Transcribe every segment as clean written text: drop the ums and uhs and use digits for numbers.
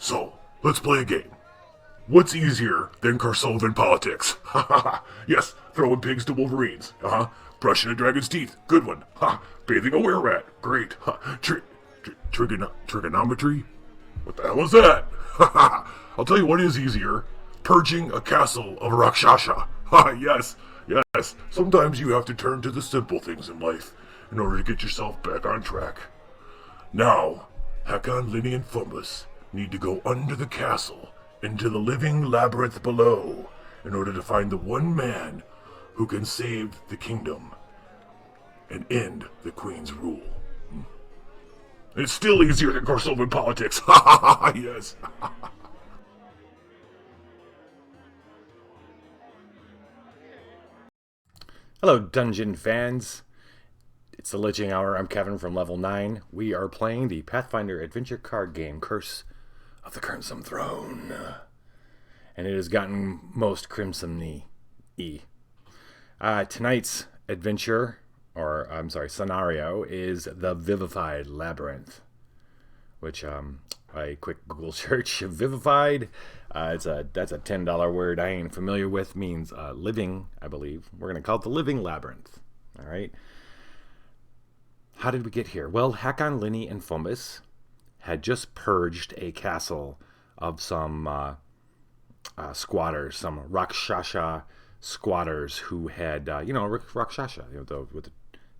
So, let's play a game. What's easier than Korsovan politics? Ha ha ha. Yes, throwing pigs to wolverines. Brushing a dragon's teeth. Good one. Ha. Bathing a were-rat. Great. Ha. Trigonometry? What the hell is that? Ha ha. I'll tell you what is easier. Purging a castle of Rakshasha. Ha. Yes. Yes. Sometimes you have to turn to the simple things in life in order to get yourself back on track. Now, Hakon, Linny, and Fumbus need to go under the castle into the living labyrinth below in order to find the one man who can save the kingdom and end the Queen's rule. It's still easier than Korsovan politics. Ha ha ha, yes. Hello, Dungeon fans. It's the Liching Hour. I'm Kevin from Level 9. We are playing the Pathfinder Adventure Card Game, Curse of the Crimson Throne. And it has gotten most crimson-y. Tonight's adventure, scenario, is the Vivified Labyrinth. Which, a quick Google search of Vivified, that's a $10 word I ain't familiar with, means living, I believe. We're going to call it the Living Labyrinth. Alright? How did we get here? Well, Hakon, Linny, and Fumbus had just purged a castle of some squatters, some Rakshasha squatters who had, Rakshasha, with the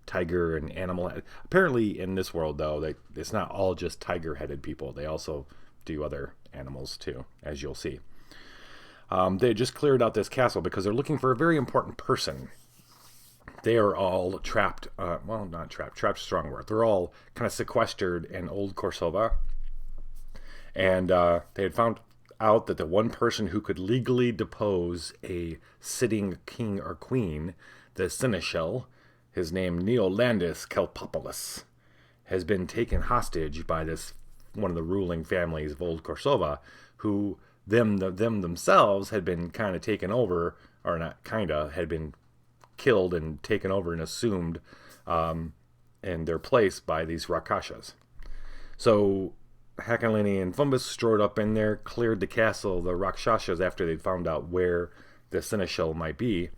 tiger and animal. Apparently, in this world, though, it's not all just tiger-headed people. They also do other animals, too, as you'll see. They just cleared out this castle because they're looking for a very important person. They are all trapped, not trapped, trapped's a strong word. They're all kind of sequestered in Old Korsova. And they had found out that the one person who could legally depose a sitting king or queen, the seneschal, his name Neolandis Kelpopoulos, has been taken hostage by one of the ruling families of Old Korsova, who themselves had been kind of taken over, or not kinda, had been killed and taken over and assumed in their place by these Rakshasas. So Hakon, Linny, and Fumbus strode up in there, cleared the castle of the Rakshasas after they'd found out where the seneschal might be.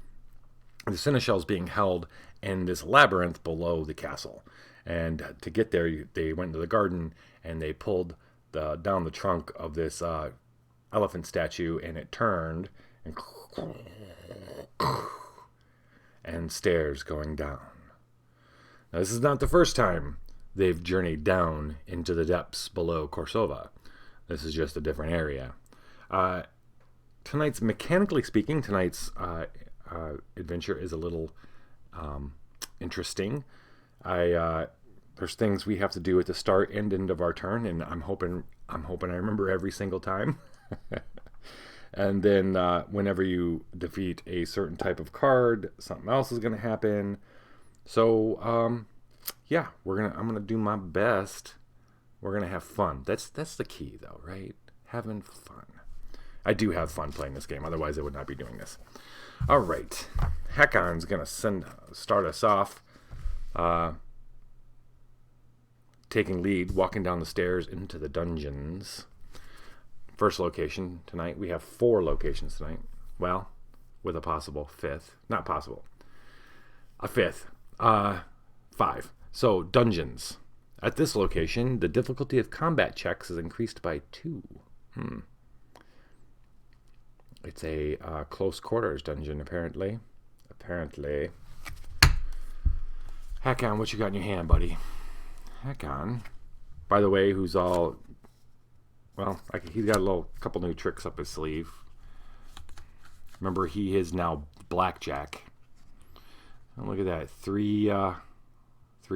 The seneschal's being held in this labyrinth below the castle. And to get there, they went into the garden and they pulled down the trunk of this elephant statue, and it turned and stairs going down. Now, this is not the first time they've journeyed down into the depths below Korsova. This is just a different area. Mechanically speaking, tonight's adventure is a little interesting. There's things we have to do at the start and end of our turn, and I'm hoping I remember every single time. And then whenever you defeat a certain type of card, something else is going to happen. So, I'm going to do my best. We're going to have fun. That's the key, though, right? Having fun. I do have fun playing this game. Otherwise, I would not be doing this. All right. Hakon's going to start us off. Taking lead, walking down the stairs into the dungeons. First location tonight. We have 4 locations tonight. Well, with a possible 5th. Not possible. A 5th. 5. So, dungeons. At this location, the difficulty of combat checks is increased by 2. It's a close quarters dungeon, apparently. Hakon, what you got in your hand, buddy? Hakon, by the way, who's all... Well, he's got a couple new tricks up his sleeve. Remember, he is now Blackjack. And look at that. 3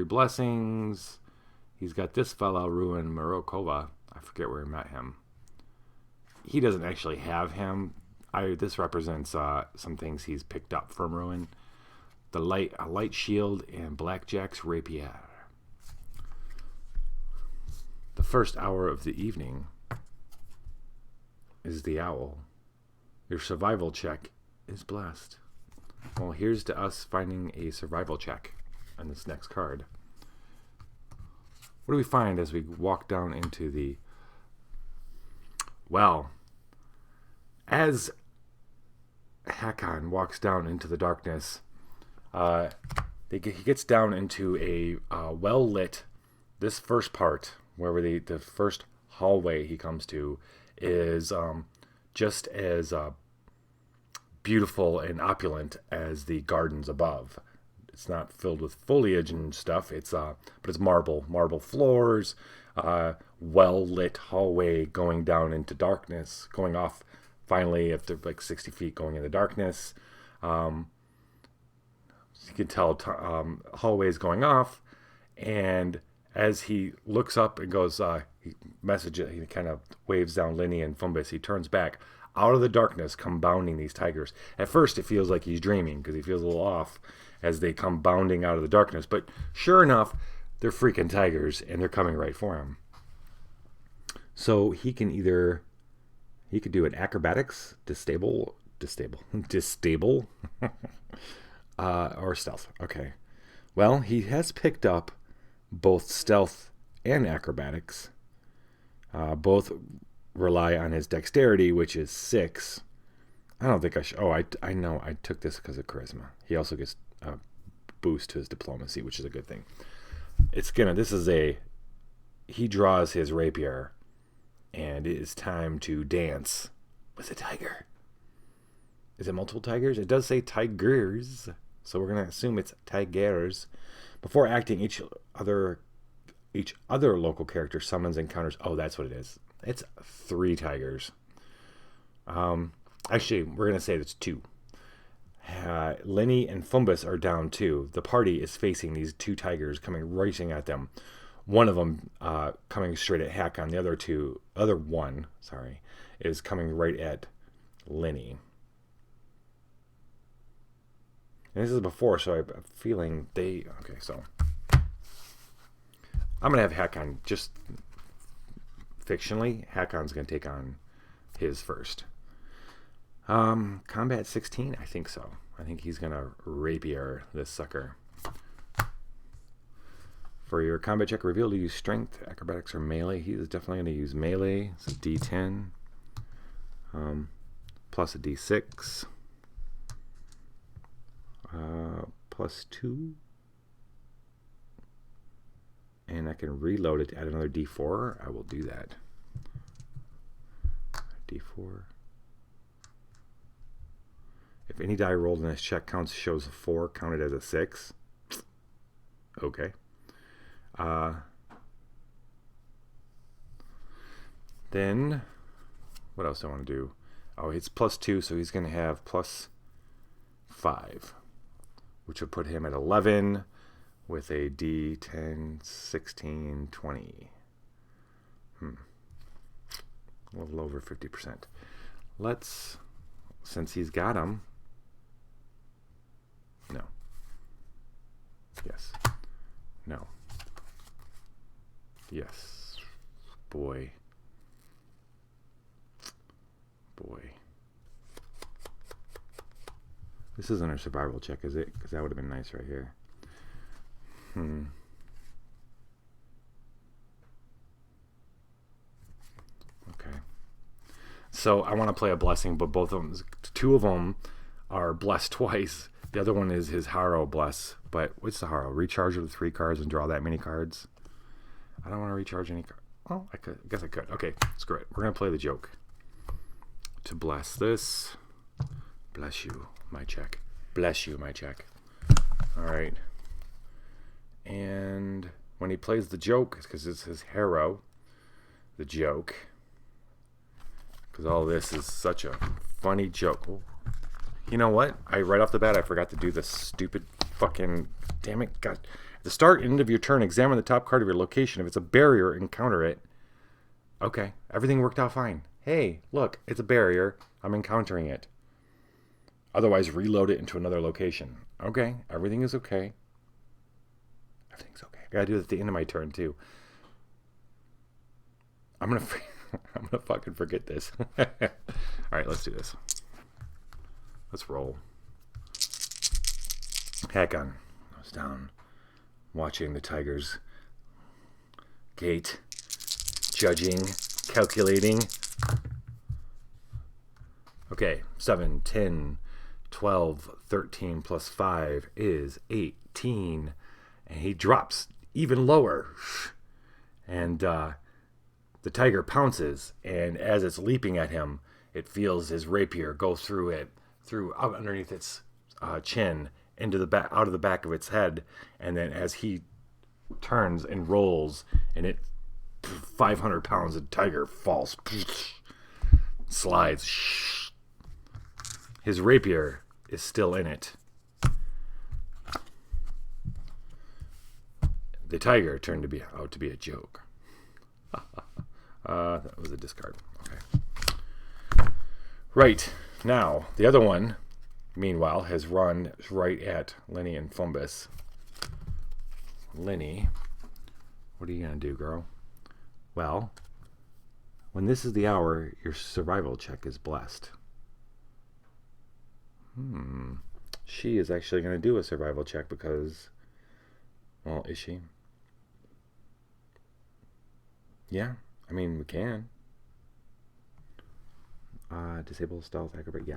blessings. He's got this fellow, Ruin Morokova. I forget where he met him. He doesn't actually have him. This represents some things he's picked up from Ruin. A light shield and Blackjack's rapier. The first hour of the evening is the owl. Your survival check is blessed. Well, here's to us finding a survival check on this next card. What do we find as we walk down into the Well, as Hakon walks down into the darkness, he gets down into a well-lit, this first part, where the first hallway he comes to is just as beautiful and opulent as the gardens above. It's not filled with foliage and stuff. But it's marble floors, well-lit hallway going down into darkness, going off finally after like 60 feet going into darkness. You can tell hallways going off, and as he looks up and goes, he kind of waves down Linny and Fumbus. He turns back. Out of the darkness come bounding these tigers. At first, it feels like he's dreaming because he feels a little off as they come bounding out of the darkness. But sure enough, they're freaking tigers, and they're coming right for him. So he could do an acrobatics, distable, or stealth. Okay. Well, he has picked up both stealth and acrobatics. Both rely on his dexterity, which is 6. I don't think I should. Oh, I know. I took this because of charisma. He also gets a boost to his diplomacy, which is a good thing. He draws his rapier, and it is time to dance with a tiger. Is it multiple tigers? It does say tigers, so we're going to assume it's tigers. Before acting, each other local character summons encounters. Oh, that's what it is. It's 3 tigers. Actually, we're going to say it's 2. Linny and Fumbus are down 2. The party is facing these 2 tigers coming racing at them. One of them coming straight at Hakon. The other one, is coming right at Linny. And this is before, so I'm feeling okay, so I'm going to have Hakon just fictionally. Hakon's going to take on his first. Combat 16? I think so. I think he's going to rapier this sucker. For your combat check reveal to use strength, acrobatics, or melee, he is definitely going to use melee. It's a D10. Plus a D6. Plus 2. And I can reload it to add another D4. I will do that. D4. If any die rolled in this check shows a 4, counted as a 6. Okay. Then, what else do I want to do? Oh, it's plus 2, so he's going to have plus 5, which would put him at 11 with a D10, 16, 20. A little over 50%. Since he's got him. No. Yes. No. Yes. Boy. This isn't a survival check, is it? Because that would have been nice right here. Okay. So I want to play a blessing, but two of them are blessed twice. The other one is his Harrow bless. But what's the Harrow? Recharge with 3 cards and draw that many cards. I don't want to recharge any cards. Oh, I guess I could. Okay, screw it. We're going to play the joke. To bless this. Bless you, my check. Bless you, my check. All right. And when he plays the joke, because it's his Harrow, the joke, because all this is such a funny joke. Oh. You know what? Right off the bat, I forgot to do this stupid fucking... Damn it. God. At the start and end of your turn, examine the top card of your location. If it's a barrier, encounter it. Okay. Everything worked out fine. Hey, look. It's a barrier. I'm encountering it. Otherwise, reload it into another location. Okay. Everything is okay. Everything's okay. I gotta do it at the end of my turn, too. I'm gonna fucking forget this. Alright, let's do this. Let's roll. Hakon goes down, watching the tigers gate, judging, calculating. Okay, 7, 10, 12, 13 plus 5 is 18. And he drops even lower. And the tiger pounces, and as it's leaping at him, it feels his rapier go through out underneath its chin, into the back, out of the back of its head, and then as he turns and rolls, and it 500 pounds of tiger falls, slides. His rapier is still in it. The tiger turned out to be a joke. That was a discard. Okay. Right. Now, the other one, meanwhile, has run right at Lenny and Fumbus. Lenny, what are you going to do, girl? Well, when this is the hour, your survival check is blessed. She is actually going to do a survival check because, well, is she? Yeah, I mean, we can. Disable stealth, acrobat. Yeah.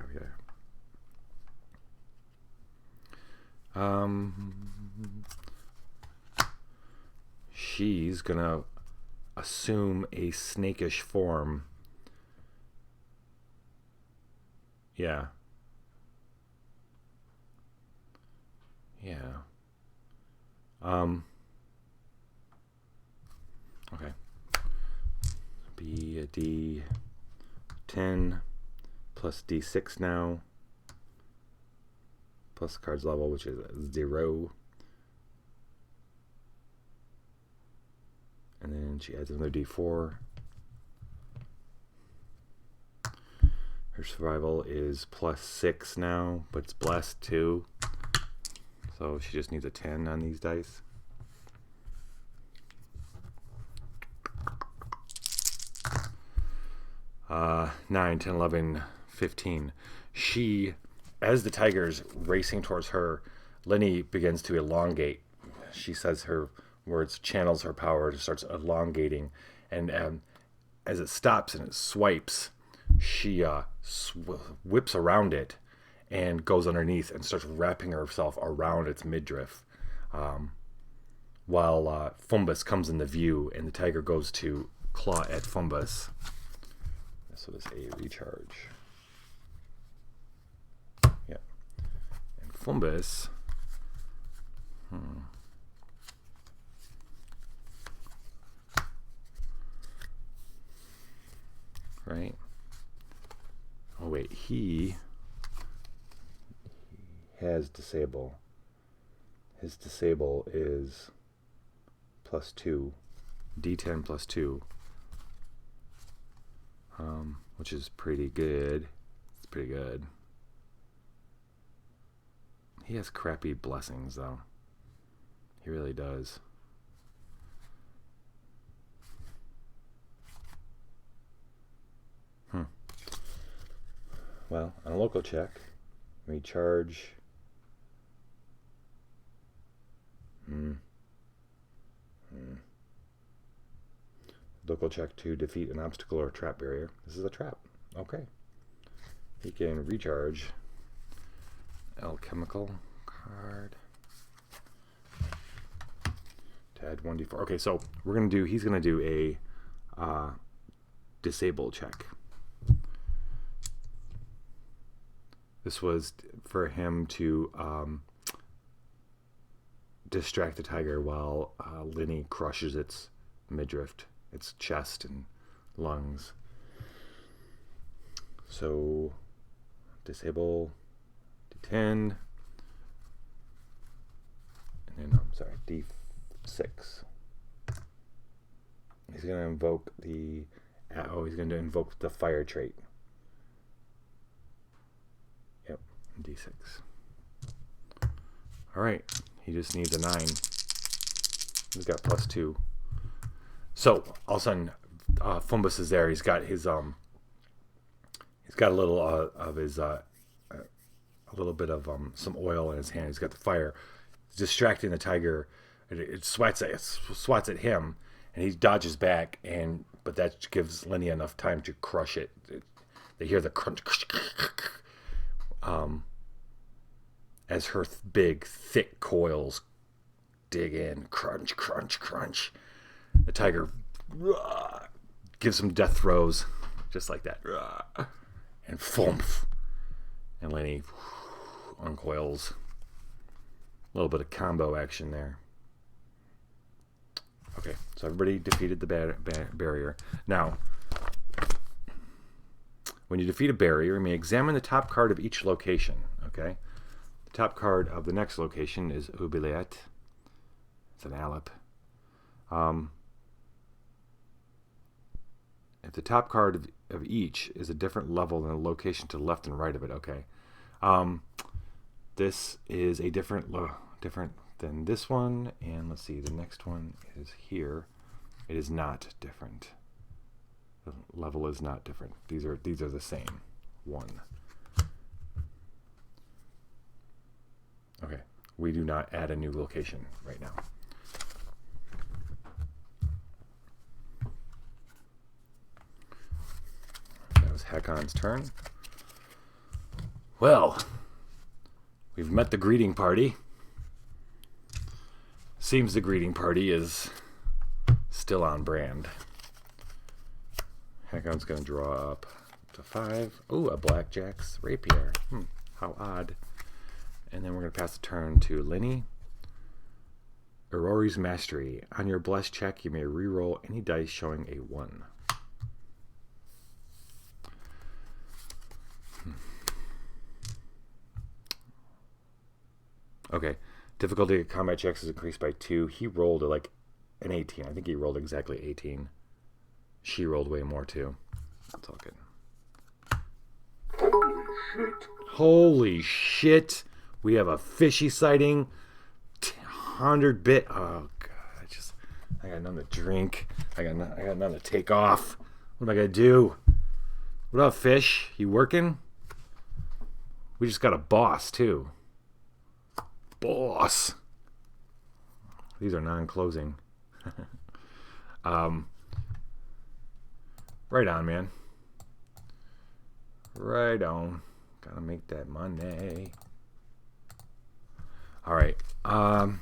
She's gonna assume a snakish form. Yeah. Okay. Be a D10 plus D6 now, plus card's level, which is 0. And then she adds another D4. Her survival is +6 now, but it's blessed too. So she just needs a 10 on these dice. Uh, 9, 10, 11, 15. She, as the tiger's racing towards her, Lenny begins to elongate. She says her words, channels her power, starts elongating. And as it stops and it swipes, she whips around it and goes underneath and starts wrapping herself around its midriff. While Fumbus comes in the view and the tiger goes to claw at Fumbus. So this a recharge. Yep. And Fumbus. Right. Oh wait, he has disable. His disable is +2, D10 +2. Which is pretty good. It's pretty good. He has crappy blessings, though. He really does. Well, on a local check, recharge. Local check to defeat an obstacle or trap barrier. This is a trap. Okay. He can recharge alchemical card to add 1d4. Okay, so he's gonna do a disable check. This was for him to distract the tiger while Lenny crushes its midriff, its chest and lungs. So disable D10 and then D6. He's going to invoke the fire trait. Yep, D6. All right, he just needs a 9. He's got +2. So all of a sudden, Fumbus is there. He's got his he's got a little of his a little bit of some oil in his hand. He's got the fire, distracting the tiger. It swats at him, and he dodges back. But that gives Lenny enough time to crush it. They hear the crunch as her big, thick coils dig in. Crunch, crunch, crunch. The tiger gives some death throes, just like that. And thump. And Lenny uncoils. A little bit of combo action there. Okay, so everybody defeated the barrier. Now, when you defeat a barrier, you may examine the top card of each location. Okay, the top card of the next location is Oubliette. It's an Alep. If the top card of each is a different level than the location to the left and right of it, okay. This is a different than this one, and let's see, the next one is here. It is not different. The level is not different. These are the same. One. Okay, we do not add a new location right now. That was Hakon's turn. Well, we've met the greeting party. Seems the greeting party is still on brand. Hakon's going to draw up to 5. Oh, a blackjack's rapier. How odd. And then we're going to pass the turn to Lenny. Aurori's Mastery. On your blessed check, you may reroll any dice showing a 1. Okay. Difficulty of combat checks is increased by 2. He rolled like an 18. I think he rolled exactly 18. She rolled way more too. That's all good. Holy shit. Holy shit. We have a fishy sighting. 100-bit. Oh, God. I got nothing to drink. I got nothing to take off. What am I going to do? What up, fish? You working? We just got a boss, too. Boss. These are non-closing. Right on, man. Right on. Gotta make that money. All right. Out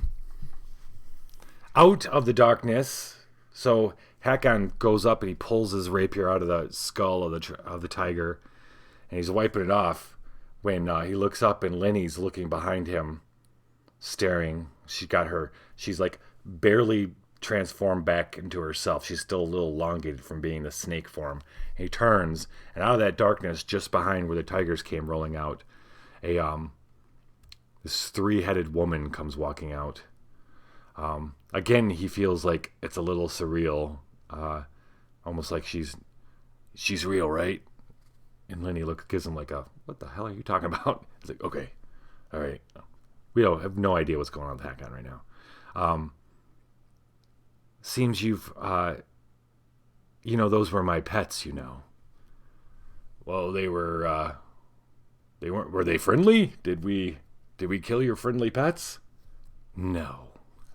of the darkness. So Hakon goes up and he pulls his rapier out of the skull of the tiger, and he's wiping it off when he looks up and Lenny's looking behind him, staring. She's like barely transformed back into herself. She's still a little elongated from being the snake form. And he turns, and out of that darkness, just behind where the tigers came rolling out, this 3-headed woman comes walking out. Again, he feels like it's a little surreal, almost like she's real, right? And Lenny gives him like what the hell are you talking about? He's like, okay, all right. We have no idea what's going on with Hakon right now. Seems you've, those were my pets, Well, they weren't, were they friendly? Did we kill your friendly pets? No.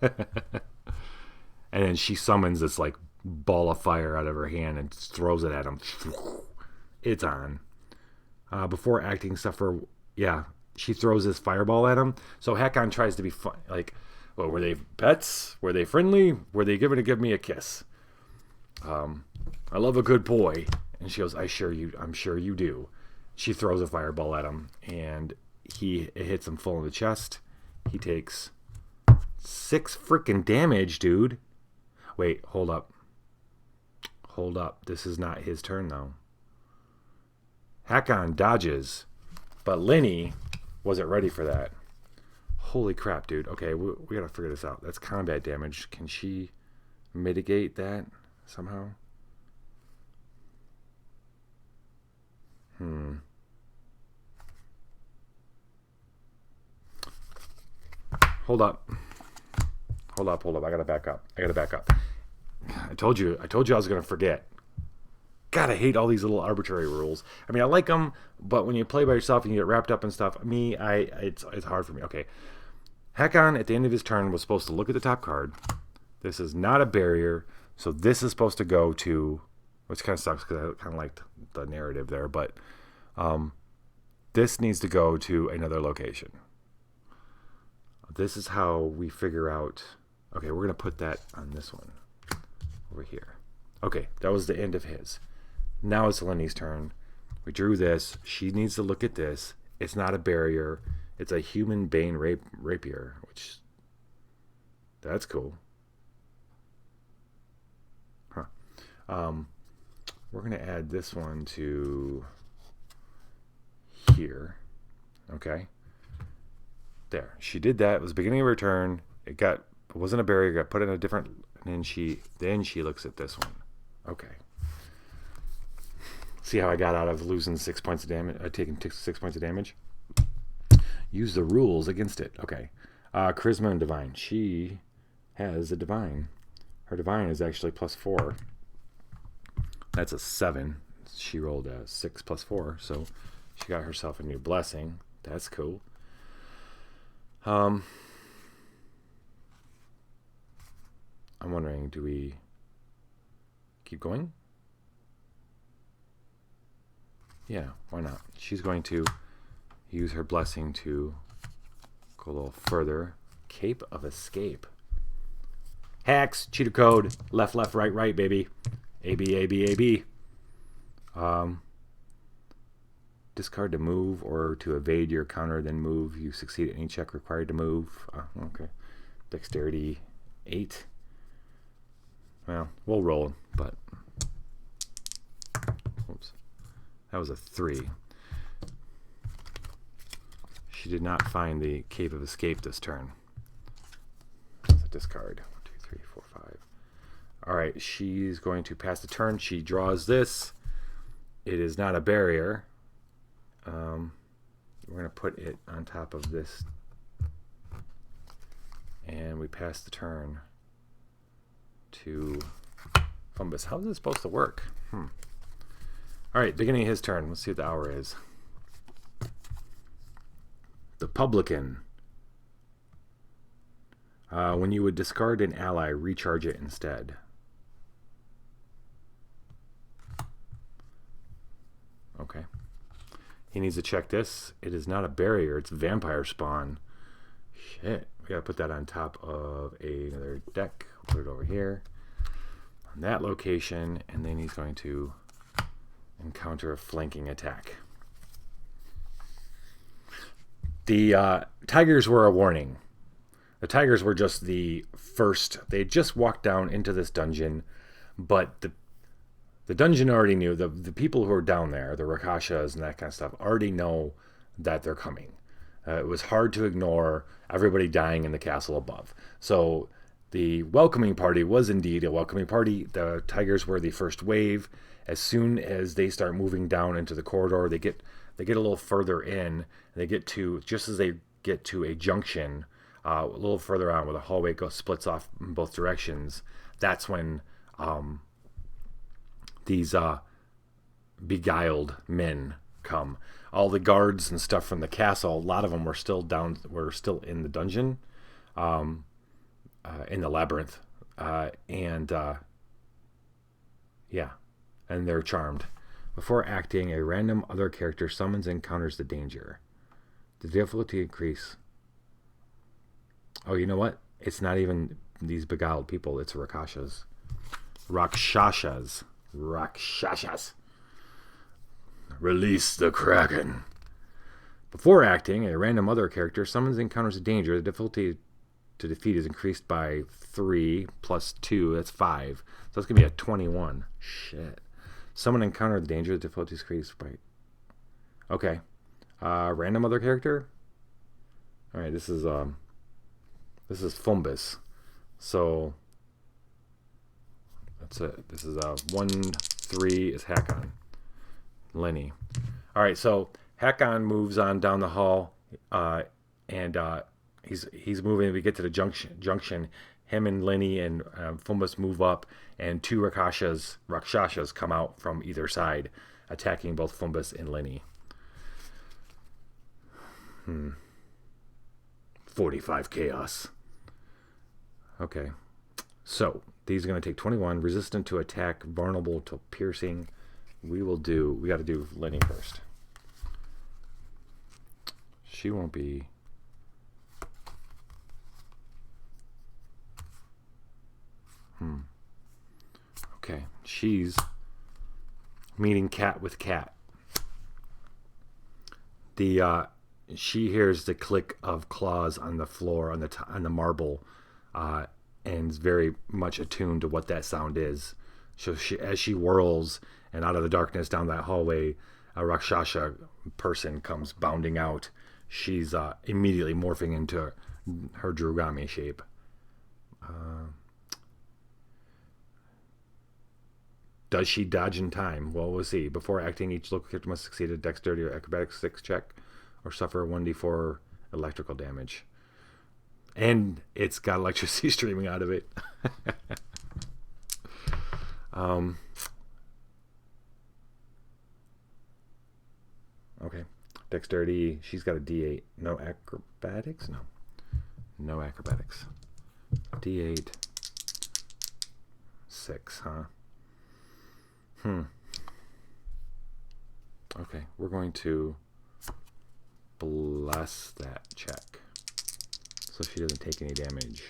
And then she summons this like ball of fire out of her hand and throws it at him. It's on. Before acting stuff she throws this fireball at him. So Hakon tries to be fun, like, well, were they pets? Were they friendly? Were they going to give me a kiss? I love a good boy. And she goes, I'm sure you do. She throws a fireball at him, and it hits him full in the chest. He takes 6 freaking damage, dude. Wait, hold up. This is not his turn, though. Hakon dodges, but Lenny wasn't ready for that. Holy crap, dude. Okay, we gotta figure this out. That's combat damage. Can she mitigate that somehow? Hold up. I gotta back up. I told you I was gonna forget. God, I hate all these little arbitrary rules. I mean, I like them, but when you play by yourself and you get wrapped up in stuff, it's hard for me. Okay. Hakon, at the end of his turn, was supposed to look at the top card. This is not a barrier, so this is supposed to go to, which kind of sucks because I kind of liked the narrative there, but This needs to go to another location. This is how we figure out... Okay, we're going to put that on this one. Over here. Okay, that was the end of his. Now it's Lenny's turn. We drew this. She needs to look at this. It's not a barrier. It's a human bane rapier, which... That's cool. Huh. We're going to add this one to here. Okay. There. She did that. It was the beginning of her turn. It wasn't a barrier. Got put in a different... And then she looks at this one. Okay. See how I got out of losing 6 points of damage? Taking 6 points of damage? Use the rules against it. Okay. Charisma and Divine. She has a Divine. Her Divine is actually +4. That's a 7. She rolled a 6 + 4, so she got herself a new blessing. That's cool. I'm wondering, do we keep going? Yeah, why not? She's going to use her blessing to go a little further. Cape of Escape. Hacks, cheater code, left, left, right, right, baby. A, B, A, B, A, B. Discard to move or to evade your counter, then move. You succeed at any check required to move. Okay. Dexterity 8. Well, we'll roll, but... Oops. That was a 3. She did not find the Cape of Escape this turn. That's a discard. 1, 2, 3, 4, 5. Alright, she's going to pass the turn. She draws this. It is not a barrier. We're going to put it on top of this. And we pass the turn to Fumbus. How is this supposed to work? Alright, beginning of his turn. Let's see what the hour is. The Publican. When you would discard an ally, recharge it instead. Okay. He needs to check this. It is not a barrier. It's vampire spawn. Shit. We gotta put that on top of another deck. Put it over here. On that location. And then he's going to encounter a flanking attack. The tigers were a warning. The tigers were just the first. They just walked down into this dungeon, but the dungeon already knew. The people who are down there, the Rakshas and that kind of stuff, already know that they're coming. It was hard to ignore everybody dying in the castle above. So the welcoming party was indeed a welcoming party. The tigers were the first wave. As soon as they start moving down into the corridor, they get a little further in. And they get to, just as they get to a junction, a little further on where the hallway splits off in both directions. That's when these beguiled men come. All the guards and stuff from the castle, a lot of them were still in the dungeon, in the labyrinth, yeah, and they're charmed. Before acting, a random other character summons and counters the danger. The difficulty increase. Oh, you know what? It's not even these beguiled people. It's Rakshas. Rakshasas. Release the Kraken. Before acting, a random other character summons and counters a danger. The difficulty to defeat is increased by 3 plus 2. That's 5. So it's going to be a 21. Shit. Summon and counter the danger. The difficulty is increased by... Okay. Random other character? Alright, this is Fumbus. So... That's it. This is 1-3 is Hakon. Lenny. Alright, so Hakon moves on down the hall, and he's moving. We get to the junction. Him and Lenny and Fumbus move up, and 2 Rakshasas come out from either side, attacking both Fumbus and Lenny. 45 chaos. Okay. So, these are going to take 21. Resistant to attack, vulnerable to piercing. We got to do Lenny first. She won't be. Okay, she's meeting cat with cat. She hears the click of claws on the floor on the marble, and is very much attuned to what that sound is. So as she whirls and out of the darkness down that hallway, a Rakshasa person comes bounding out. She's immediately morphing into her Drugami shape. Does she dodge in time? Well, we'll see. Before acting, each local character must succeed a dexterity or acrobatics 6 check or suffer a 1d4 electrical damage. And it's got electricity streaming out of it. Okay. Dexterity, she's got a d8. No acrobatics? No. No acrobatics. D8. 6, huh? Okay, we're going to bless that check so she doesn't take any damage.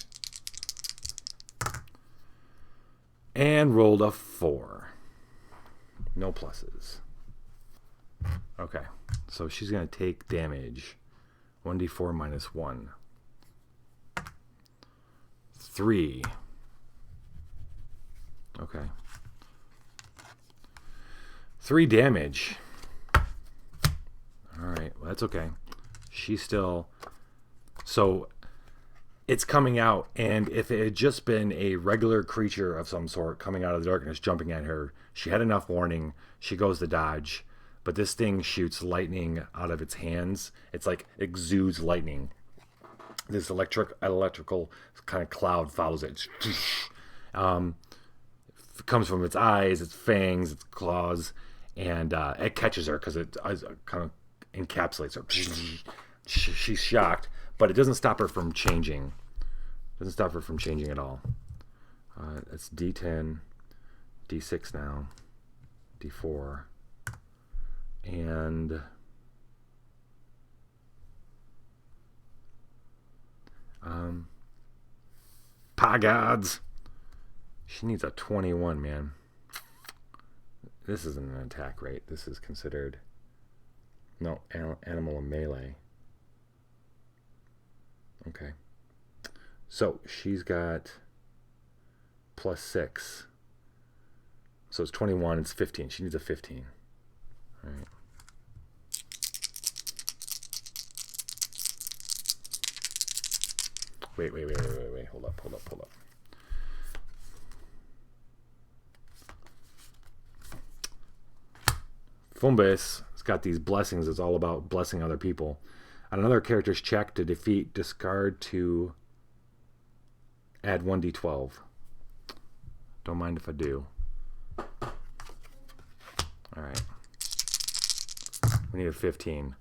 And rolled a 4. No pluses. Okay, so she's going to take damage. 1d4 minus 1. 3. Okay. 3 damage. Alright, well, that's okay. She's still... So, it's coming out, and if it had just been a regular creature of some sort coming out of the darkness, jumping at her, she had enough warning. She goes to dodge. But this thing shoots lightning out of its hands. It's like exudes lightning. This electrical kind of cloud follows it. Comes from its eyes, its fangs, its claws, and it catches her because it kind of encapsulates her. She's shocked, but it doesn't stop her from changing. Doesn't stop her from changing at all. It's D10, D6 now, D4, and Gods. She needs a 21, man. This isn't an attack rate. This is considered... No, animal and melee. Okay. So, she's got plus 6. So it's 21, it's 15. She needs a 15. All right. Wait. Hold up. Fumbus has got these blessings. It's all about blessing other people. On another character's check to defeat, discard to add 1d12. Don't mind if I do. Alright. We need a 15.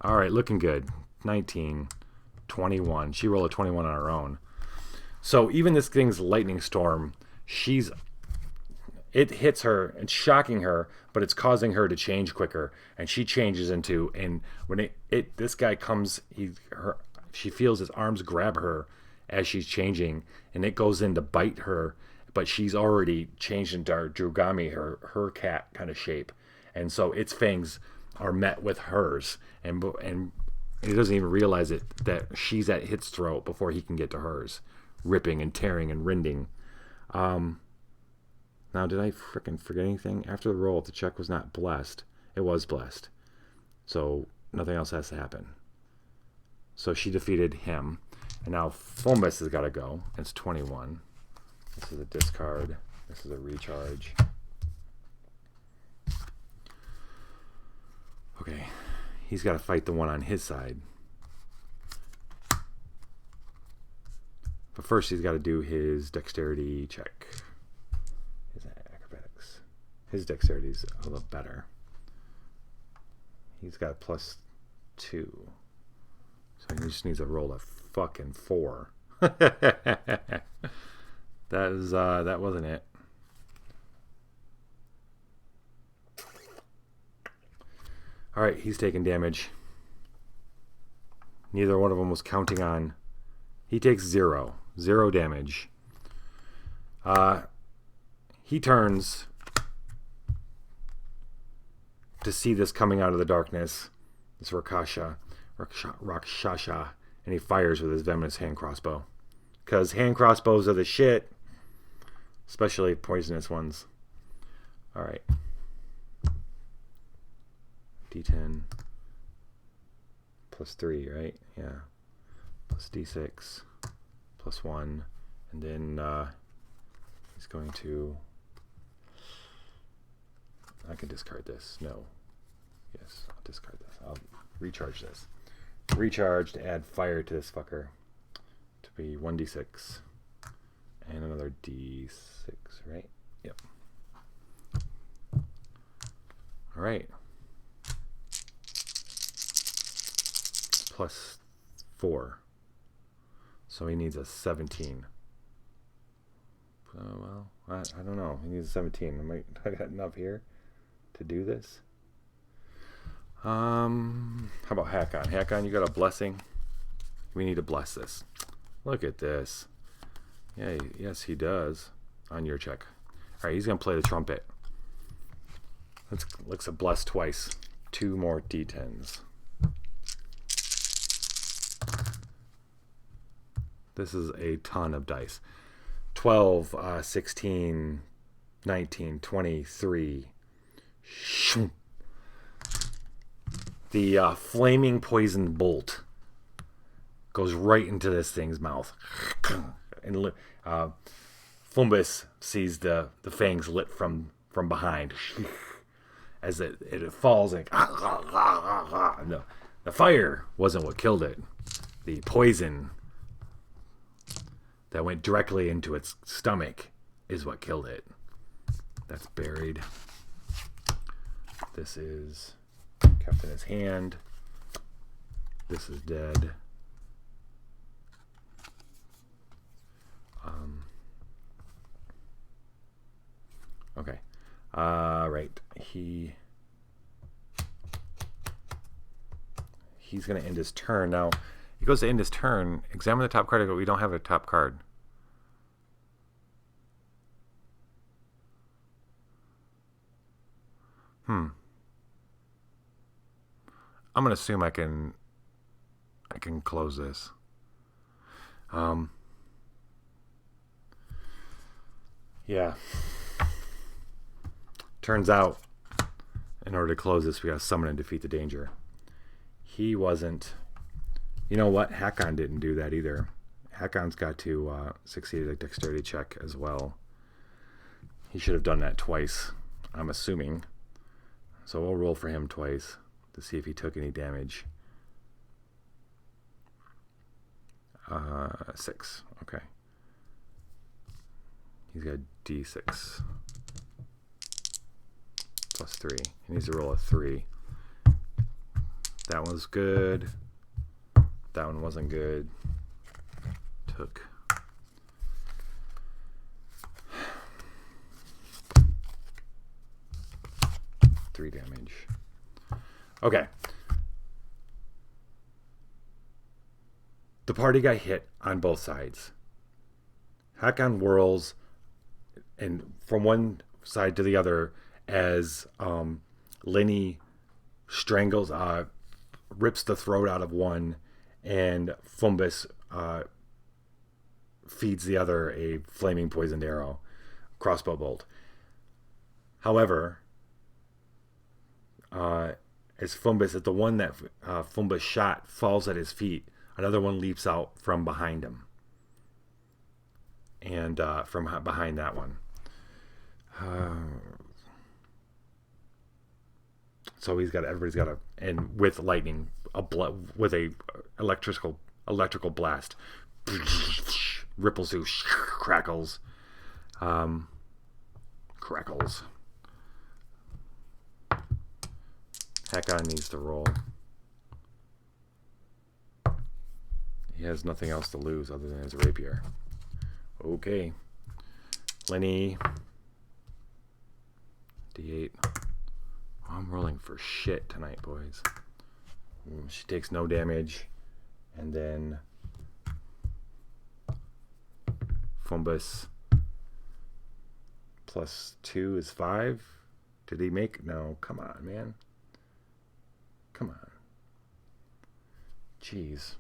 Alright, looking good. 19. 21. She rolled a 21 on her own. So even this thing's lightning storm, it hits her and shocking her, but it's causing her to change quicker, and she changes into, and when this guy comes, she feels his arms grab her as she's changing, and it goes in to bite her, but she's already changed into Drugami, her cat kind of shape, and so its fangs are met with hers, and he doesn't even realize it, that she's at its throat before he can get to hers, ripping and tearing and rending. Now, did I frickin' forget anything? After the roll, if the check was not blessed, it was blessed. So, nothing else has to happen. So, she defeated him. And now, Fumbus has got to go. It's 21. This is a discard. This is a recharge. Okay. He's got to fight the one on his side. But first, he's got to do his dexterity check. His dexterity is a little better. He's got a +2. So he just needs to roll a fucking 4. That wasn't it. Alright, he's taking damage. Neither one of them was counting on. He takes 0 damage. He turns to see this coming out of the darkness, this Rakshasha, and he fires with his venomous hand crossbow. Because hand crossbows are the shit, especially poisonous ones. Alright. D10 plus 3, right? Yeah. Plus D6 plus 1. And then he's going to... I can discard this. No. Yes, I'll discard this. I'll recharge this. Recharge to add fire to this fucker. To be 1d6. And another d6, right? Yep. Alright. Plus 4. So he needs a 17. Well, I don't know. He needs a 17. I got enough here to do this. How about Hakon? Hakon, you got a blessing? We need to bless this. Look at this. Yeah, yes, he does. On your check. Alright, he's going to play the trumpet. Let's bless twice. 2 more d10s. This is a ton of dice. 12, 16, 19, 23. The flaming poison bolt goes right into this thing's mouth. And Fumbus sees the fangs lit from behind. As it falls, like, no, the fire wasn't what killed it. The poison that went directly into its stomach is what killed it. That's buried. This is kept in his hand. This is dead. Okay. Right. He's going to end his turn. Now, he goes to end his turn. Examine the top card, but we don't have a top card. I'm going to assume I can close this. Yeah. Turns out, in order to close this, we got to summon and defeat the danger. He wasn't... You know what? Hakon didn't do that either. Hakon's got to succeed at a dexterity check as well. He should have done that twice, I'm assuming. So we'll roll for him twice to see if he took any damage. 6. Okay. He's got D6. Plus 3. He needs to roll a 3. That one's good. That one wasn't good. Took 3 damage. Okay. The party got hit on both sides. Hakon whirls and from one side to the other as Lenny strangles, rips the throat out of one, and Fumbus feeds the other a flaming poisoned arrow, crossbow bolt. However, as the one that Fumbus shot falls at his feet, another one leaps out from behind him, and from behind that one. So everybody's got and with lightning, with a electrical blast, ripples through, crackles. Hakon needs to roll. He has nothing else to lose other than his rapier. Okay. Lenny. D8. I'm rolling for shit tonight, boys. She takes no damage. And then Fumbus +2 is 5. Did he make? No, come on, man. Come on. Jeez.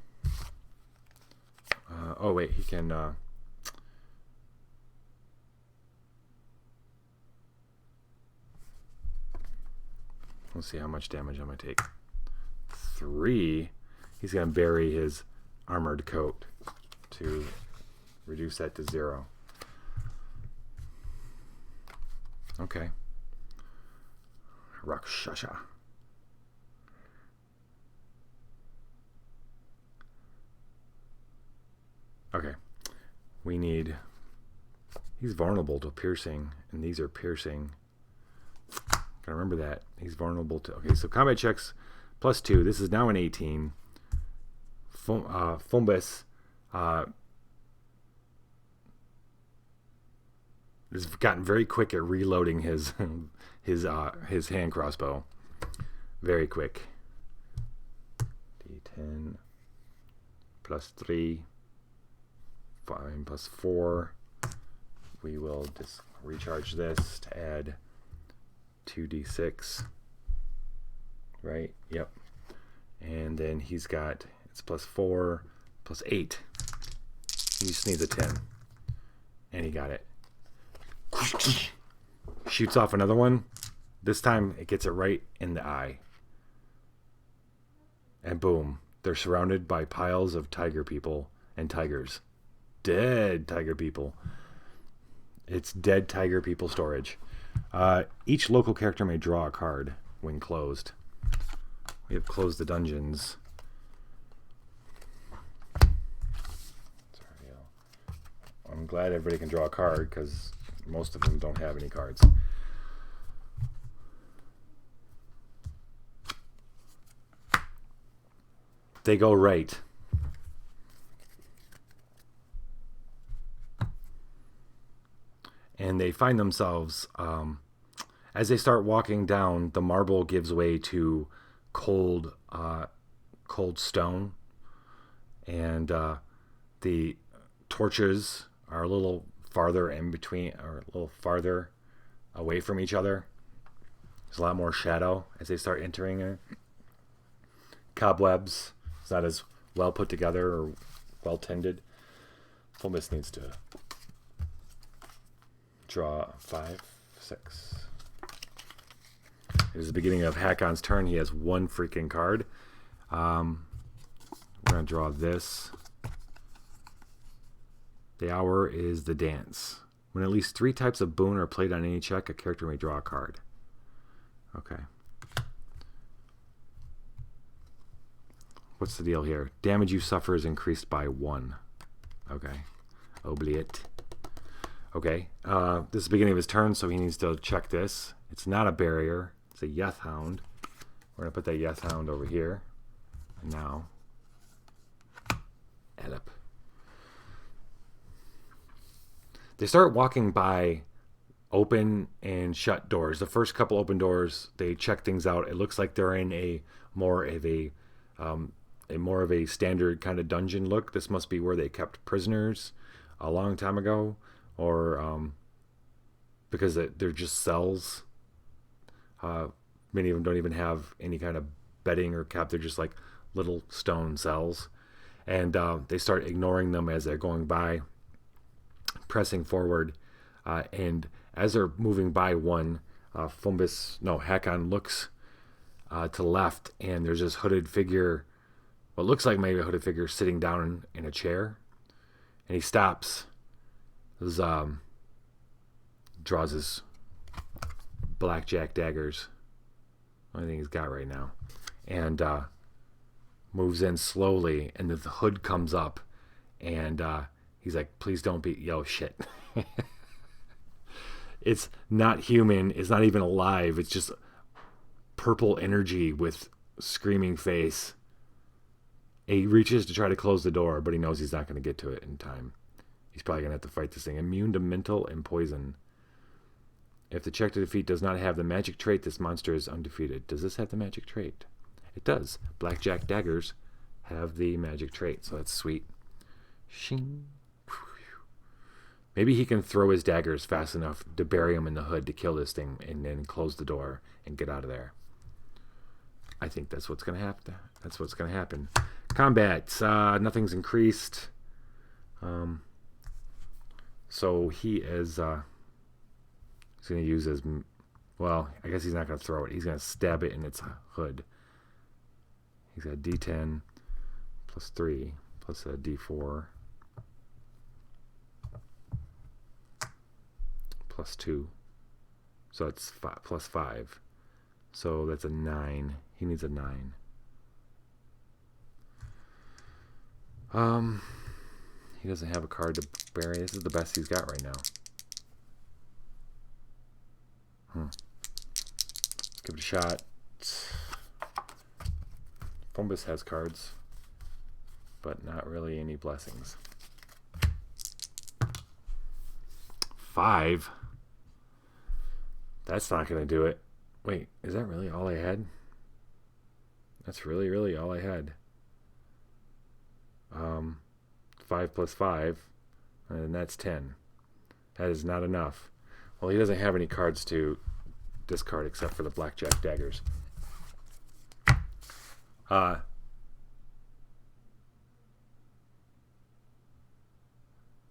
Oh, wait, he can... Let's see how much damage I'm going to take. 3. He's going to bury his armored coat to reduce that to 0. Okay. Rakshasha. Okay. We need... He's vulnerable to piercing, and these are piercing. Gotta remember that. He's vulnerable to... Okay, so combat checks +2. This is now an 18. Fumbus has gotten very quick at reloading his hand crossbow. Very quick. D10 +3. 5 +4. We will just recharge this to add 2d6. Right? Yep. And then he's got, it's +4 +8. He just needs a 10. And he got it. Shoots off another one. This time it gets it right in the eye. And boom. They're surrounded by piles of tiger people and tigers. Dead tiger people. It's dead tiger people storage. Each local character may draw a card when closed. We have closed the dungeons. Sorry, I'm glad everybody can draw a card because most of them don't have any cards. They go right. And they find themselves, as they start walking down, the marble gives way to cold stone, and the torches are a little farther in between, or a little farther away from each other. There's a lot more shadow as they start entering it. Cobwebs. It's not as well put together or well tended. Fumbus needs to draw 5, 6. It is the beginning of Hakon's turn. He has one freaking card. We're going to draw this. The hour is the dance. When at least 3 types of boon are played on any check, a character may draw a card. Okay. What's the deal here? Damage you suffer is increased by 1. Okay. Oubliette. Okay. This is the beginning of his turn, so he needs to check this. It's not a barrier. It's a Yeth Hound. We're going to put that Yeth Hound over here. And now, Elip. They start walking by open and shut doors. The first couple open doors, they check things out. It looks like they're in a more of a standard kind of dungeon look. This must be where they kept prisoners a long time ago, or because they're just cells. Many of them don't even have any kind of bedding or cap. They're just like little stone cells, and they start ignoring them as they're going by, pressing forward, and as they're moving by one, Hakon looks to the left, and there's this hooded figure, what looks like maybe a hooded figure, sitting down in a chair, and he stops. Draws his blackjack daggers, only thing he's got right now, and moves in slowly, and the hood comes up, and he's like, please don't be, shit. It's not human, it's not even alive, it's just purple energy with screaming face. He reaches to try to close the door, but he knows he's not going to get to it in time. He's probably going to have to fight this thing. Immune to mental and poison. If the check to defeat does not have the magic trait, this monster is undefeated. Does this have the magic trait? It does. Blackjack daggers have the magic trait, so that's sweet. Shing. Maybe he can throw his daggers fast enough to bury him in the hood to kill this thing and then close the door and get out of there. I think that's what's going to happen. That's what's going to happen. Combat. Nothing's increased. So he is... he's going to use his... Well, I guess he's not going to throw it. He's going to stab it in its hood. He's got D10 plus 3 plus a D4 plus 2. So that's plus 5. So that's a 9. He needs a 9. He doesn't have a card to bury. This is the best he's got right now. Let's give it a shot. Fumbus has cards, but not really any blessings. 5. That's not going to do it. Wait, is that really all I had? That's really, really all I had. 5 plus 5, and that's 10. That is not enough. Well, he doesn't have any cards to discard except for the blackjack daggers.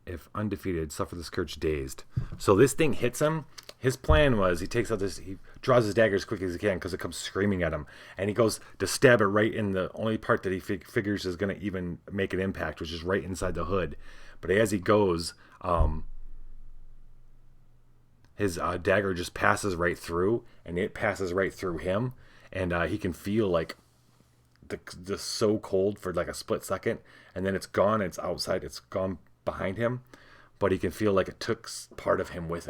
If undefeated, suffer the scourge dazed. So this thing hits him. His plan was he draws his dagger as quick as he can because it comes screaming at him, and he goes to stab it right in the only part that he figures is going to even make an impact, which is right inside the hood. But as he goes, his dagger just passes right through, and it passes right through him, and he can feel like the so cold for like a split second, and then it's gone. It's outside. It's gone behind him, but he can feel like it took part of him with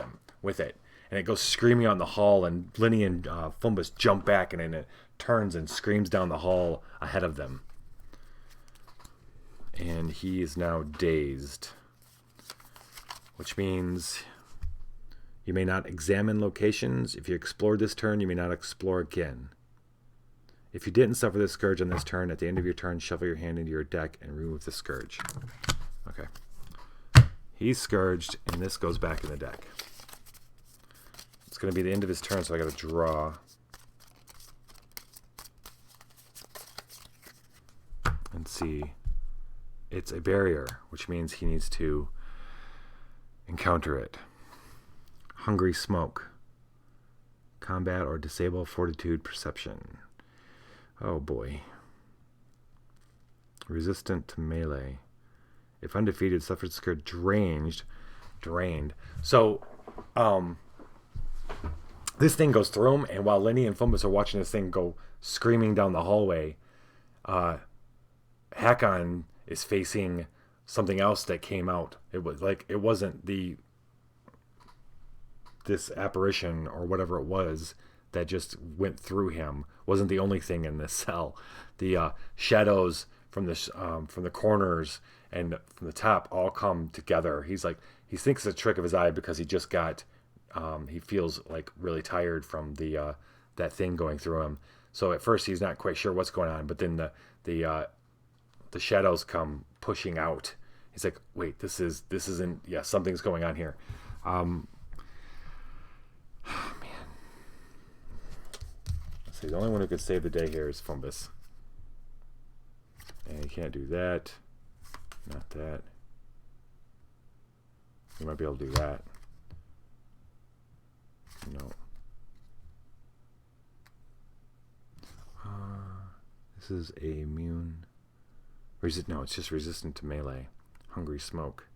it. And it goes screaming out in the hall, and Linny and Fumbus jump back, and then it turns and screams down the hall ahead of them. And he is now dazed, which means you may not examine locations. If you explored this turn, you may not explore again. If you didn't suffer the scourge on this turn, at the end of your turn, shuffle your hand into your deck and remove the scourge. Okay. He's scourged, and this goes back in the deck. It's going to be the end of his turn, so I got to draw. And see. It's a barrier, which means he needs to encounter it. Hungry Smoke. Combat or disable Fortitude Perception. Oh boy. Resistant to melee. If undefeated, suffered scourge drained. So, this thing goes through him, and while Lenny and Fumbus are watching this thing go screaming down the hallway, Hakon is facing something else that came out. It wasn't this apparition or whatever it was that just went through him. Wasn't the only thing in this cell. The shadows from the corners and from the top all come together. He thinks it's a trick of his eye because he just got. He feels like really tired from that thing going through him. So at first he's not quite sure what's going on, but then the shadows come pushing out. He's like, wait, this isn't. Yeah, something's going on here. Man. Let's see. The only one who could save the day here is Fumbus, and he can't do that. Not that. He might be able to do that. No. This is a immune. No, it's just resistant to melee. Hungry Smoke.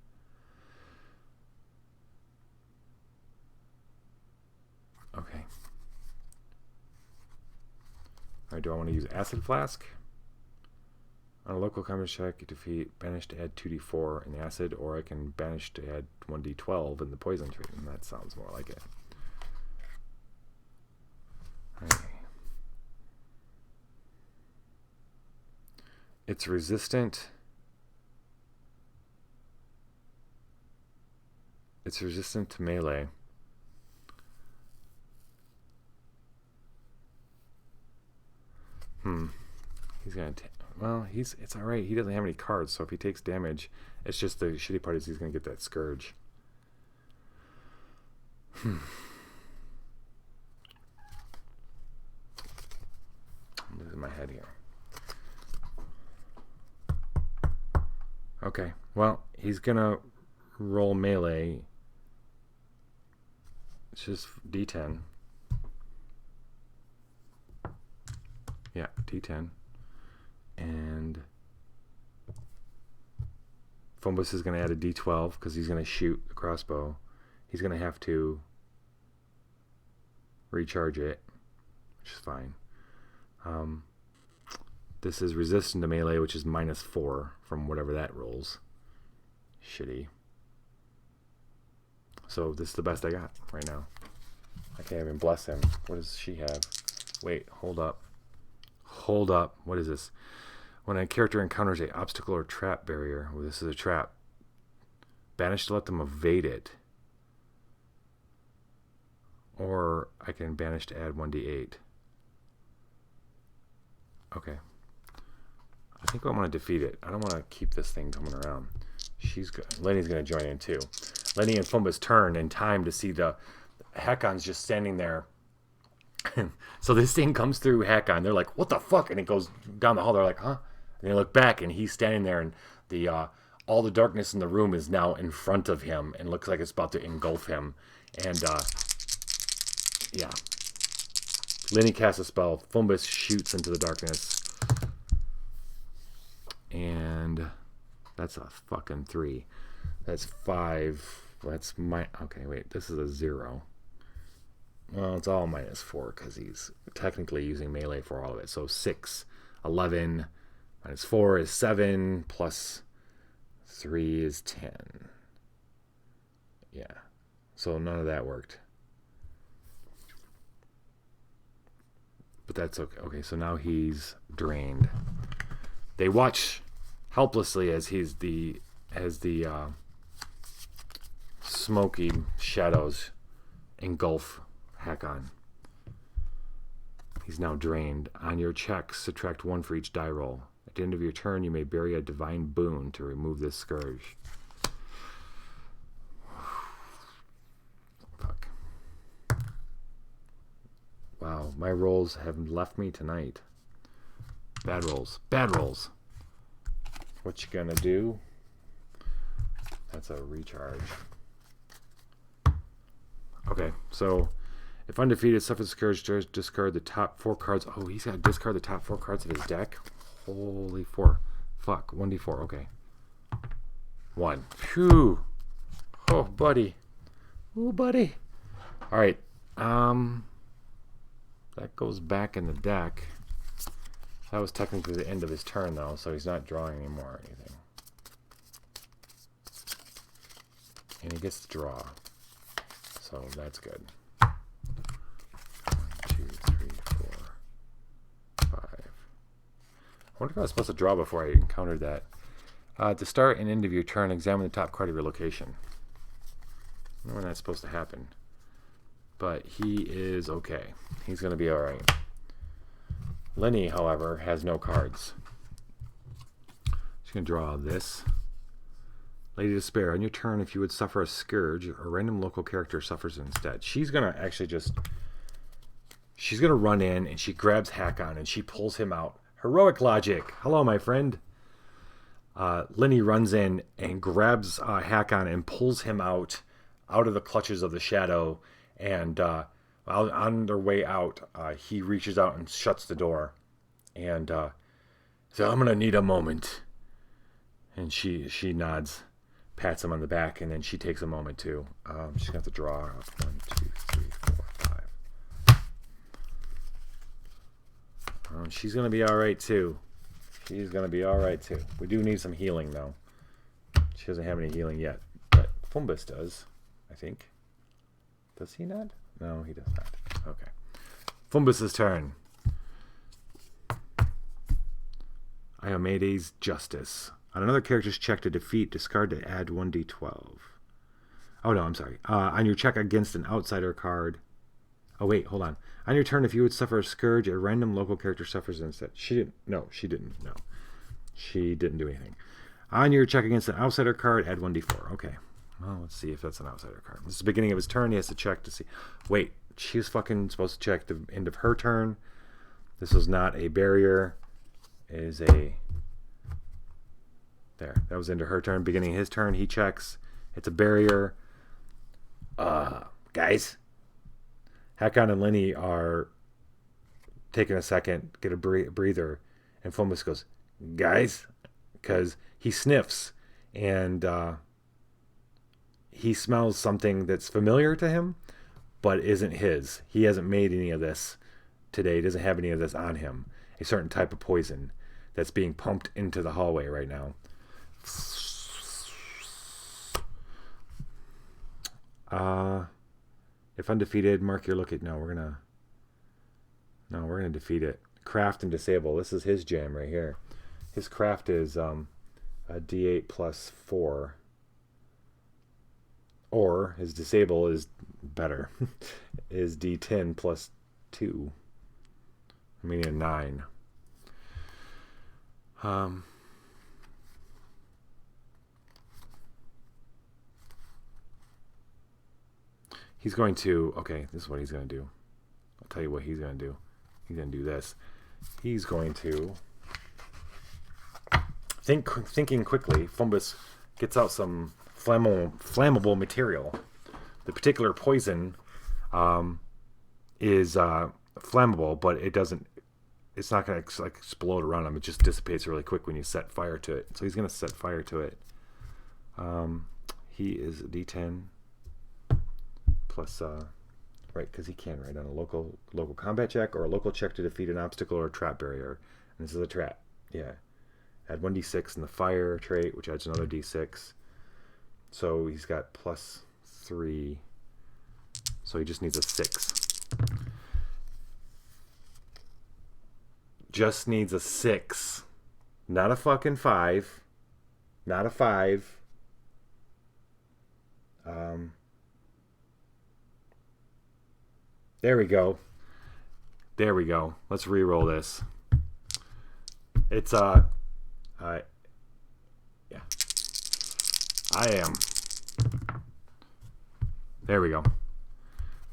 Okay. Alright, do I want to use Acid Flask? On a local combat check, defeat, banish to add 2d4 in the acid, or I can banish to add 1d12 in the poison treatment. That sounds more like it. Alright. It's resistant. It's resistant to melee. He's gonna Well, it's all right. He doesn't have any cards, so if he takes damage, it's just the shitty part is he's gonna get that scourge. I'm losing my head here. Okay, well, he's gonna roll melee. It's just D10. Yeah, D10. And Fumbus is going to add a D12 because he's going to shoot the crossbow. He's going to have to recharge it, which is fine. This is resistant to melee, which is -4 from whatever that rolls. Shitty. So this is the best I got right now. I can't even bless him. What does she have? Wait, hold up. Hold up. What is this? When a character encounters a obstacle or trap barrier, well, this is a trap, banish to let them evade it. Or I can banish to add 1d8. Okay. I think I want to defeat it. I don't want to keep this thing coming around. Lenny's going to join in too. Lenny and Fumbus turn in time to see the Hakon's just standing there. So this thing comes through Hakon. They're like, what the fuck? And it goes down the hall. They're like, huh? And they look back, and he's standing there, and the all the darkness in the room is now in front of him, and looks like it's about to engulf him. And yeah, Lenny casts a spell. Fumbus shoots into the darkness, and that's a fucking 3. That's 5. That's my okay. Wait, this is a 0. Well, it's all -4 because he's technically using melee for all of it. So 6, 11. -4 is 7, plus 3 is 10. Yeah. So none of that worked. But that's okay. Okay, so now he's drained. They watch helplessly as the smoky shadows engulf Hakon. He's now drained. On your checks, subtract 1 for each die roll. At the end of your turn, you may bury a divine boon to remove this scourge. Fuck. Wow, my rolls have left me tonight. Bad rolls. Bad rolls. What you gonna do? That's a recharge. Okay, so if undefeated, suffers scourge, discard the top 4 cards. Oh, he's got to discard the top 4 cards of his deck. Holy 4. Fuck, 1d4, okay. 1. Phew. Oh, buddy. Oh, buddy. Alright, that goes back in the deck. That was technically the end of his turn, though, so he's not drawing anymore or anything. And he gets to draw. So that's good. 1, 2, 3, 4, 5. I wonder if I was supposed to draw before I encountered that. To start and end of your turn, examine the top card of your location. I don't know when that's supposed to happen. But he is okay. He's going to be alright. Lenny, however, has no cards. She's going to draw this. Lady Despair, on your turn, if you would suffer a scourge, a random local character suffers instead. She's going to actually she's going to run in, and she grabs Hakon, and she pulls him out. Heroic logic. Hello, my friend. Lenny runs in and grabs Hakon and pulls him out of the clutches of the shadow. And on their way out, he reaches out and shuts the door. And says, I'm going to need a moment. And she nods, pats him on the back, and then she takes a moment too. She's going to have to draw 1, 2, 3, 4, 5. She's going to be alright too. She's going to be alright too. We do need some healing though. She doesn't have any healing yet. But Fumbus does, I think. Does he not? No, he does not. Okay. Fumbus's turn. Iomedes Justice. On another character's check to defeat, discard to add 1d12. Oh, no, I'm sorry. On your check against an outsider card. Oh, wait, hold on. On your turn, if you would suffer a scourge, a random local character suffers instead. She didn't. No, she didn't. No. She didn't do anything. On your check against an outsider card, add 1d4. Okay. Well, let's see if that's an outsider card. This is the beginning of his turn. He has to check to see. Wait, she was fucking supposed to check the end of her turn. This was not a barrier. It is a... There. That was into her turn. Beginning of his turn, he checks. It's a barrier. Guys. Hakon and Lenny are taking a second, get a breather, and Fomus goes, guys, because he sniffs, and he smells something that's familiar to him, but isn't his. He hasn't made any of this today. He doesn't have any of this on him. A certain type of poison that's being pumped into the hallway right now. If undefeated, mark your look at... No, we're gonna defeat it. Craft and disable. This is his jam right here. His craft is a D8 plus 4. Or his disable is better. Is D10 plus 2. Meaning a 9. He's going to... Okay, this is what he's going to do. I'll tell you what he's going to do. He's going to do this. He's going to... Thinking quickly, Fumbus gets out some flammable material. The particular poison is flammable, but it doesn't... It's not going to explode around him. It just dissipates really quick when you set fire to it. So he's going to set fire to it. He is a D10 plus... right, because he can, right, on a local combat check or a local check to defeat an obstacle or a trap barrier. And this is a trap. Yeah. Add 1d6 in the fire trait, which adds another d6. So he's got plus 3. So he just needs a 6. Just needs a 6. Not a fucking 5. Not a 5. There we go. There we go. Let's re-roll this. It's yeah. I am. There we go.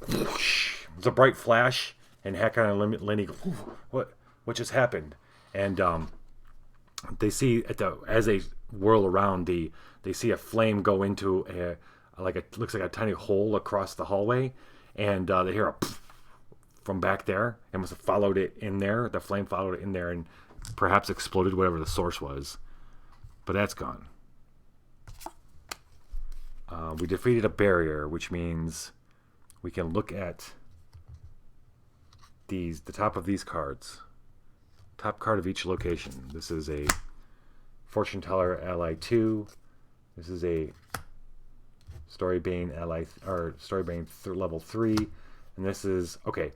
It's a bright flash, and Hakon and Lenny go, what just happened? And they see as they whirl around, they see a flame go into looks like a tiny hole across the hallway, and they hear a from back there, and must have followed it in there. The flame followed it in there and perhaps exploded whatever the source was. But that's gone. We defeated a barrier, which means we can look at the top of these cards. Top card of each location. This is a Fortune Teller Ally 2. This is a Storybane Ally, or Storybane level 3. And this is, okay,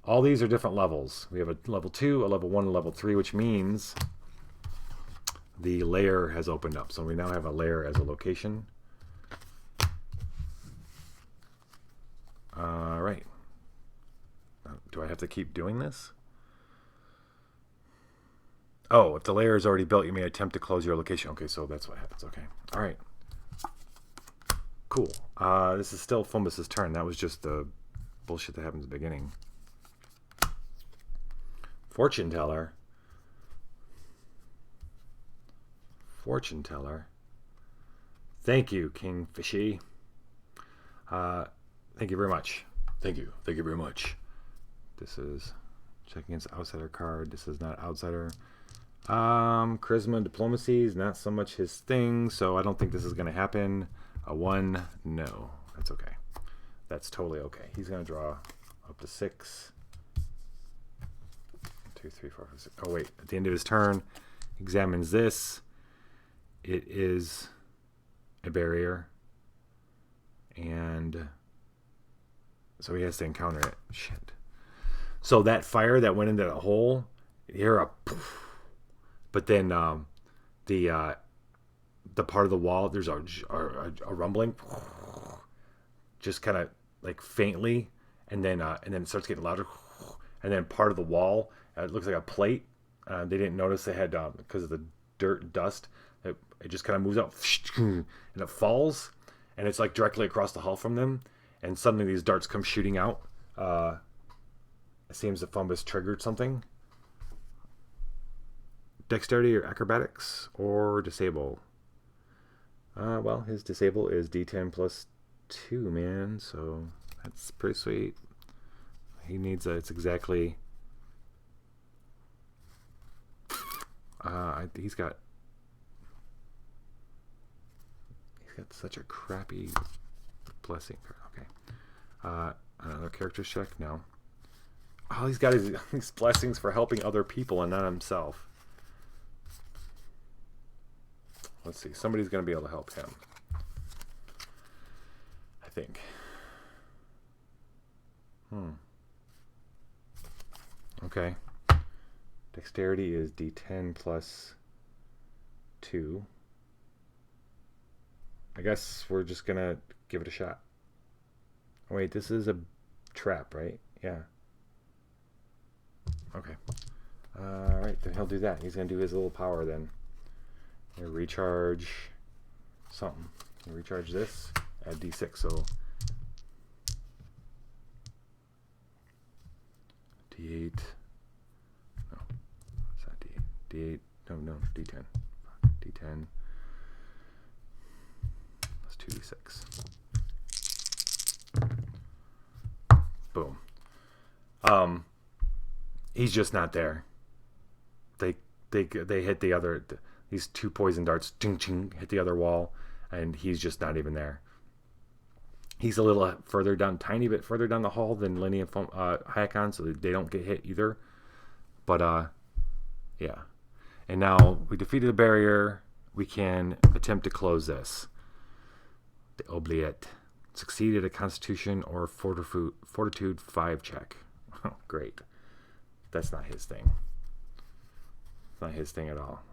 all these are different levels. We have a level 2, a level 1, and a level 3, which means the lair has opened up. So we now have a lair as a location. All right. Do I have to keep doing this? Oh, if the layer is already built, you may attempt to close your location. Okay, so that's what happens. Okay. All right. Cool. This is still Fumbus's turn. That was just the bullshit that happened at the beginning. Fortune Teller. Fortune Teller. Thank you, King Fishy. Thank you very much. Thank you. Thank you very much. This is check against outsider card. This is not outsider. Charisma and diplomacy is not so much his thing, so I don't think this is going to happen. A 1, no. That's okay. That's totally okay. He's going to draw up to 6. 2, 3, 4, 5, 6. Oh, wait. At the end of his turn, examines this. It is a barrier. And so he has to encounter it. Shit. So that fire that went into the hole, you hear a poof. But then the part of the wall, there's a rumbling, just kind of like faintly, and then it starts getting louder, and then part of the wall, it looks like a plate. They didn't notice they had because of the dirt and dust. It just kind of moves out and it falls, and it's like directly across the hall from them. And suddenly these darts come shooting out. It seems that Fumbus triggered something. Dexterity or acrobatics or disable. Well, his disable is D10 plus 2, man. So that's pretty sweet. He needs it's exactly. He's got such a crappy blessing. Okay. Another character check? No. Oh, he's got these blessings for helping other people and not himself. Let's see. Somebody's going to be able to help him. I think. Okay. Dexterity is D10 plus 2. I guess we're just going to give it a shot. Oh, wait, this is a trap, right? Yeah. Okay. Alright, then he'll do that. He's going to do his little power then. He'll recharge something. He'll recharge this, add D6, so D8. No, it's not D8. D8. No, D10. D10. That's 2D6. Boom. He's just not there. They hit the other. These 2 poison darts, ching ching, hit the other wall, and he's just not even there. He's a little further down, tiny bit further down the hall than Lenny and Hakon, so they don't get hit either. But yeah. And now we defeated the barrier. We can attempt to close this. The oubliette. Succeed at a Constitution or Fortitude 5 check. Oh, great. That's not his thing. It's not his thing at all.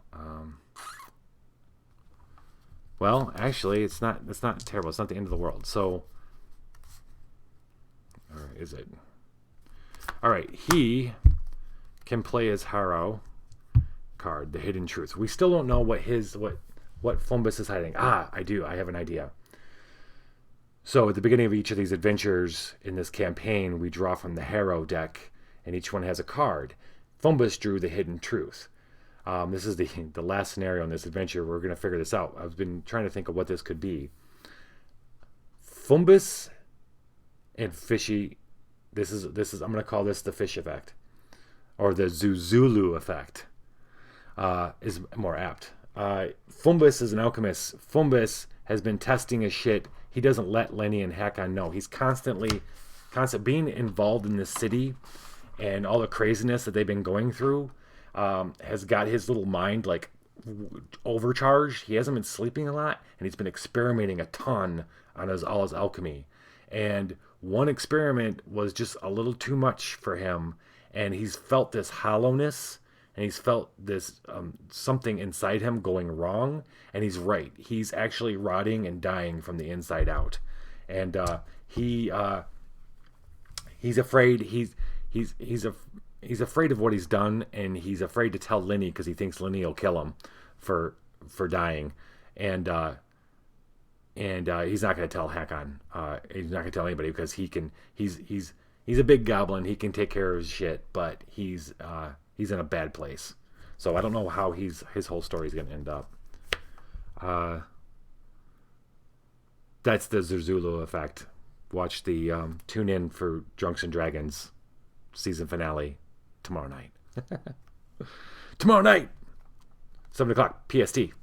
Well, actually, it's not terrible. It's not the end of the world. So, or is it? All right, he can play his Harrow card, the Hidden Truth. We still don't know what Fumbus is hiding. I do. I have an idea. So at the beginning of each of these adventures in this campaign, we draw from the Harrow deck, and each one has a card. Fumbus drew the Hidden Truth. This is the last scenario in this adventure. We're going to figure this out. I've been trying to think of what this could be. Fumbus and Fishy. This is. I'm going to call this the fish effect, or the Zuzulu effect. Is more apt. Fumbus is an alchemist. Fumbus has been testing his shit. He doesn't let Lenny and Hakon know. He's constant being involved in this city, and all the craziness that they've been going through. Has got his little mind like overcharged. He hasn't been sleeping a lot, and he's been experimenting a ton on all his alchemy. And one experiment was just a little too much for him, and he's felt this hollowness, and he's felt this something inside him going wrong. And he's right. He's actually rotting and dying from the inside out, and he's afraid. He's afraid of what he's done, and he's afraid to tell Lenny because he thinks Lenny will kill him for dying, and he's not going to tell Hakon. He's not going to tell anybody because he's a big goblin. He can take care of his shit, but he's in a bad place. So I don't know how his whole story is going to end up. That's the Zuzulu effect. Watch the tune in for Drunks and Dragons season finale tomorrow night. Tomorrow night, 7:00 PST.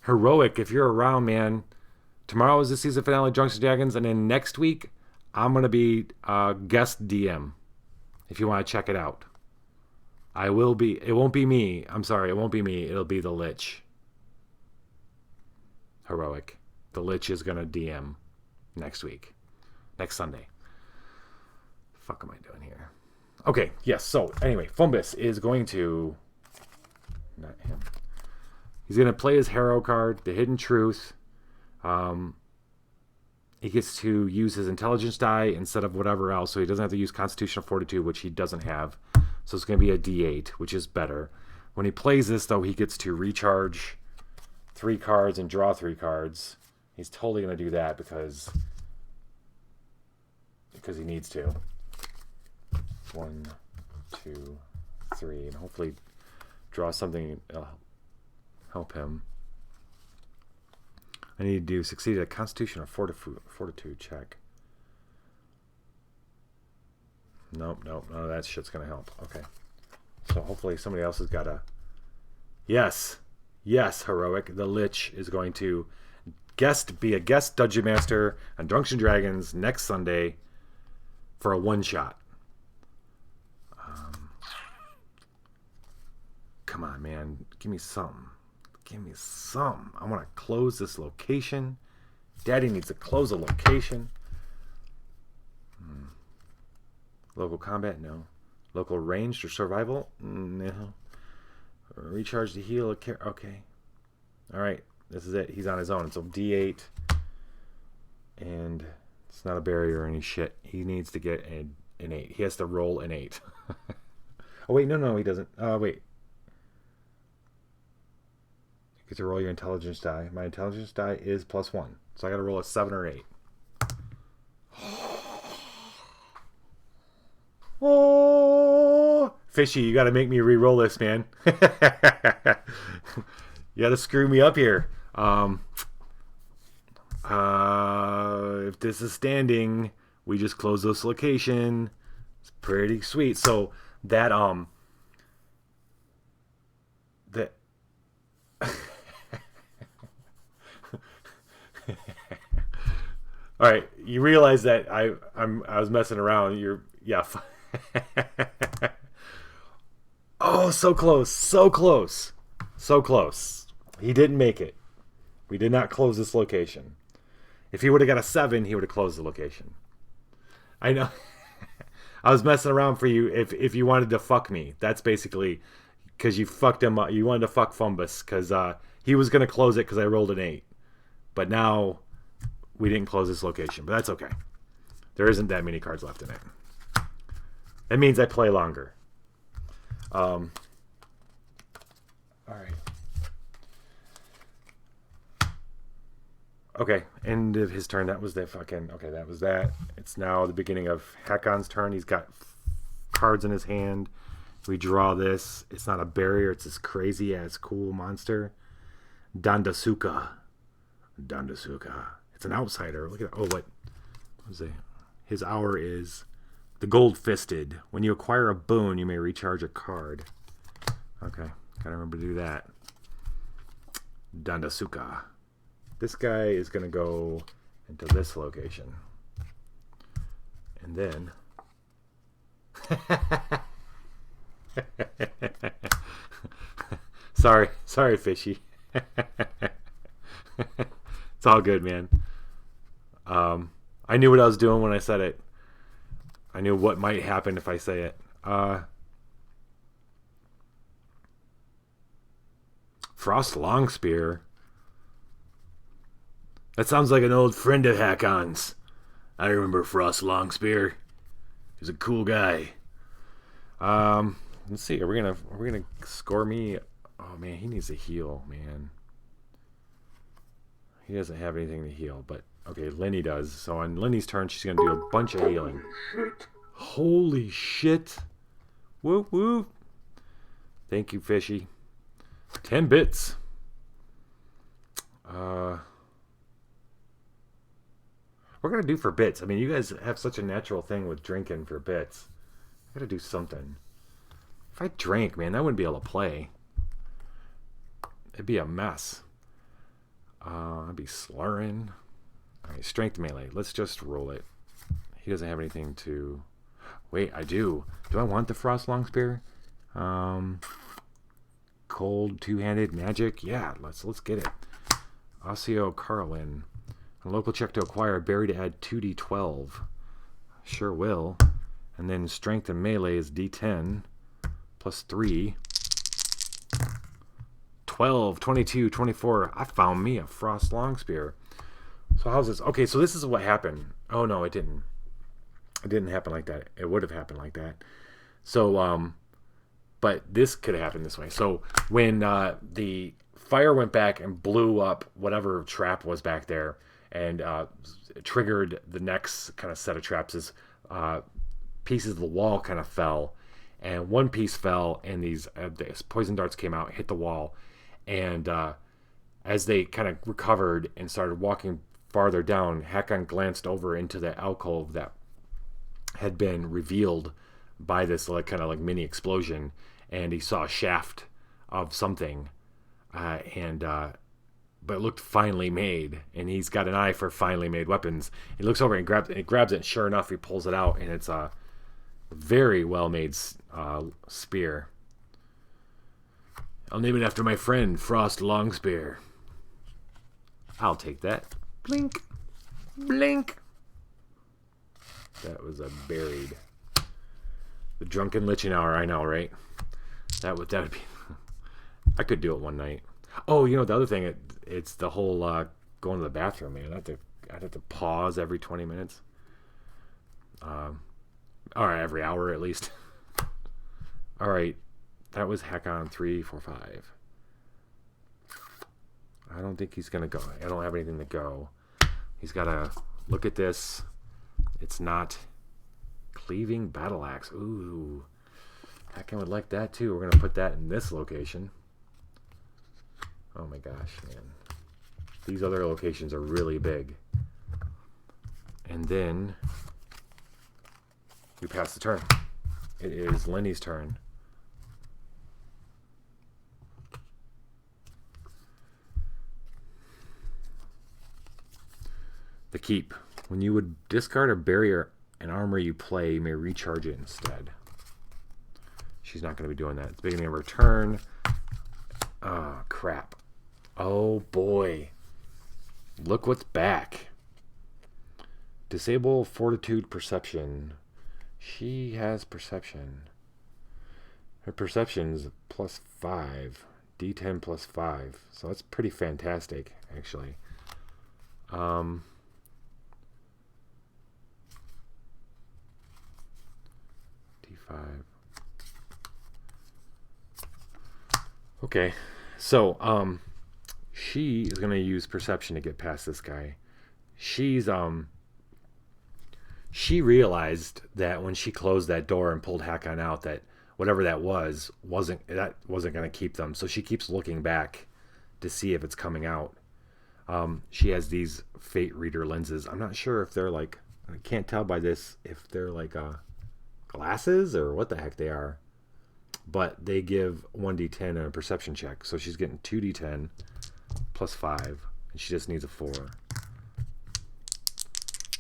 Heroic, if you're around, man. Tomorrow is the season finale, Drunks and Dragons, and then next week I'm gonna be guest DM. If you want to check it out, I will be. It won't be me. I'm sorry, it won't be me. It'll be the Lich. Heroic. The Lich is gonna DM next week, next Sunday. Fuck am I doing here? Okay, yes. So anyway, Fumbus is going to. Not him. He's gonna play his Harrow card, the Hidden Truth. He gets to use his intelligence die instead of whatever else, so he doesn't have to use Constitution or Fortitude, which he doesn't have. So it's going to be a D8, which is better. When he plays this, though, he gets to recharge 3 cards and draw 3 cards. He's totally going to do that because he needs to. 1, 2, 3, and hopefully draw something help him. I need to succeed at a Constitution or Fortitude check. Nope, none of that shit's gonna help. Okay, so hopefully somebody else has got a. Yes, heroic. The Lich is going to be a guest dungeon master on Drunks and Dragons next Sunday for a 1-shot. Come on, man, give me something. I want to close this location. Daddy needs to close a location. Local combat? No. Local ranged or survival? No. Recharge to heal. Okay. Alright. This is it. He's on his own. So D8. And it's not a barrier or any shit. He needs to get an 8. He has to roll an 8. Oh, wait. No, he doesn't. Wait. You get to roll your intelligence die. My intelligence die is +1. So I got to roll a 7 or 8. Oh, Fishy, you got to make me re-roll this, man. You got to screw me up here. If this is standing, we just close this location. It's pretty sweet. So that all right, you realize that I was messing around. Oh, so close. He didn't make it. We did not close this location. If he would have got a 7, he would have closed the location. I know. I was messing around for you if you wanted to fuck me. That's basically because you fucked him up. You wanted to fuck Fumbus because he was going to close it because I rolled an 8. But now we didn't close this location. But that's okay. There isn't that many cards left in it. That means I play longer. All right. Okay, end of his turn. That was the fucking... Okay, that was that. It's now the beginning of Hakon's turn. He's got cards in his hand. We draw this. It's not a barrier. It's this crazy-ass cool monster. Dandasuka. It's an outsider. Look at that. Oh, what was it? His hour is... The Gold-Fisted. When you acquire a boon, you may recharge a card. Okay, gotta remember to do that. Dandasuka. This guy is gonna go into this location. And then... Sorry, Fishy. It's all good, man. I knew what I was doing when I said it. I knew what might happen if I say it. Frost Longspear. That sounds like an old friend of Hakon's. I remember Frost Longspear. He's a cool guy. Let's see. Are we gonna score me? Oh man, he needs to heal, man. He doesn't have anything to heal, but okay, Lenny does. So on Lenny's turn, she's gonna do a bunch of healing. Holy shit! Whoop whoop! Thank you, Fishy. 10 bits. We're gonna do for bits. I mean, you guys have such a natural thing with drinking for bits. I gotta do something. If I drank, man, I wouldn't be able to play. It'd be a mess. I'd be slurring. Alright, strength melee. Let's just roll it. He doesn't have anything to... Wait, I do. Do I want the Frost Longspear? Cold, two-handed, magic? Yeah, let's get it. Osseo Carlin. A local check to acquire a berry to add 2d12. Sure will. And then strength and melee is d10 plus 3. 12, 22, 24. I found me a Frost Longspear. So how's this? Okay, so this is what happened. Oh no, it didn't. It didn't happen like that. It would have happened like that. So But this could have happened this way. So when the fire went back and blew up whatever trap was back there, and triggered the next kind of set of traps, is pieces of the wall kind of fell, and one piece fell, and these poison darts came out, hit the wall, and as they kind of recovered and started walking farther down, Hakon glanced over into the alcove that had been revealed by this like kind of like mini explosion, and he saw a shaft of something, but it looked finely made, and he's got an eye for finely made weapons. He looks over and grabs it, and sure enough, he pulls it out, and it's a very well made spear. I'll name it after my friend Frost Longspear. I'll take that. Blink, blink. That was a buried. The drunken lichen hour. I know, right? That would be. I could do it one night. Oh, you know the other thing. It's the whole going to the bathroom, man. I'd have to pause every 20 minutes. Or every hour at least. All right, that was Hakon 3, 4, 5. I don't think he's gonna go. I don't have anything to go. He's gotta look at this. It's not cleaving battle axe. Ooh, Hakon would like that too. We're gonna put that in this location. Oh my gosh, man. These other locations are really big. And then we pass the turn. It is Lenny's turn. The keep. When you would discard a barrier and armor you play, you may recharge it instead. She's not going to be doing that. It's the beginning of her turn. Oh, crap. Oh, boy. Look what's back. Disable Fortitude Perception. She has Perception. Her Perception's +5. D10 +5. So that's pretty fantastic, actually. D5. Okay. So, she is going to use Perception to get past this guy. She's, she realized that when she closed that door and pulled Hakon out, that whatever that wasn't going to keep them. So she keeps looking back to see if it's coming out. She has these Fate Reader lenses. I'm not sure if they're like, I can't tell by this if they're like glasses or what the heck they are. But they give 1d10 and a perception check. So she's getting 2d10 +5. And she just needs a 4.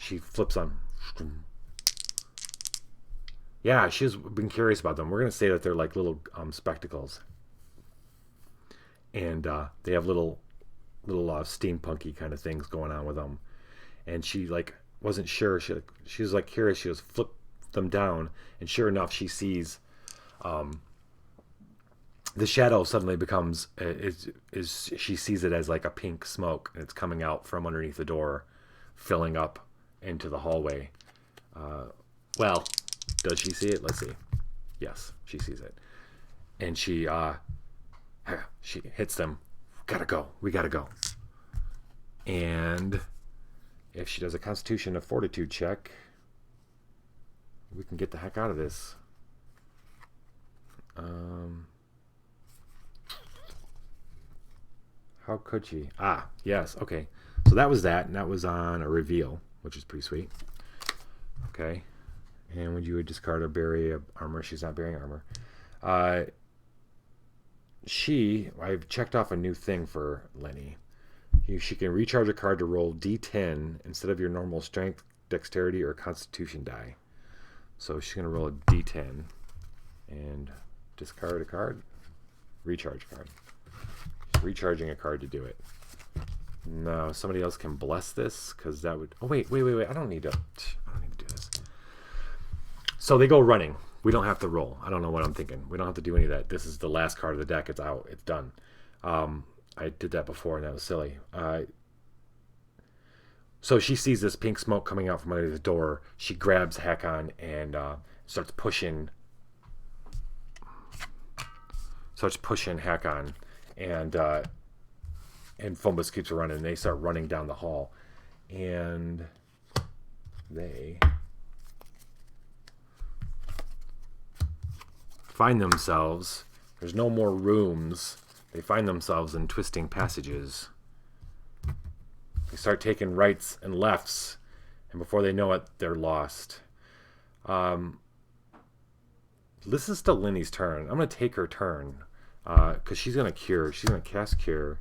She flips on. Yeah, she's been curious about them. We're going to say that they're like little spectacles. And they have little steampunky kind of things going on with them. And she like wasn't sure. She was like curious. She was flip them down. And sure enough, she sees the shadow suddenly becomes she sees it as like a pink smoke, and it's coming out from underneath the door, filling up into the hallway. Well, does she see it? Let's see. Yes, she sees it, and she hits them. We gotta go. And if she does a Constitution or Fortitude check, we can get the heck out of this. How could she? Ah, yes. Okay. So that was that, and that was on a reveal, which is pretty sweet. Okay. And when you would discard a berry of armor, she's not bearing armor. I've checked off a new thing for Lenny. She can recharge a card to roll D10 instead of your normal strength, dexterity, or constitution die. So she's going to roll a D10 and discard a card, recharge a card. Recharging a card to do it. No, somebody else can bless this, because that would... Oh, wait. I don't need to do this. So they go running. We don't have to roll. I don't know what I'm thinking. We don't have to do any of that. This is the last card of the deck. It's out. It's done. I did that before, and that was silly. So she sees this pink smoke coming out from under the door. She grabs Hakon and starts pushing starts pushing Hakon, and Fumbus keeps running. They start running down the hall, and they find themselves. There's no more rooms. They find themselves in twisting passages. They start taking rights and lefts, and before they know it, they're lost. This is still Linny's turn. I'm going to take her turn because she's going to cure. She's going to cast Cure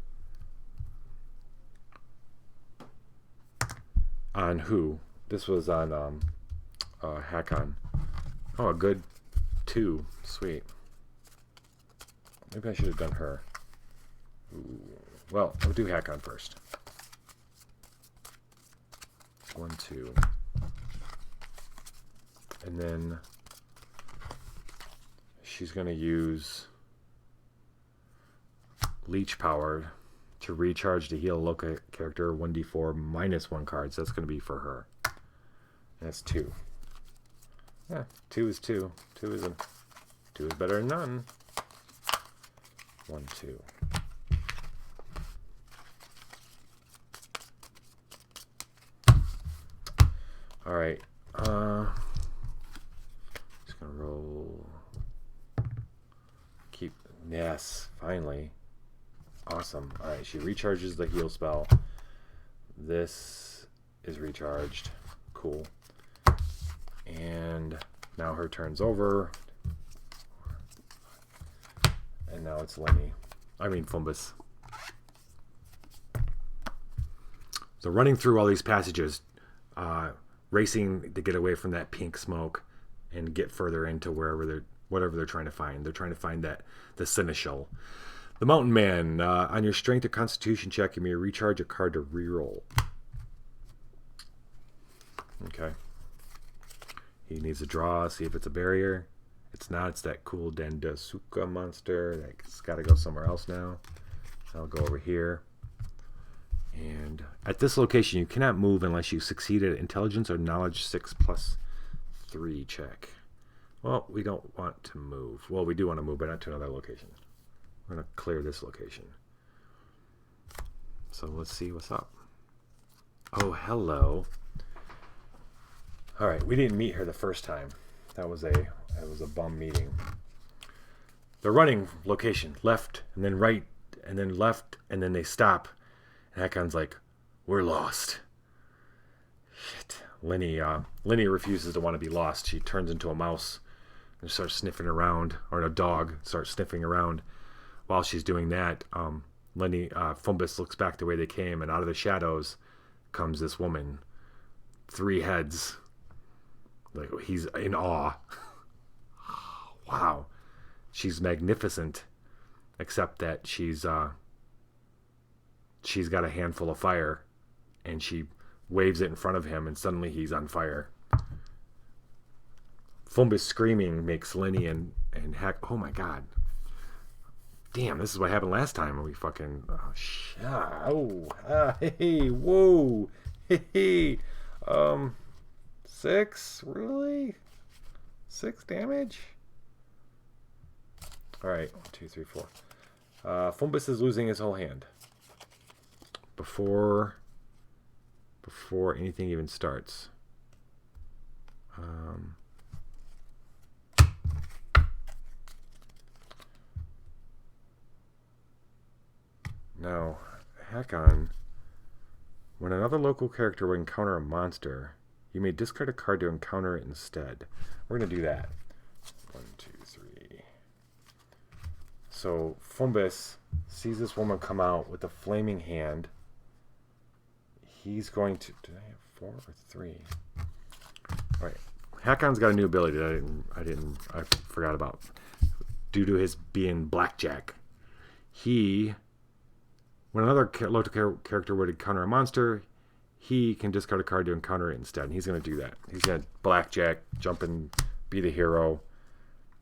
on who? This was on Hakon. Oh, a good 2. Sweet. Maybe I should have done her. Ooh. Well, I'll do Hakon first. 1, 2. And then she's going to use Leech Power to recharge to heal a local character 1d4 minus 1 card. So that's going to be for her. And that's 2. Yeah, 2 is 2. 2 is better than none. 1, 2. All right. Just gonna roll. Keep. Yes, finally. Awesome. All right. She recharges the heal spell. This is recharged. Cool. And now her turn's over. And now it's Lenny. I mean Fumbus. So running through all these passages, racing to get away from that pink smoke and get further into whatever they're trying to find. They're trying to find the Seneschal. The Mountain Man. On your strength or constitution check, you may recharge a card to reroll. Okay. He needs to draw, see if it's a barrier. It's not. It's that cool Dendasuka monster. It's got to go somewhere else now. I'll go over here. And at this location, you cannot move unless you succeed at Intelligence or Knowledge 6+3 check. Well, we don't want to move. Well, we do want to move, but not to another location. We're going to clear this location. So let's see what's up. Oh, hello. All right, we didn't meet her the first time. That was a bum meeting. They're running location, left, and then right, and then left, and then they stop. And Hakon's like, we're lost. Shit. Lenny refuses to want to be lost. She turns into a mouse and starts sniffing around, or a dog starts sniffing around. While she's doing that, Fumbus looks back the way they came, and out of the shadows comes this woman. 3 heads. Like, he's in awe. Wow. She's magnificent, except that she's got a handful of fire, and she waves it in front of him, and suddenly he's on fire. Fumbus screaming makes Lenny and Hack. Oh my god. Damn, this is what happened last time. We fucking. Oh, shit. Hey, whoa. Hey. 6? Really? 6 damage? Alright, 1, 2, 3, 4. Fumbus is losing his whole hand. Before anything even starts. Now, Hakon, when another local character will encounter a monster, you may discard a card to encounter it instead. We're going to do that. 1, 2, 3. So, Fumbus sees this woman come out with a flaming hand. He's going to... Did I have 4 or 3? All right. Hakon's got a new ability that I forgot about. Due to his being blackjack. When another local character would encounter a monster, he can discard a card to encounter it instead. And he's going to do that. He's going to blackjack, jump and be the hero.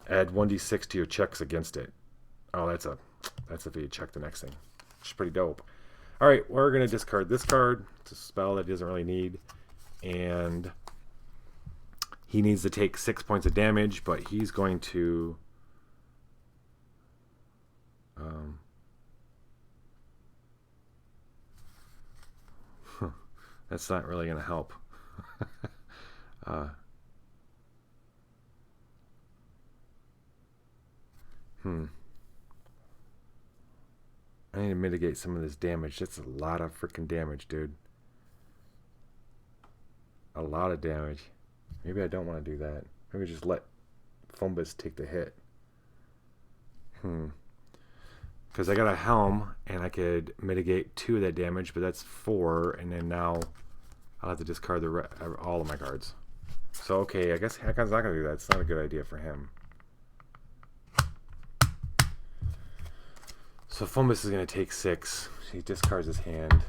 Add 1d6 to your checks against it. Oh, that's if you check the next thing. Which is pretty dope. All right, we're going to discard this card. It's a spell that he doesn't really need. And he needs to take 6 points of damage, but he's going to... Um, that's not really going to help. uh, I need to mitigate some of this damage. That's a lot of freaking damage, dude. A lot of damage. Maybe I don't want to do that. Maybe just let Fumbus take the hit. Because I got a helm, and I could mitigate 2 of that damage, but that's 4, and then now I'll have to discard all of my cards. So, okay, I guess Hakon's not going to do that. It's not a good idea for him. So Fumbus is going to take 6. He discards his hand.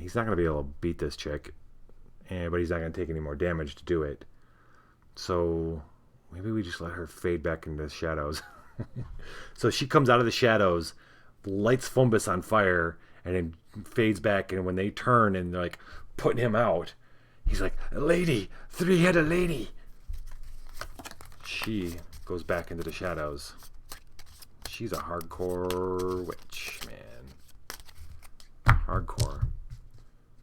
He's not going to be able to beat this chick, but he's not going to take any more damage to do it. So maybe we just let her fade back into the shadows. So she comes out of the shadows, lights Fumbus on fire, and then fades back. And when they turn and they're like putting him out, he's like, "Lady, 3-headed lady." She goes back into the shadows. She's a hardcore witch, man. Hardcore.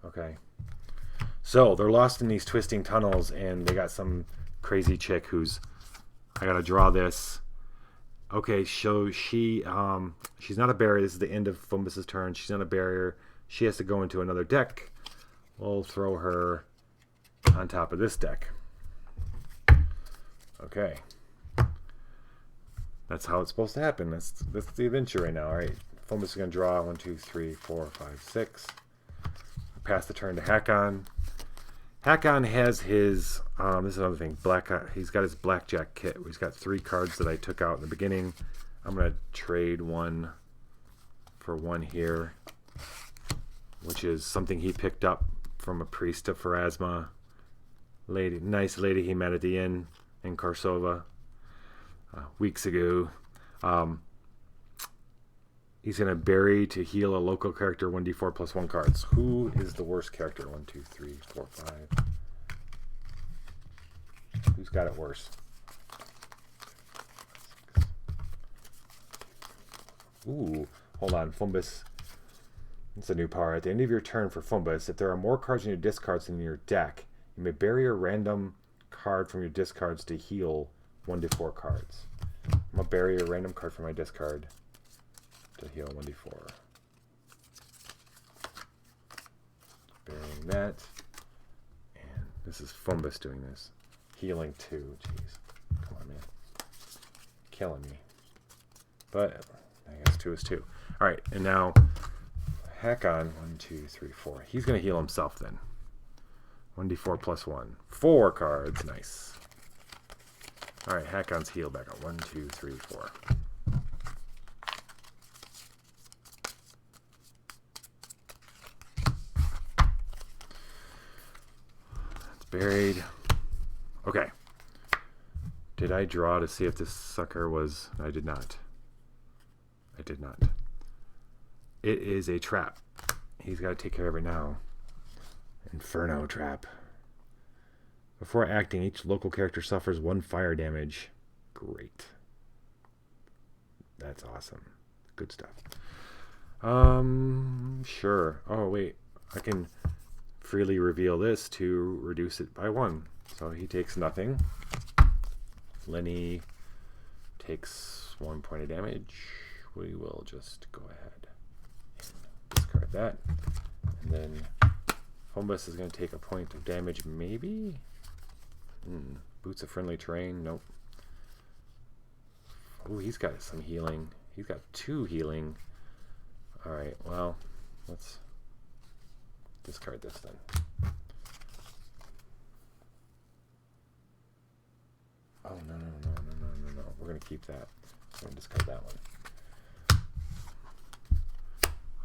Okay. So they're lost in these twisting tunnels, and they got some crazy chick who's. I gotta draw this. Okay, so she's not a barrier. This is the end of Fumbus's turn. She's not a barrier. She has to go into another deck. We'll throw her on top of this deck. Okay. That's how it's supposed to happen. That's the adventure right now. All right, Fumbus is going to draw 1, 2, 3, 4, 5, 6. Pass the turn to Hakon. Hakon has his, this is another thing, he's got his blackjack kit. He's got 3 cards that I took out in the beginning. I'm going to trade 1 for 1 here, which is something he picked up from a priest of Pharasma. Nice lady he met at the inn in Korsova weeks ago. He's going to bury to heal a local character 1d4 plus 1 cards. Who is the worst character? 1, 2, 3, 4, 5. Who's got it worse? Ooh, hold on. Fumbus. It's a new power. At the end of your turn for Fumbus, if there are more cards in your discards than in your deck, you may bury a random card from your discards to heal 1d4 cards. I'm going to bury a random card from my discard to heal 1d4. Burying that. And this is Fumbus doing this. Healing 2. Jeez. Come on, man. Killing me. But I guess 2 is 2. Alright, and now Hakon. 1, 2, 3, 4. He's going to heal himself then. 1d4 plus 1. 4 cards. Nice. Alright, Hakon's heal back up. 1, 2, 3, 4. That's buried. Okay. Did I draw to see if this sucker was... I did not. I did not. It is a trap. He's got to take care of it now. Inferno trap. Before acting, each local character suffers 1 fire damage. Great. That's awesome. Good stuff. Sure. Oh, wait. I can freely reveal this to reduce it by 1. So he takes nothing. Lenny takes 1 point of damage. We will just go ahead and discard that. And then Fumbus is going to take a point of damage, maybe? Boots of friendly terrain. Nope. Oh, he's got some healing. He's got 2 healing. Alright, well, let's discard this then. Oh, no. We're going to keep that. We're going to discard that one.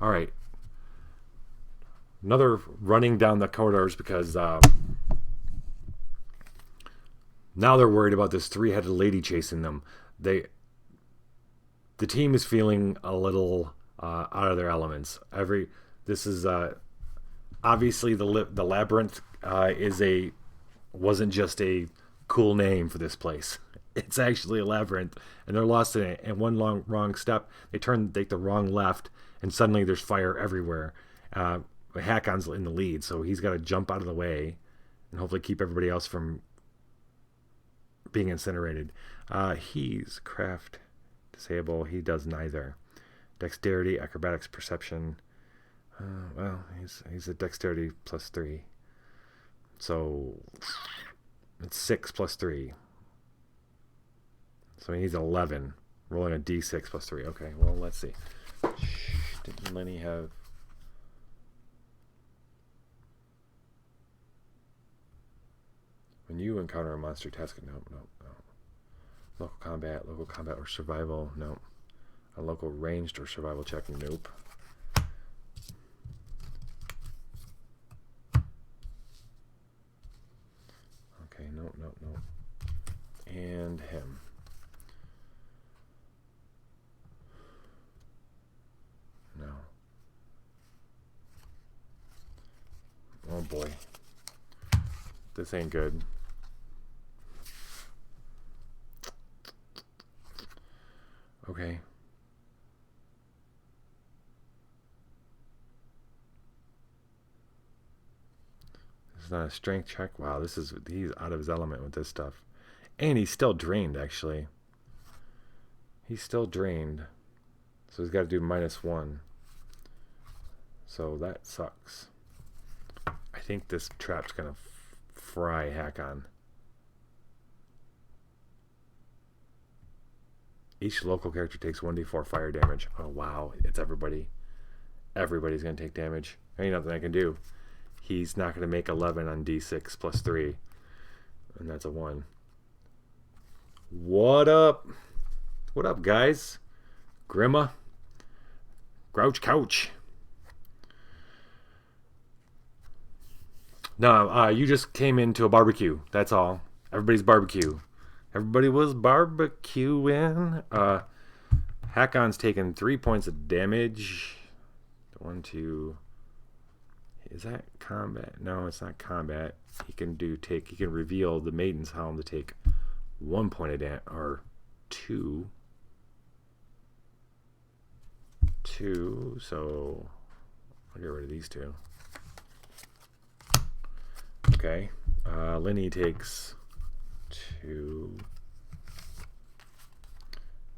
Alright. Another running down the corridors because now they're worried about this 3-headed lady chasing them. The team is feeling a little out of their elements. This is obviously the Labyrinth wasn't just a cool name for this place. It's actually a labyrinth, and they're lost in it. And one wrong step, they take the wrong left, and suddenly there's fire everywhere. Hakon's in the lead, so he's got to jump out of the way and hopefully keep everybody else from being incinerated. He's craft disable. He does neither. Dexterity, acrobatics, perception. Well, he's a dexterity +3. So it's 6 + 3. So he needs 11. Rolling a d6 +3. Okay, well, let's see. Didn't Lenny have... When you encounter a monster task... No. Local combat or survival. No. A local ranged or survival check. Nope. Okay, no. And him. No. Oh boy. This ain't good. Okay. This is not a strength check. Wow, he's out of his element with this stuff. And he's still drained, actually. He's still drained. So he's got to do -1. So that sucks. I think this trap's going to fry Hakon. Each local character takes 1d4 fire damage. Oh, wow. It's everybody. Everybody's going to take damage. There ain't nothing I can do. He's not going to make 11 on d6 +3. And that's a 1. What up? What up, guys? Grimma? Grouch Couch. No, you just came into a barbecue. That's all. Everybody's barbecue. Everybody was barbecuing. Hakon's taken 3 points of damage. 1, 2. Is that combat? No, it's not combat. He can reveal the Maiden's Helm to take 1 point of damage, or 2. 2. So I'll get rid of these 2. Okay. Lenny takes 2.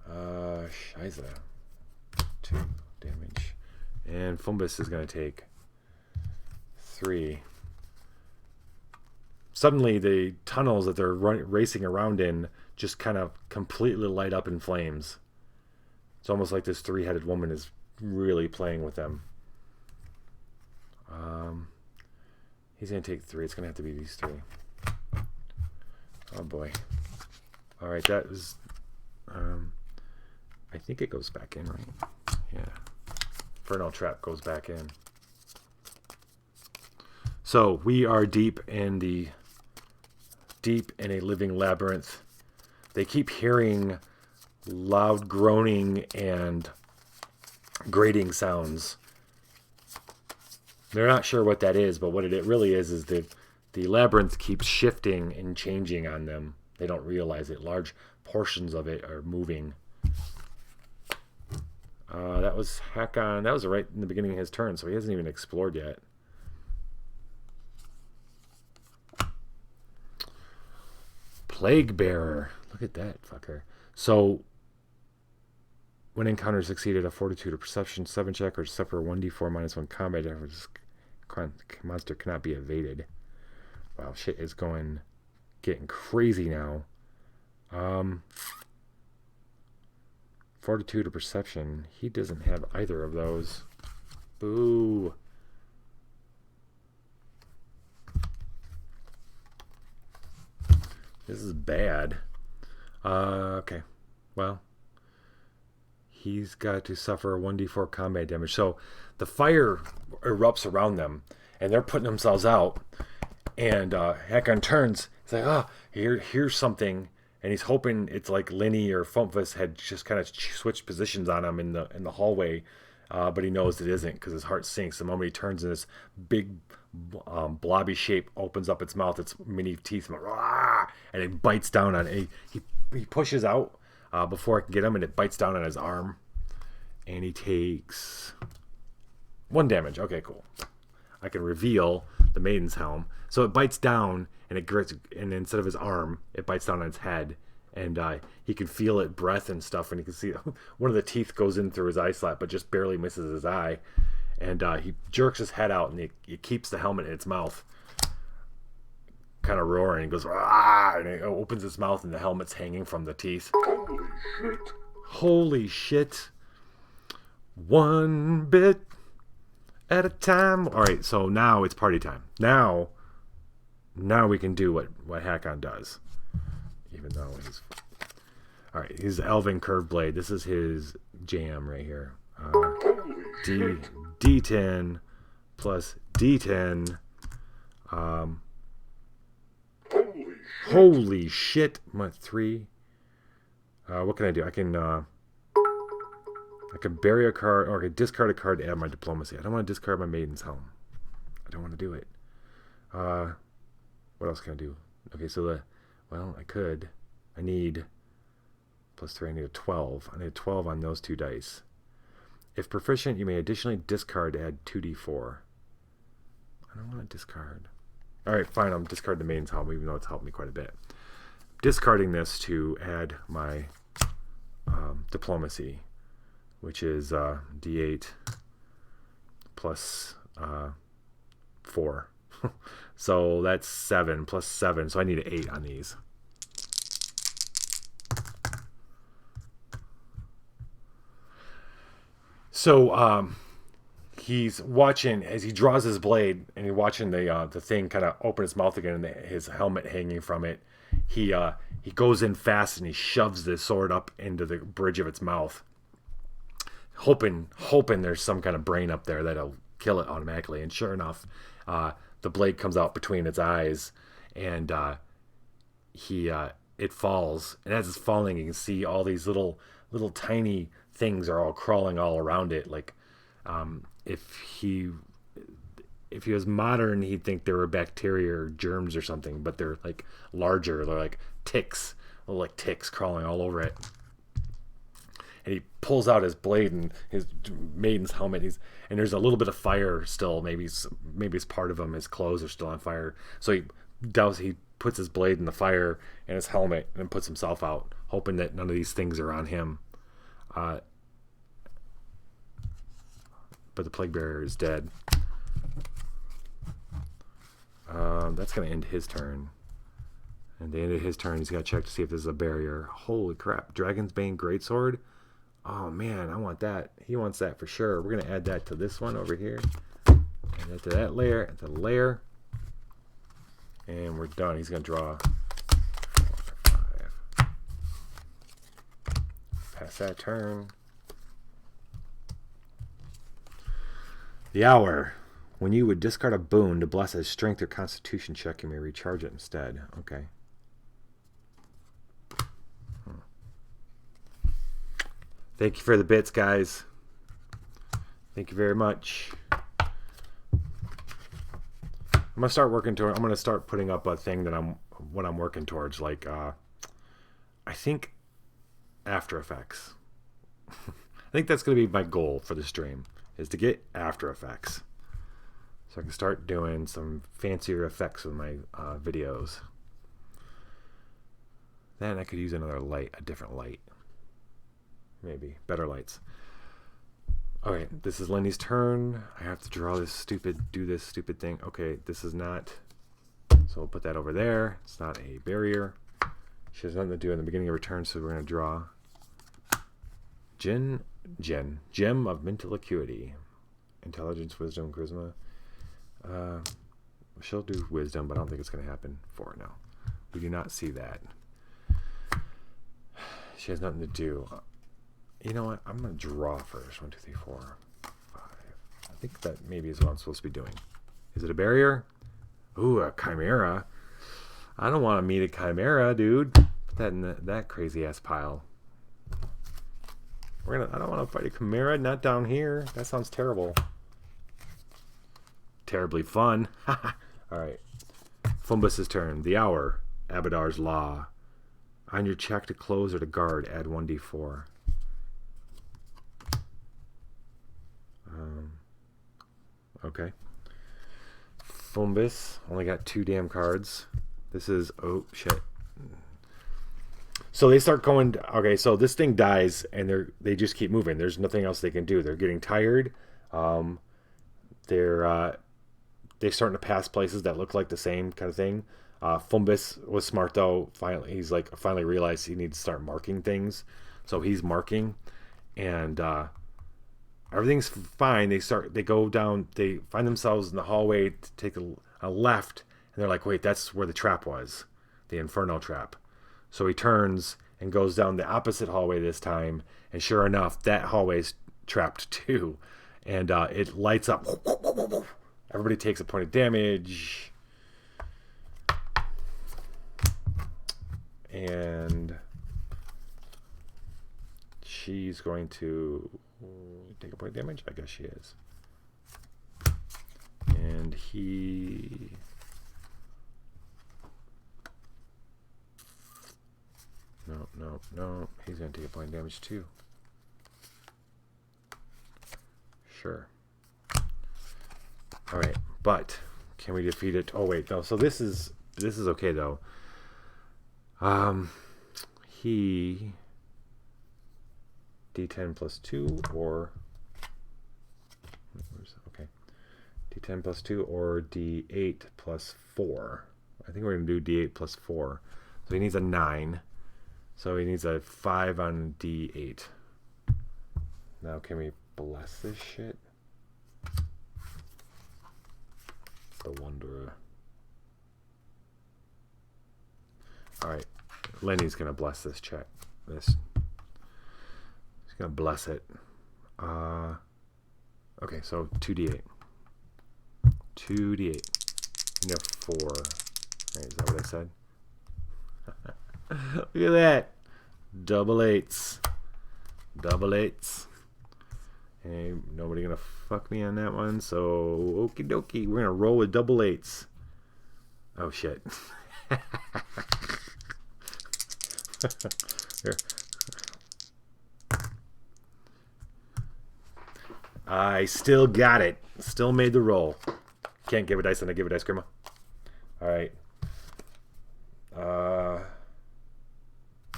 Shiza. 2 damage. And Fumbus is going to take 3. Suddenly, the tunnels that they're racing around in just kind of completely light up in flames. It's almost like this 3-headed woman is really playing with them. He's going to take 3. It's going to have to be these 3. Oh, boy. All right, that was... I think it goes back in, right? Yeah. Infernal Trap goes back in. So, we are deep in a living labyrinth. They keep hearing loud groaning and grating sounds. They're not sure what that is, but what it really is that the labyrinth keeps shifting and changing on them. They don't realize it. Large portions of it are moving. That was Hakon. That was right in the beginning of his turn, so he hasn't even explored yet. Plague Bearer. Look at that fucker. So, when encounter succeeded, a Fortitude or Perception 7 check or suffer 1d4 -1 combat damage. Monster cannot be evaded. Wow, shit is getting crazy now. Fortitude or Perception. He doesn't have either of those. Boo. This is bad. Okay. Well, he's got to suffer 1d4 combat damage. So the fire erupts around them, and they're putting themselves out. And Hakon turns. He's like, here's something. And he's hoping it's like Lenny or Fumpus had just kind of switched positions on him in the hallway. But he knows it isn't because his heart sinks. The moment he turns and this big blobby shape opens up its mouth, its many teeth, and it bites down on it. He he pushes out before I can get him, and it bites down on his arm. And he takes 1 damage. Okay, cool. I can reveal the Maiden's Helm. So it bites down, and it grits, and instead of his arm, it bites down on its head. And he can feel it breath and stuff, and he can see one of the teeth goes in through his eye slat, but just barely misses his eye. And he jerks his head out, and he keeps the helmet in its mouth, kind of roaring. He goes, "Ah!" And he opens his mouth, and the helmet's hanging from the teeth. Holy shit. Holy shit. 1 bit at a time. All right, so now it's party time. Now we can do what Hakon does. Even though he's... All right, he's Elven Curved Blade. This is his jam right here. D10 plus D10. Holy shit. My 3. What can I do? I can bury a card, or I can discard a card to add my diplomacy. I don't want to discard my Maiden's Helm. I don't want to do it. What else can I do? Okay, so I could. I need +3. I need a 12. I need a 12 on those 2 dice. If proficient, you may additionally discard to add 2d4. I don't want to discard. All right, fine. I'll discard the Maiden's Helm, even though it's helped me quite a bit. Discarding this to add my diplomacy, which is D8 plus 4. So that's 7 plus 7. So I need an 8 on these. So he's watching as he draws his blade, and he's watching the thing kind of open its mouth again, and his helmet hanging from it. He goes in fast, and he shoves the sword up into the bridge of its mouth, hoping there's some kind of brain up there that'll kill it automatically. And sure enough, the blade comes out between its eyes, and it falls. And as it's falling, you can see all these little tiny things are all crawling all around it. Like if he was modern, he'd think they were bacteria or germs or something, but they're like larger. They're like ticks, crawling all over it. And he pulls out his blade and his Maiden's helmet. And there's a little bit of fire still. Maybe it's part of him. His clothes are still on fire. So he puts his blade in the fire and his helmet, and puts himself out, hoping that none of these things are on him. But the plague bearer is dead. That's going to end his turn. And at the end of his turn, he's got to check to see if there's a barrier. Holy crap. Dragon's Bane Greatsword? Oh, man, I want that. He wants that for sure. We're going to add that to this one over here. And then to that layer, and to the layer. And we're done. He's going to draw 4, 5. Pass that turn. The hour. When you would discard a boon to bless a strength or constitution check, you may recharge it instead. Okay. Thank you for the bits, guys. Thank you very much. I'm gonna start putting up a thing that I'm working towards. Like I think After Effects. I think that's gonna be my goal for the stream, is to get After Effects, so I can start doing some fancier effects with my videos. Then I could use another light, a different light. Maybe better lights. Okay, this is Lenny's turn. I have to do this stupid thing. Okay, this is not. So we'll put that over there. It's not a barrier. She has nothing to do in the beginning of her turn, so we're going to draw Gem of Mental Acuity. Intelligence, Wisdom, Charisma. She'll do Wisdom, but I don't think it's going to happen for her now. We do not see that. She has nothing to do. You know what? I'm going to draw first. 1, 2, 3, 4, 5. I think that maybe is what I'm supposed to be doing. Is it a barrier? Ooh, a chimera. I don't want to meet a chimera, dude. Put that in that crazy ass pile. I don't want to fight a chimera. Not down here. That sounds terrible. Terribly fun. All right. Fumbus's turn. The hour. Abadar's Law. On your check to close or to guard, add 1d4. Okay. Fumbus only got 2 damn cards. This is, oh shit. So they start going. Okay, so this thing dies, and they just keep moving. There's nothing else they can do. They're getting tired. They're starting to pass places that look like the same kind of thing. Fumbus was smart though. Finally realized he needs to start marking things, so he's marking, and everything's fine. They go down. They find themselves in the hallway to take a left, and they're like, wait, that's where the trap was, the Inferno trap. So he turns and goes down the opposite hallway this time, and sure enough, that hallway's trapped too, and it lights up. Everybody takes a point of damage, and she's going to take a point of damage. I guess she is, and he. No. He's going to take a point of damage too. Sure. All right, but can we defeat it? Oh wait, no. So this is okay though. He D10 plus 2 or okay. D10 plus 2 or D8 plus 4. I think we're going to do D8 plus 4. So he needs a 9. So he needs a 5 on D8. Now can we bless this shit? The Wanderer. Alright. Lenny's going to bless this check. He's going to bless it. Okay, so 2D8. 2D8. No, 4. Right, is that what I said? Look at that. Double eights. Ain't nobody gonna fuck me on that one, so okie dokie. We're gonna roll with double eights. Oh shit. Here. I still got it. Still made the roll. Can't give a dice, and I give a dice, Grandma. Alright.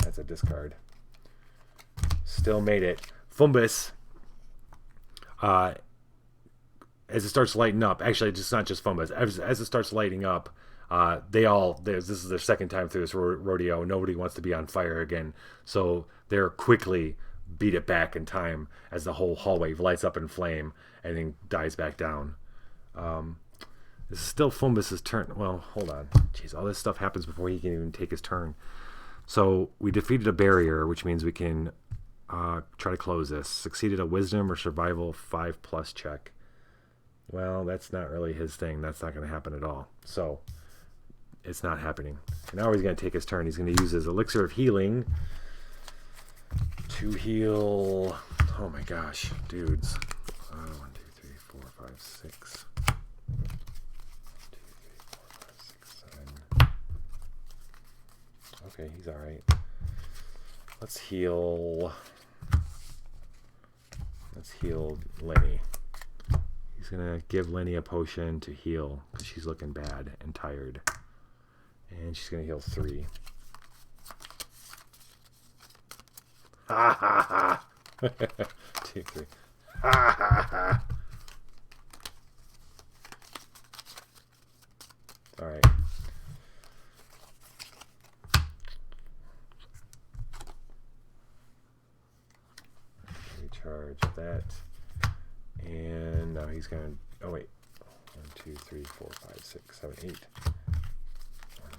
That's a discard. Still made it. Fumbus. As it starts lighting up, actually, it's not just Fumbus. As it starts lighting up, this is their second time through this rodeo. Nobody wants to be on fire again, so they're quickly beat it back in time as the whole hallway lights up in flame and then dies back down. This is still Fumbus's turn. Well, hold on. Jeez, all this stuff happens before he can even take his turn. So we defeated a barrier, which means we can try to close this. Succeeded a wisdom or survival 5+ check. Well, that's not really his thing. That's not going to happen at all. So it's not happening. And now he's going to take his turn. He's going to use his elixir of healing to heal. Oh my gosh, dudes. 1, 2, 3, 4, 5, 6. 1, 2, 3, 4, 5, 6, 7. Okay, he's all right. Let's heal Lenny. He's gonna give Lenny a potion to heal because she's looking bad and tired, and she's gonna heal 3. Ha ha ha! 2, 3. Ha ha ha! All right. Recharge that, and now he's gonna. Oh wait. 1, 2, 3, 4, 5, 6, 7, 8. 1,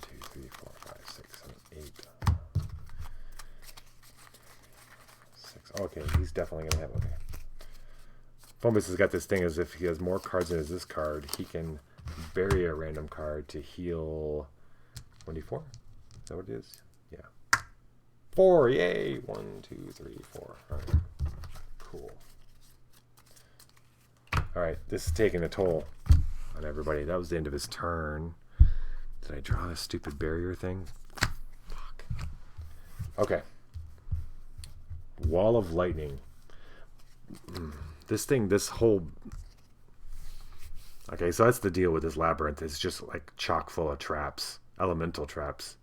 2, 3, 4, 5, 6, 7, 8. 6. Okay, he's definitely gonna have. Okay. Fumbus has got this thing as if he has more cards than this card, he can bury a random card to heal 24. Is that what it is? Yeah. 4. Yay! 1, 2, 3, 4. All right. Cool. All right, this is taking a toll on everybody. That was the end of his turn. Did I draw this stupid barrier thing? Fuck. Okay. Wall of lightning. This whole... Okay, so that's the deal with this labyrinth. It's just like chock full of traps. Elemental traps.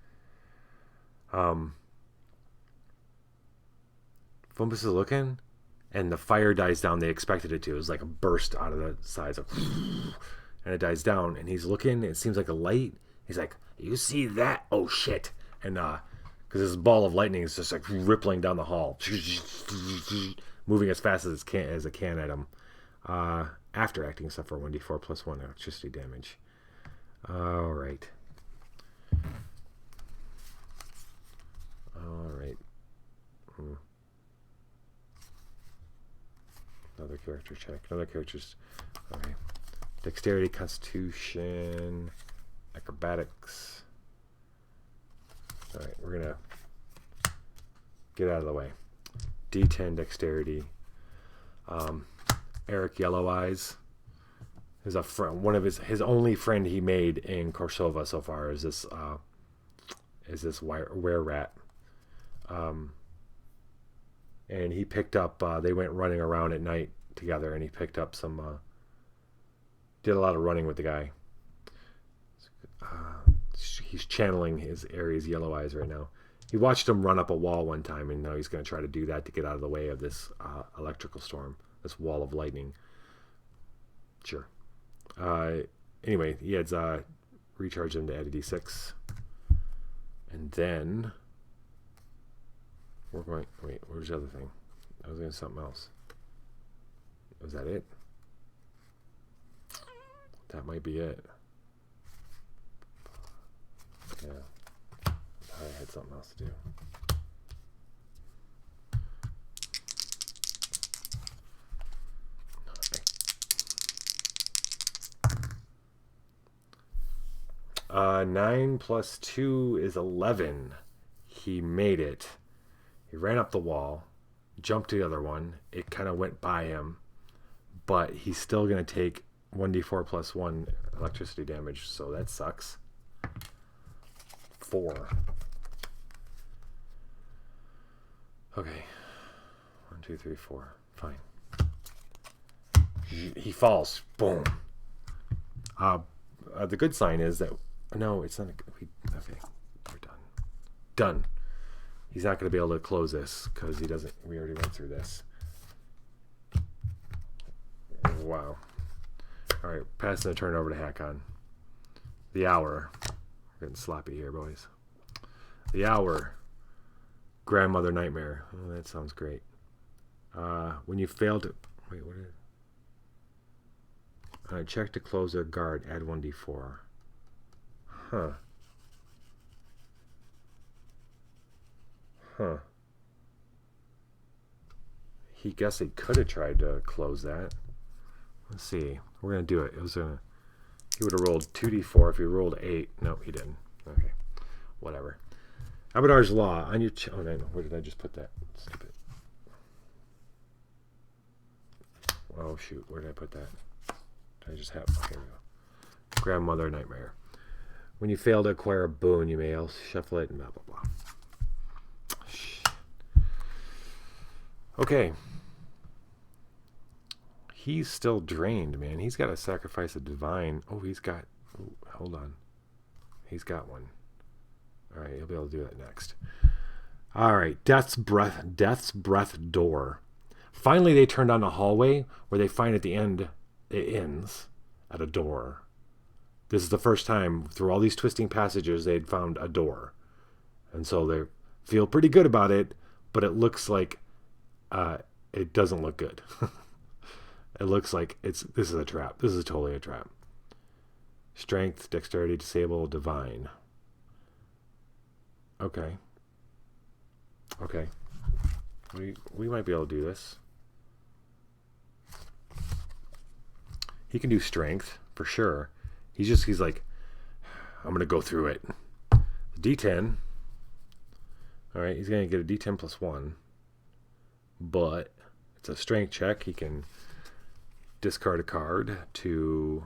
Fumbus is looking, and the fire dies down. They expected it to. It was like a burst out of the sides. And it dies down, and he's looking. It seems like a light. He's like, you see that? Oh, shit. And, because this ball of lightning is just like rippling down the hall. Moving as fast as it can at him. After acting, suffer 1d4 plus 1 electricity damage. Alright. Alright. Another character check. Another character's... Okay. Dexterity, Constitution, Acrobatics. Alright, we're gonna get out of the way. D10 Dexterity. Eric Yellow Eyes is a friend. One of his only friend he made in Korsova so far is this were rat. And he picked up. They went running around at night together, and he picked up some. Did a lot of running with the guy. He's channeling his Aries Yellow Eyes right now. He watched him run up a wall one time, and now he's going to try to do that to get out of the way of this electrical storm. This wall of lightning. Sure. Anyway, he adds recharge him to add a d6. And then we're going... Wait, where's the other thing? I was doing something else. Was that it? That might be it. Yeah. I had something else to do. Okay. 9 plus 2 is 11. He made it. He ran up the wall, jumped to the other one. It kind of went by him, but he's still going to take 1d4 plus 1 electricity damage, so that sucks. 4. Okay. 1, 2, 3, 4. Fine. He falls. Boom. The good sign is that... No, it's not... Okay, we're done. Done. He's not going to be able to close this, because he doesn't... We already went through this. Wow. Alright, passing the turn over to Hakon. The hour. We're getting sloppy here, boys. The hour. Grandmother Nightmare. Oh, that sounds great. When you fail to... Wait, what is it? Check to close a guard. Add 1d4. Huh. Huh. He could have tried to close that. Let's see. We're going to do it. He would have rolled 2d4 if he rolled 8. No, he didn't. Okay. Whatever. Abadar's Law. On your... Oh, no. Where did I just put that? Stupid. Oh, shoot. Where did I put that? Did I just have... Oh, here we go. Grandmother Nightmare. When you fail to acquire a boon, you may also shuffle it and blah, blah, blah. Shit. Okay. He's still drained, man. He's got to sacrifice a divine. Oh, he's got... Oh, hold on. He's got one. All right, he'll be able to do that next. All right, Death's Breath door. Finally, they turned on a hallway where they find at the end it ends at a door. This is the first time through all these twisting passages they'd found a door, and so they feel pretty good about it. But it looks like it doesn't look good. It looks like this is a trap. This is totally a trap. Strength, dexterity, disable, divine. Okay. Okay. We might be able to do this. He can do strength for sure. He's like, I'm gonna go through it. D10. All right, he's gonna get a D10 plus 1, but it's a strength check. He can discard a card to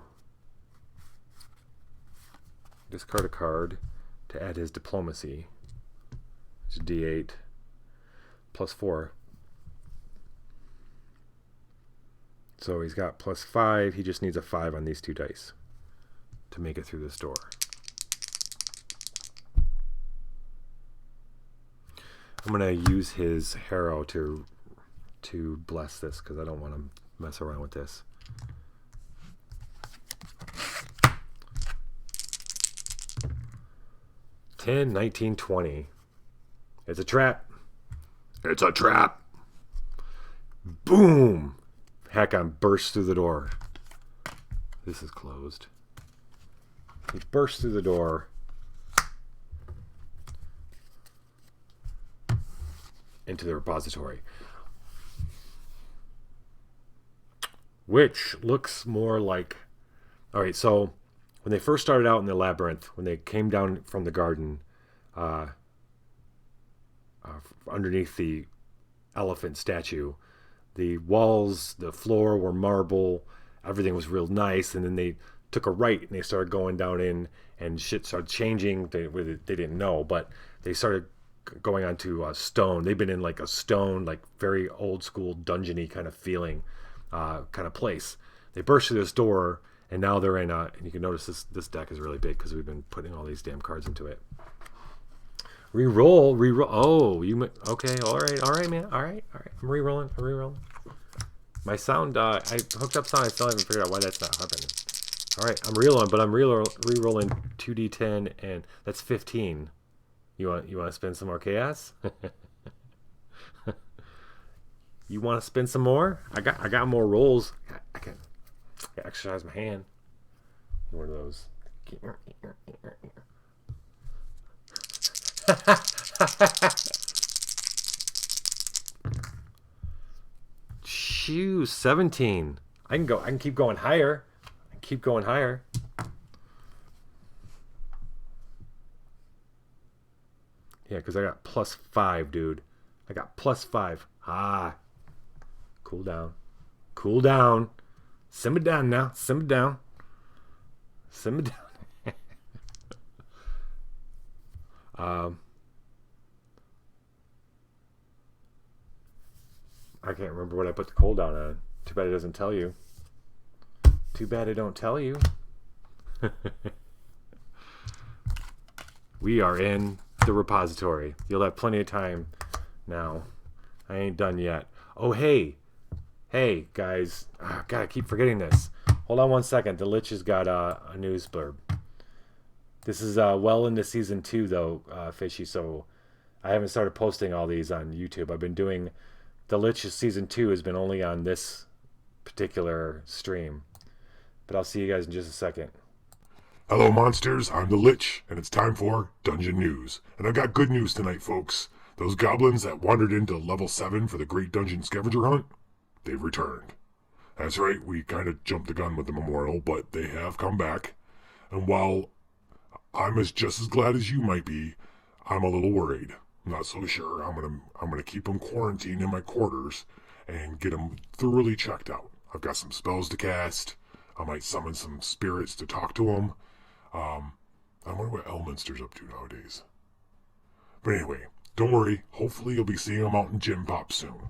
add his diplomacy, which a D8 plus 4. So he's got plus 5. He just needs a 5 on these 2 dice to make it through this door. I'm going to use his Harrow to bless this because I don't want to mess around with this. $10, $19, $20. It's a trap. It's a trap. Boom! Hakon bursts through the door. This is closed. He bursts through the door. Into the repository. Which looks more like... Alright, so when they first started out in the labyrinth, when they came down from the garden, underneath the elephant statue, the walls, the floor were marble, everything was real nice, and then they took a right and they started going down in, and shit started changing. They didn't know, but they started going onto stone. They've been in like a stone, like very old school dungeon-y kind of feeling kind of place. They burst through this door, and now they're in and you can notice this deck is really big because we've been putting all these damn cards into it. Reroll. Oh, okay, all right, man, all right. I'm rerolling. My sound, I hooked up sound. I still haven't figured out why that's not happening. All right, I'm rerolling, but I'm rerolling 2d10, and that's 15. You want to spend some more chaos? You want to spend some more? I got more rolls. I can exercise my hand. One of those. Shoo, 17. I can keep going higher. Yeah, because I got plus 5, dude. I got plus 5. Cool down. Simmer down now. Simmer down. I can't remember what I put the cooldown on. Too bad it doesn't tell you. Too bad it don't tell you. We are in the repository. You'll have plenty of time now. I ain't done yet. Oh, hey, guys. God, I keep forgetting this. Hold on one second. The Lich has got a news blurb. This is well into season 2, though, Fishy, so I haven't started posting all these on YouTube. I've been doing... The Lich season 2 has been only on this particular stream. But I'll see you guys in just a second. Hello, monsters. I'm the Lich, and it's time for Dungeon News. And I've got good news tonight, folks. Those goblins that wandered into level 7 for the Great Dungeon Scavenger Hunt, they've returned. That's right, we kind of jumped the gun with the memorial, but they have come back. And while I'm just as glad as you might be, I'm a little worried. I'm not so sure. I'm gonna keep them quarantined in my quarters and get them thoroughly checked out. I've got some spells to cast. I might summon some spirits to talk to them. I wonder what Elminster's up to nowadays. But anyway, don't worry. Hopefully you'll be seeing them out in Gym Pop soon.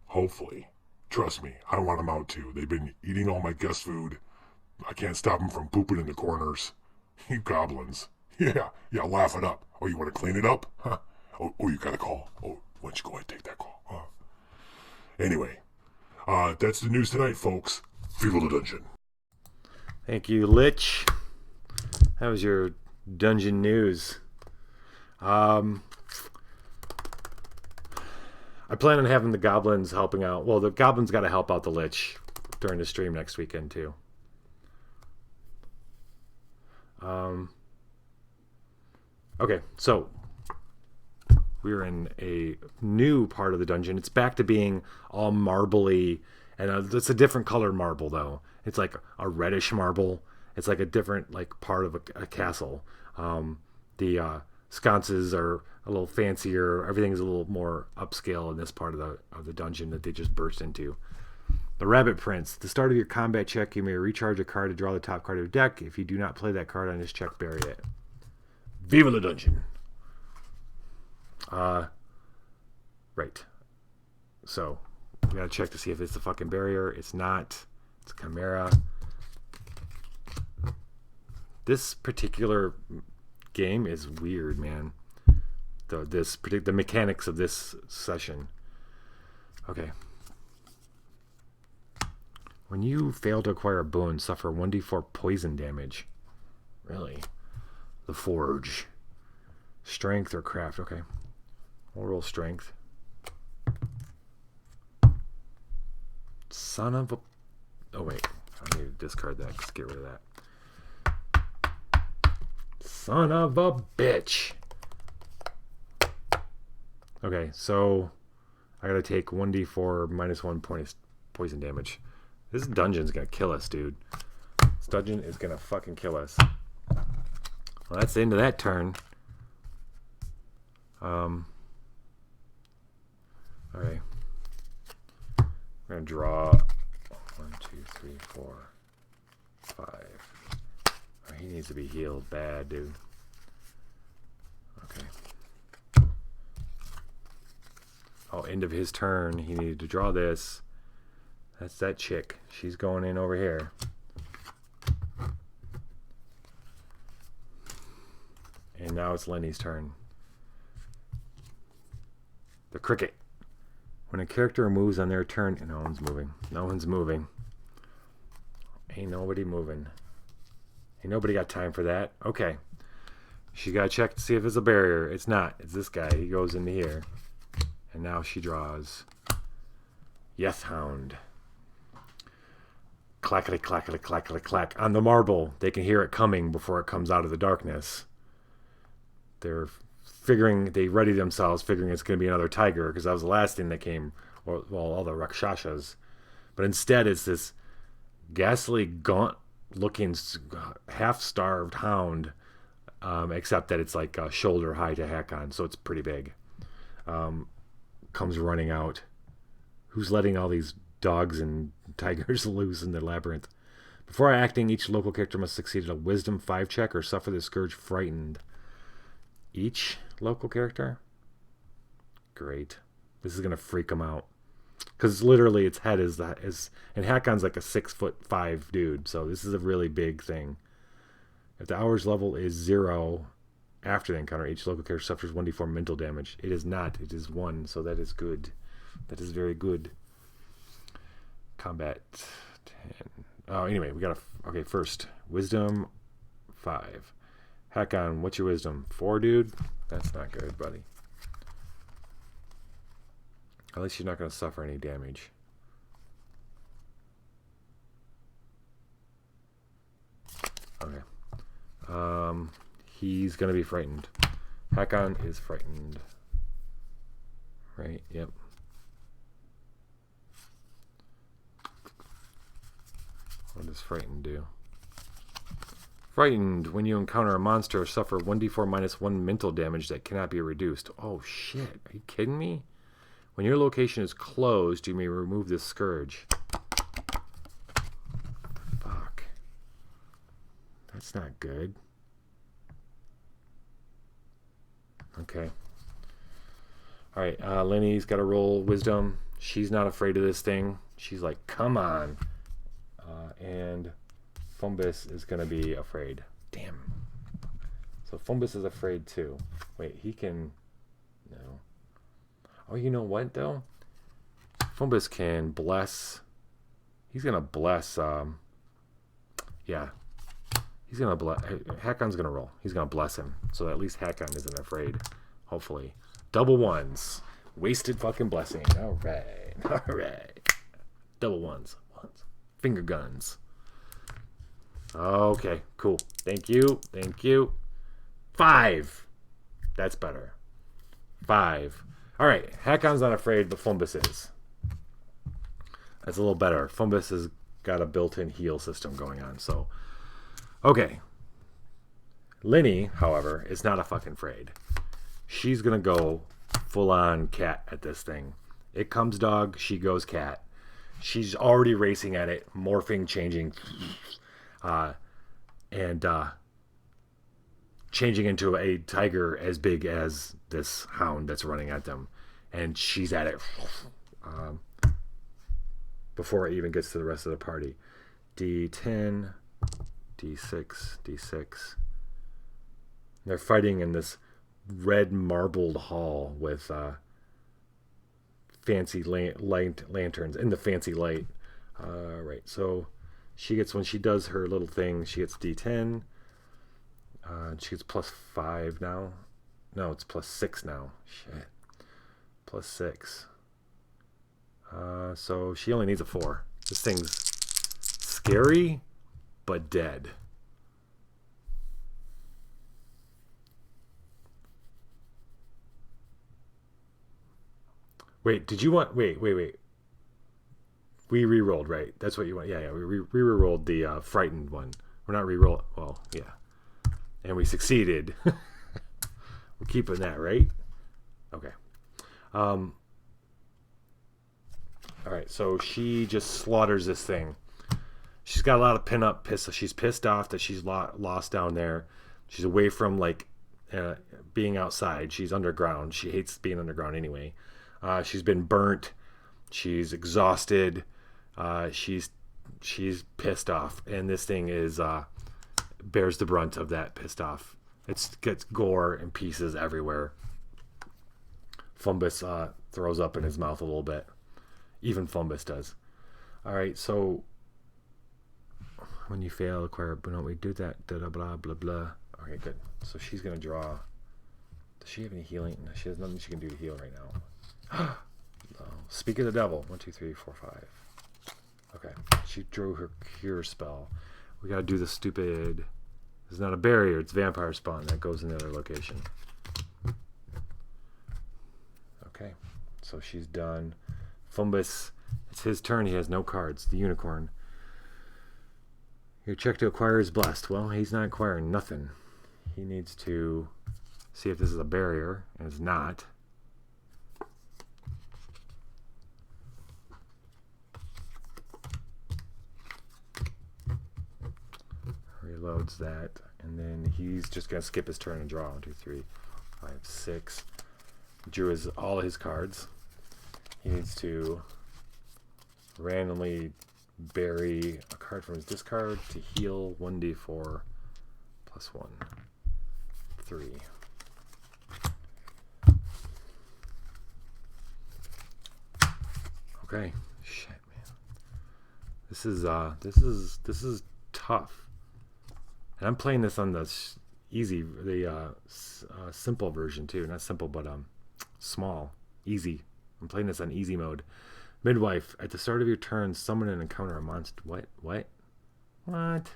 Hopefully. Trust me, I want them out too. They've been eating all my guest food. I can't stop them from pooping in the corners. You goblins. Yeah, laugh it up. Oh, you want to clean it up? Huh? Oh, you got a call. Oh, why don't you go ahead and take that call? Huh? Anyway, that's the news tonight, folks. Feel the dungeon. Thank you, Lich. That was your dungeon news. I plan on having the goblins helping out. Well, the goblins got to help out the Lich during the stream next weekend, too. Okay, so we're in a new part of the dungeon. It's back to being all marbly, and it's a different colored marble, though. It's like a reddish marble. It's like a different part of a castle. The sconces are a little fancier. Everything's a little more upscale in this part of the dungeon that they just burst into. The Rabbit Prince. At the start of your combat check, you may recharge a card to draw the top card of your deck. If you do not play that card on this check, bury it. Viva the dungeon. Right. So, we gotta check to see if it's the fucking barrier. It's not. It's a chimera. This particular game is weird, man. The mechanics of this session. Okay. When you fail to acquire a boon, suffer 1d4 poison damage. Really? The Forge. Strength or craft. Okay. We'll roll strength. Son of a... Oh, wait. I need to discard that. Let's get rid of that. Son of a bitch. Okay, so I gotta take 1d4 minus 1 poison damage. This dungeon's gonna kill us, dude. This dungeon is gonna fucking kill us. Well, that's the end of that turn. Alright. We're gonna draw 1, 2, 3, 4, 5. Oh, he needs to be healed bad, dude. Okay. Oh, end of his turn. He needed to draw this. That's that chick. She's going in over here. And now it's Lenny's turn. The cricket. When a character moves on their turn, no one's moving. No one's moving. Ain't nobody moving. Ain't nobody got time for that. Okay. She got to check to see if it's a barrier. It's not. It's this guy. He goes into here. And now she draws Yes Hound. Clackety, clackety, clackety, clack. On the marble, they can hear it coming before it comes out of the darkness. They're figuring, they ready themselves, figuring it's going to be another tiger, because that was the last thing that came, or, well, all the Rakshasas. But instead, it's this ghastly, gaunt-looking, half-starved hound, except that it's like shoulder high to Hakon, so it's pretty big. Comes running out. Who's letting all these dogs and tigers loose in the labyrinth? Before acting, each local character must succeed at a Wisdom 5 check or suffer the scourge frightened. Each local character? Great. This is going to freak them out. Because literally its head is... And Hakon's like a 6'5" dude, so this is a really big thing. If the hours level is 0... After the encounter, each local character suffers 1d4 mental damage. It is not. It is 1, so that is good. That is very good. Combat 10. Oh, anyway, we got to... Okay, first. Wisdom 5. Hakon, what's your wisdom? 4, dude? That's not good, buddy. At least you're not going to suffer any damage. Okay. He's going to be frightened. Hakon is frightened. Right? Yep. What does frightened do? Frightened. When you encounter a monster, suffer 1d4 minus 1 mental damage that cannot be reduced. Oh, shit. Are you kidding me? When your location is closed, you may remove this scourge. Fuck. That's not good. Okay. Alright, Lenny's got to roll wisdom. She's not afraid of this thing. She's like, come on. And Fumbus is going to be afraid. Damn. So Fumbus is afraid too. Wait, he can... No. Oh, you know what, though? Fumbus can bless... He's going to bless... Yeah. He's going to bless... Hakon's going to roll. He's going to bless him. So at least Hakon isn't afraid. Hopefully. Double ones. Wasted fucking blessing. Alright. Alright. Double ones. Finger guns. Okay. Cool. Thank you. Thank you. 5. That's better. 5. Alright. Hakon's not afraid, but Fumbus is. That's a little better. Fumbus has got a built-in heal system going on, so... Okay. Lenny, however, is not a fucking afraid. She's gonna go full-on cat at this thing. It comes dog, she goes cat. She's already racing at it, morphing, changing. changing into a tiger as big as this hound that's running at them. And she's at it before it even gets to the rest of the party. D10, D6, D6. They're fighting in this red marbled hall with fancy lanterns in the fancy light. Right, so she gets, when she does her little thing, she gets D10. She gets +5 now. No, it's +6 now. Shit. +6. So she only needs a 4. This thing's scary, but dead. Wait, did you want... Wait. We re-rolled, right? That's what you want. Yeah. We re-rolled the frightened one. We're not re-roll. Well, yeah. And we succeeded. We're keeping that, right? Okay. All right, so she just slaughters this thing. She's got a lot of pin-up piss. She's pissed off that she's lost down there. She's away from, like, being outside. She's underground. She hates being underground anyway. She's been burnt. She's exhausted. She's pissed off. And this thing is bears the brunt of that pissed off. It gets gore and pieces everywhere. Fumbus throws up in his mouth a little bit. Even Fumbus does. All right, so when you fail, acquire, but don't we do that? Blah, blah, blah, blah. Okay, good. So she's going to draw. Does she have any healing? No, she has nothing she can do to heal right now. No. Speak of the devil. 1, 2, 3, 4, 5. Okay, she drew her cure spell. We got to do the stupid... It's not a barrier, it's vampire spawn that goes in the other location. Okay, so she's done. Fumbus, it's his turn. He has no cards. The unicorn. Your check to acquire is blessed. Well, he's not acquiring nothing. He needs to see if this is a barrier, and it's not. Reloads that, and then he's just gonna skip his turn and draw. 1, 2, 3, 5, 6. Drew all his cards. He needs to randomly bury a card from his discard to heal 1d4 +1. 3. Okay. Shit, man. This is tough. And I'm playing this on the simple version too. Not simple, but small, easy. I'm playing this on easy mode. Midwife, at the start of your turn, summon and encounter a monster. What? Alright,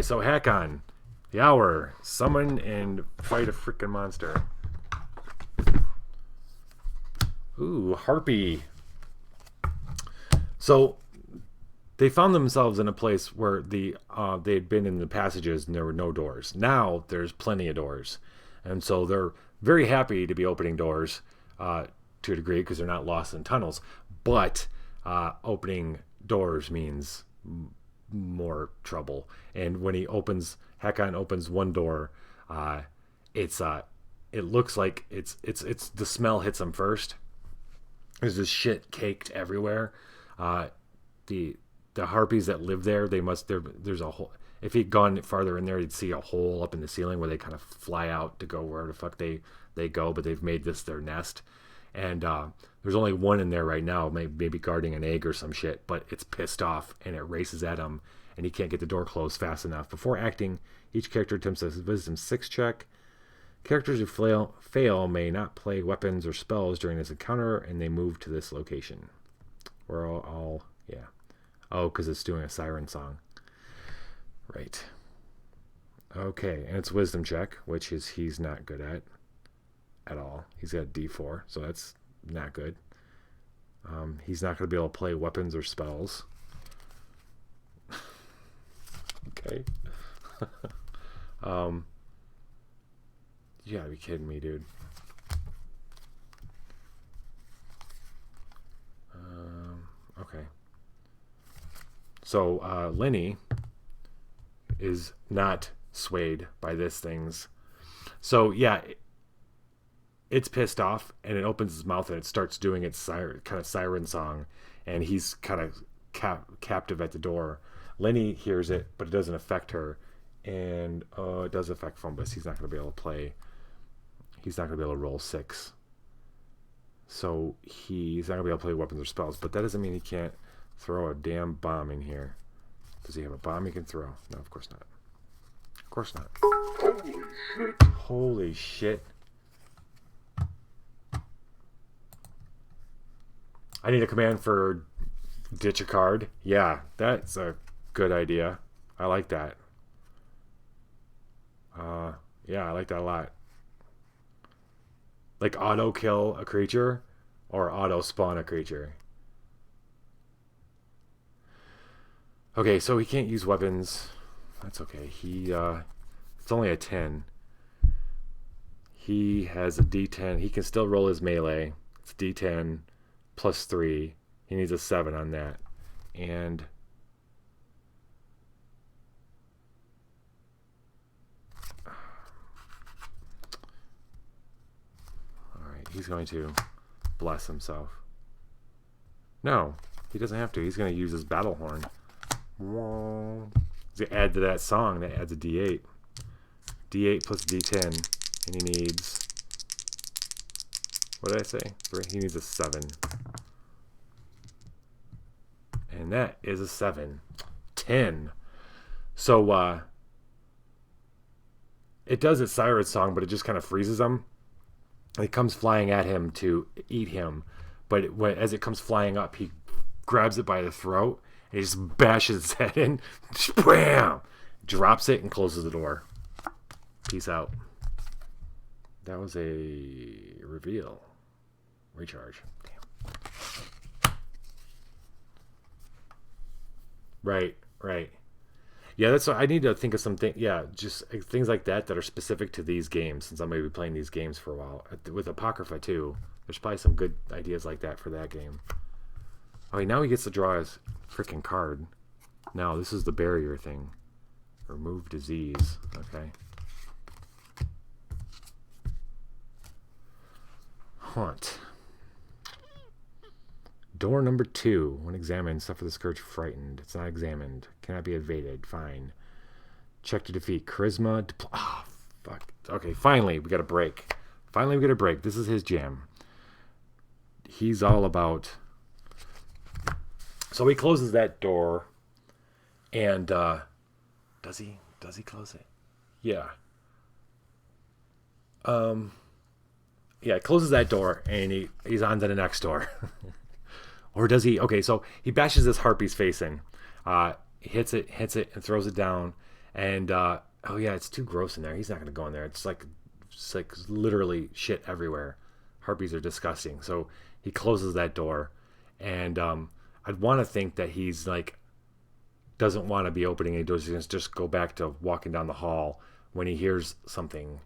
so hack on. The hour. Summon and fight a freaking monster. Ooh, harpy. So they found themselves in a place where they had been in the passages and there were no doors. Now there's plenty of doors. And so they're very happy to be opening doors to a degree because they're not lost in tunnels. But opening doors means more trouble. And when Hakon opens one door, it looks like it's the smell hits him first. There's this shit caked everywhere. The harpies that live there, there's a hole. If he'd gone farther in there, he'd see a hole up in the ceiling where they kind of fly out to go where the fuck they go, but they've made this their nest. And there's only one in there right now, maybe guarding an egg or some shit, but it's pissed off and it races at him and he can't get the door closed fast enough. Before acting, each character attempts a Wisdom 6 check. Characters who fail may not play weapons or spells during this encounter, and they move to this location. We're all yeah. Oh, because it's doing a siren song. Right. Okay, and it's Wisdom check, which he's not good at all. He's got a D4, so that's not good. He's not going to be able to play weapons or spells. Okay. You gotta be kidding me, dude. Okay. So, Lenny, is not swayed by this thing's. So yeah, it's pissed off, and it opens its mouth and it starts doing its siren song, and he's kind of captive at the door. Lenny hears it, but it doesn't affect her, and it does affect Fumbus. He's not going to be able to play. He's not going to be able to roll 6. So he's not going to be able to play weapons or spells, but that doesn't mean he can't throw a damn bomb in here. Does he have a bomb he can throw? No, of course not. Of course not. Holy shit. Holy shit. I need a command for ditch a card. Yeah, that's a good idea. I like that. Yeah, I like that a lot. Like auto kill a creature or auto spawn a creature. Okay, so he can't use weapons. That's okay. It's only a 10. He has a D10. He can still roll his melee. It's D10 plus 3. He needs a 7 on that. And alright, he's going to bless himself. No, he doesn't have to. He's going to use his battle horn. He's going to add to that song. That adds a D8. D8 plus D10. And he needs... What did I say? 3? He needs a 7. And that is a 7. 10. So, it does its siren song, but it just kind of freezes him. It comes flying at him to eat him. But as it comes flying up, he grabs it by the throat. And he just bashes its head in. Bam! Drops it and closes the door. Peace out. That was a reveal. Recharge. Damn. Right. Yeah, that's what I need to think of something. Yeah, just things like that are specific to these games, since I'm going to be playing these games for a while. With Apocrypha, too. There's probably some good ideas like that for that game. Oh, now he gets to draw his freaking card. Now, this is the barrier thing. Remove disease. Okay. Haunt. Door number 2. When examined, suffer the scourge frightened. It's not examined. Cannot be evaded. Fine. Check to defeat. Charisma. Fuck. Okay, finally, we got a break. This is his jam. He's all about... So he closes that door, and does he close it? Yeah. Yeah, closes that door, and he's on to the next door. Or does he? Okay, so he bashes this harpy's face in, hits it, and throws it down, and oh yeah, it's too gross in there. He's not gonna go in there. It's like literally shit everywhere. Harpies are disgusting. So he closes that door, and I'd want to think that he's like doesn't want to be opening any doors. He's gonna just go back to walking down the hall when he hears something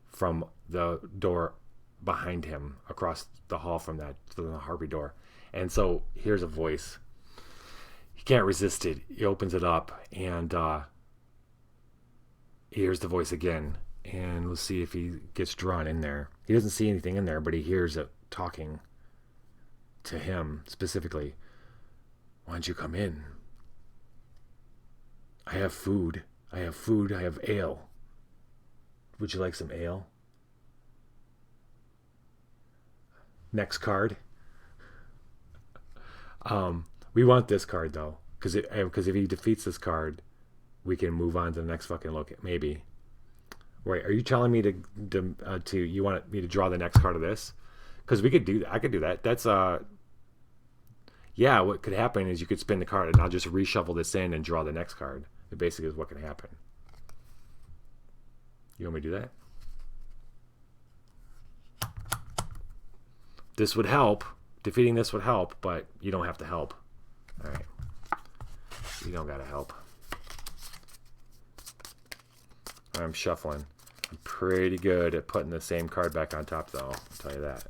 from the door behind him across the hall from the harpy door. And so here's a voice. He can't resist it. He opens it up, and he hears the voice again. And we'll see if he gets drawn in there. He doesn't see anything in there, but he hears it talking to him specifically. Why don't you come in? I have food. I have ale. Would you like some ale? Next card. We want this card though, because if he defeats this card, we can move on to the next fucking look. Maybe. Wait, are you telling me to you want me to draw the next card of this? Because we could do that. I could do that. That's yeah. What could happen is you could spin the card, and I'll just reshuffle this in and draw the next card. It basically is what can happen. You want me to do that? This would help. Defeating this would help, but you don't have to help. All right. You don't gotta help. I'm shuffling. I'm pretty good at putting the same card back on top, though. I'll tell you that.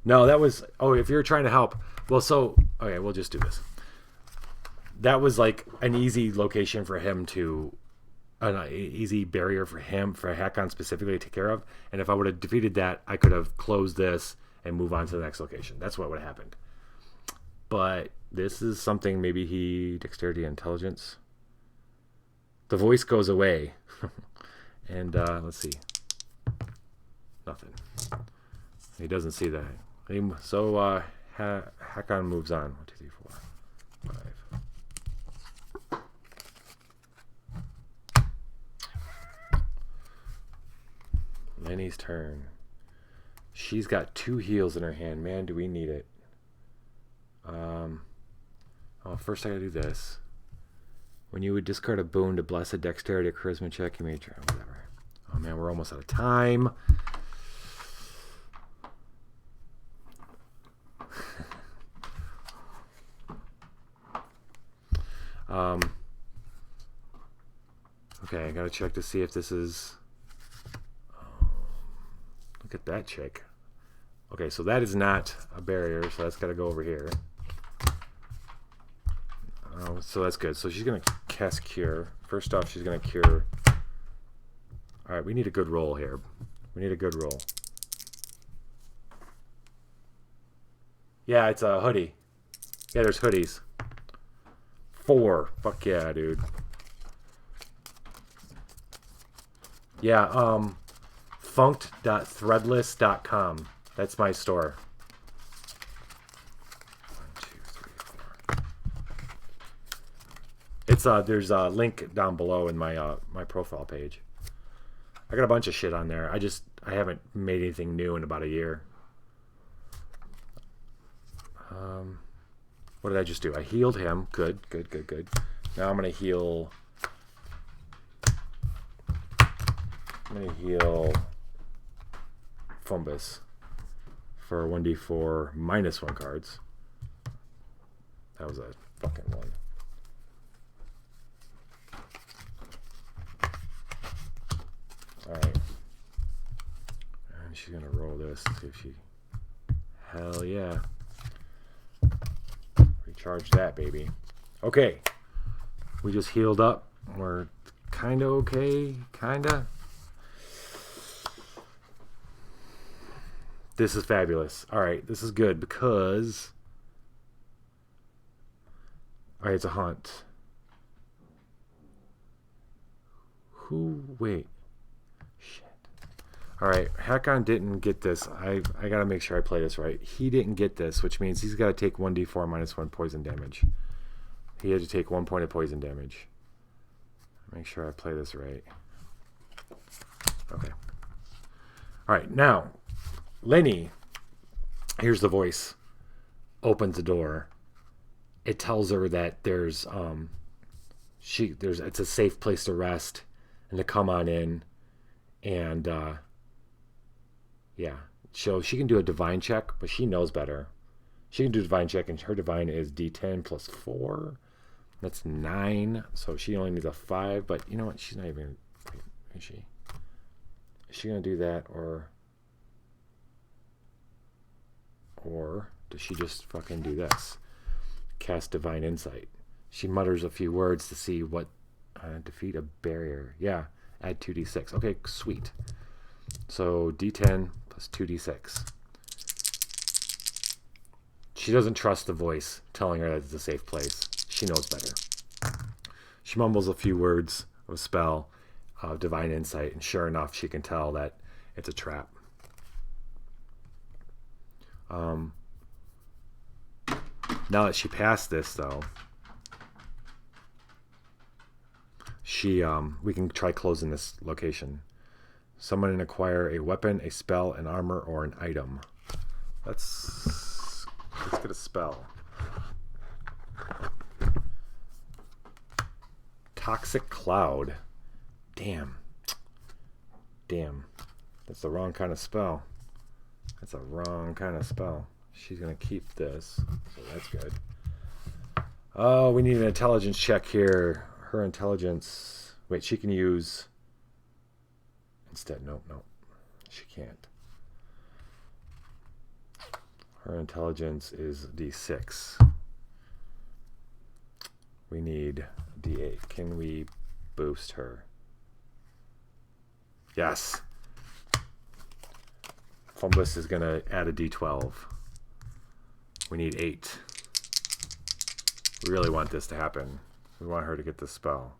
No, that was... Oh, if you're trying to help... Well, so... Okay, we'll just do this. that was like an easy location for him to, an easy barrier for him, for Hakon specifically to take care of. And if I would have defeated that, I could have closed this and move on to the next location. That's what would have happened. But this is something maybe he, dexterity, intelligence. The voice goes away. And let's see. Nothing. He doesn't see that. So Hakon moves on. 1, 2, 3, 4, 5. Lenny's turn. She's got 2 heals in her hand. Man, do we need it. First I gotta do this. When you would discard a boon to bless a dexterity or charisma check, you may try whatever. Oh man, we're almost out of time. Okay, I gotta check to see if this is. Look at that chick. Okay, so that is not a barrier, so that's gotta go over here. So that's good. So she's gonna cast Cure. First off, she's gonna cure. All right, we need a good roll here. We need a good roll. Yeah, it's a hoodie. Yeah, there's hoodies. 4. Fuck yeah, dude. Yeah, funked.threadless.com. That's my store. 1, 2, 3, 4. It's there's a link down below in my my profile page. I got a bunch of shit on there. I haven't made anything new in about a year. What did I just do? I healed him. Good. Now I'm gonna heal. I'm gonna heal Fumbus for 1d4 -1 cards. That was a fucking one. Alright. And she's gonna roll this, see if she. Hell yeah. Recharge that, baby. Okay. We just healed up. We're kinda okay. Kinda. This is fabulous. Alright, this is good because. Alright, it's a hunt. Wait. Shit. Alright, Hakon didn't get this. I gotta make sure I play this right. He didn't get this, which means he's gotta take 1d4 -1 poison damage. He had to take 1 point of poison damage. Make sure I play this right. Okay. Alright, now, Lenny, here's the voice, opens the door. It tells her that there's it's a safe place to rest and to come on in, and yeah, so she can do a divine check, but she knows better. She can do a divine check, and her divine is D10 plus 4. That's 9, so she only needs a 5. But you know what? She's not even. Wait, is she? Is she gonna do that, or does she just fucking do this? Cast divine insight. She mutters a few words to see what. Defeat a barrier. Yeah, add 2d6. Okay, sweet. So D10 plus 2d6. She doesn't trust the voice telling her that it's a safe place. She knows better. She mumbles a few words of a spell of divine insight, and sure enough, she can tell that it's a trap. Now that she passed this, though, we can try closing this location. Summon and acquire a weapon, a spell, an armor, or an item. Let's get a spell. Toxic Cloud. Damn. That's the wrong kind of spell. That's a wrong kind of spell. She's going to keep this, so that's good. Oh, we need an intelligence check here. Her intelligence... Wait, she can use... Instead, no. She can't. Her intelligence is D6. We need D8. Can we boost her? Yes. Fumbus is going to add a D12. We need 8. We really want this to happen. We want her to get this spell.